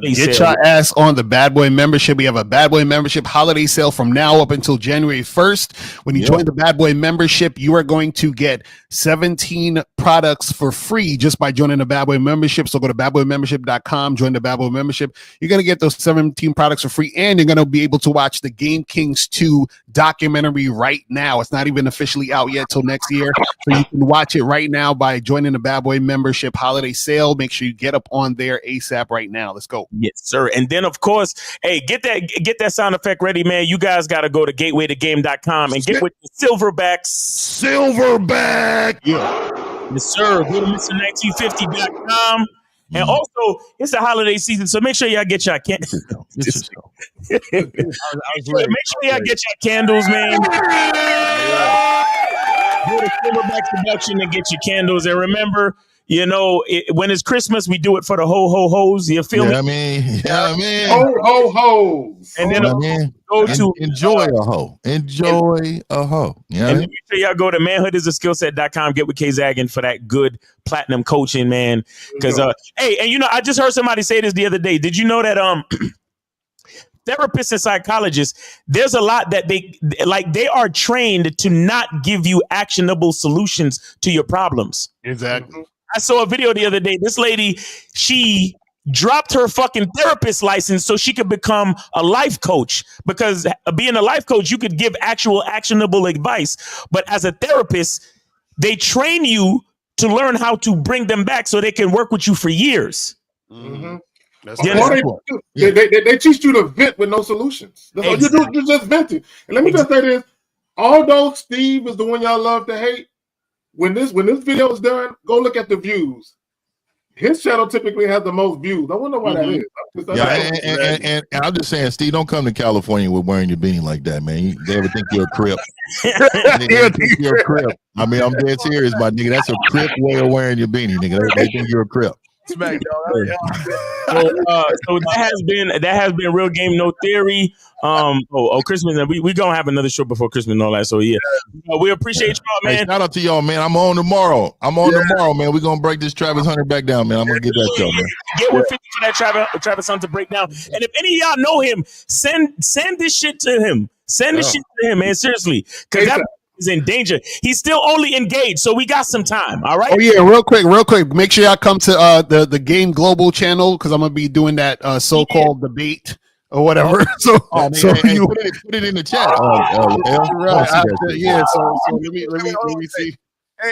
Get your ass on the Bad Boy membership. We have a Bad Boy membership holiday sale from now up until January 1st. When you join the Bad Boy membership, you are going to get 17 products for free just by joining the Bad Boy membership. So go to badboymembership.com, join the Bad Boy membership. You're going to get those 17 products for free, and you're going to be able to watch the Game Kings 2 documentary right now. It's not even officially out yet till next year. So you can watch it right now by joining the Bad Boy membership holiday sale. Make sure you get up on there ASAP right now. Let's go. Yes, sir. And then, of course, hey, get that sound effect ready, man. You guys got to go to gatewaytogame.com and get with the Silverback. Yeah. Yes, sir. Go to Mr1950.com. And also, it's the holiday season, so make sure y'all get your candles. Make sure y'all get your candles, man. Go to Silverback Production and get your candles. And remember, you know, when it's Christmas, we do it for the ho-ho-hos. You feel me? I mean. Ho-ho-hos. And then go to enjoy a hoe. Enjoy a hoe. Yeah. And then make sure y'all go to manhoodisaskillset.com. Get with K Zaggin for that good platinum coaching, man. Because hey, and you know, I just heard somebody say this the other day. Did you know that therapists and psychologists, there's a lot that they are trained to not give you actionable solutions to your problems. Exactly. I saw a video the other day. This lady, she dropped her fucking therapist license so she could become a life coach, because being a life coach, you could give actual actionable advice. But as a therapist, they train you to learn how to bring them back so they can work with you for years. Mm-hmm. They teach you to vent with no solutions. That's all you do. You're just venting. And let me just say this: although Steve is the one y'all love to hate, when this video is done, go look at the views. His channel typically has the most views. I wonder why that is. And I'm just saying, Steve, don't come to California with wearing your beanie like that, man. They ever think you're a Crip? You're a Crip. I mean, I'm dead serious, my nigga. That's a Crip way of wearing your beanie, nigga. They think you're a Crip. Smack, dog. So that has been Real Game No Theory. Christmas, and we gonna have another show before Christmas and all that. So yeah, we appreciate y'all, man. Hey, shout out to y'all, man. I'm on tomorrow. Tomorrow, man. We're gonna break this Travis Hunter back down, man. I'm gonna get that to y'all, man. Get with 50 for that Travis Hunter breakdown. And if any of y'all know him, send this shit to him. Send this shit to him, man. Seriously, because that is in danger. He's still only engaged, so we got some time. All right. Oh yeah, real quick. Make sure y'all come to the Game Global channel because I'm gonna be doing that so-called debate or whatever. Put it in the chat. Yeah. So let me see.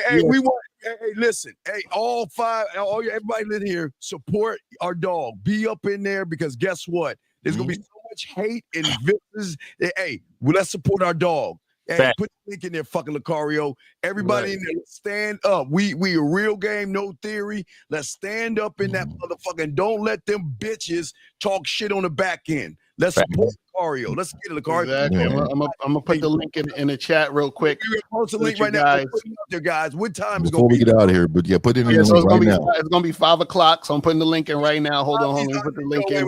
Hey, we want. Hey, listen. Hey, everybody in here, support our dog. Be up in there because guess what? There's gonna be so much hate and vicious. Hey, let's support our dog. Hey, put the link in there, fucking Lucario. Everybody in there, let's stand up. We a Real Game No Theory. Let's stand up in that motherfucking. Don't let them bitches talk shit on the back end. Let's support Lucario. Let's get it, Lucario. Exactly. I'm gonna put the link in the chat real quick. We're gonna post the link right now. There, guys. What time is before we get out of here? But yeah, put it in the link right now. It's gonna be 5 o'clock, so I'm putting the link in right now. Hold on. Let me put the link in.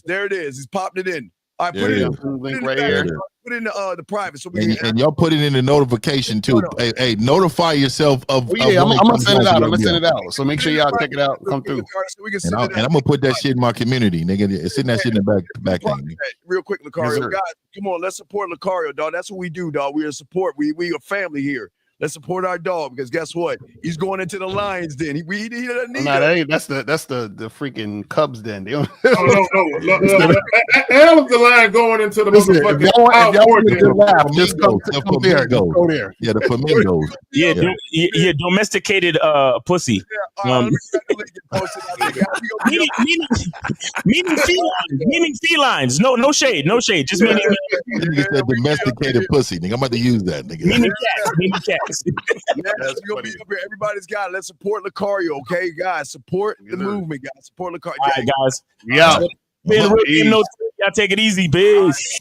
There it is. He's popped it in. All right, put it in. Link right here. Put in the private so we and y'all put it in the notification too. Hey, notify yourself of. I'm gonna send it out. I'm gonna send it out. So make sure y'all check it out. Come through. And I'm gonna put that shit in my community, nigga. Send that shit in the back thing. Real quick, Lucario, guys, come on, let's support Lucario, dog. That's what we do, dog. We are support. We a family here. Let's support our dog because guess what? He's going into the Lions den. He doesn't need that's the freaking Cubs den. No. Hell of the line going into the motherfucking. Just go there. Go there. Yeah, the flamingos. Yeah, domesticated pussy. Meaning felines. No shade. Just meaning. Nigga said domesticated pussy. Nigga, I'm about to use that. Nigga. Meaning cats. Yes, we're gonna be up here. Everybody's got it. Let's support Lucario, okay, guys? Support the movement, guys. Support Lucario. All right, guys. Yeah. Y'all take it easy, peace.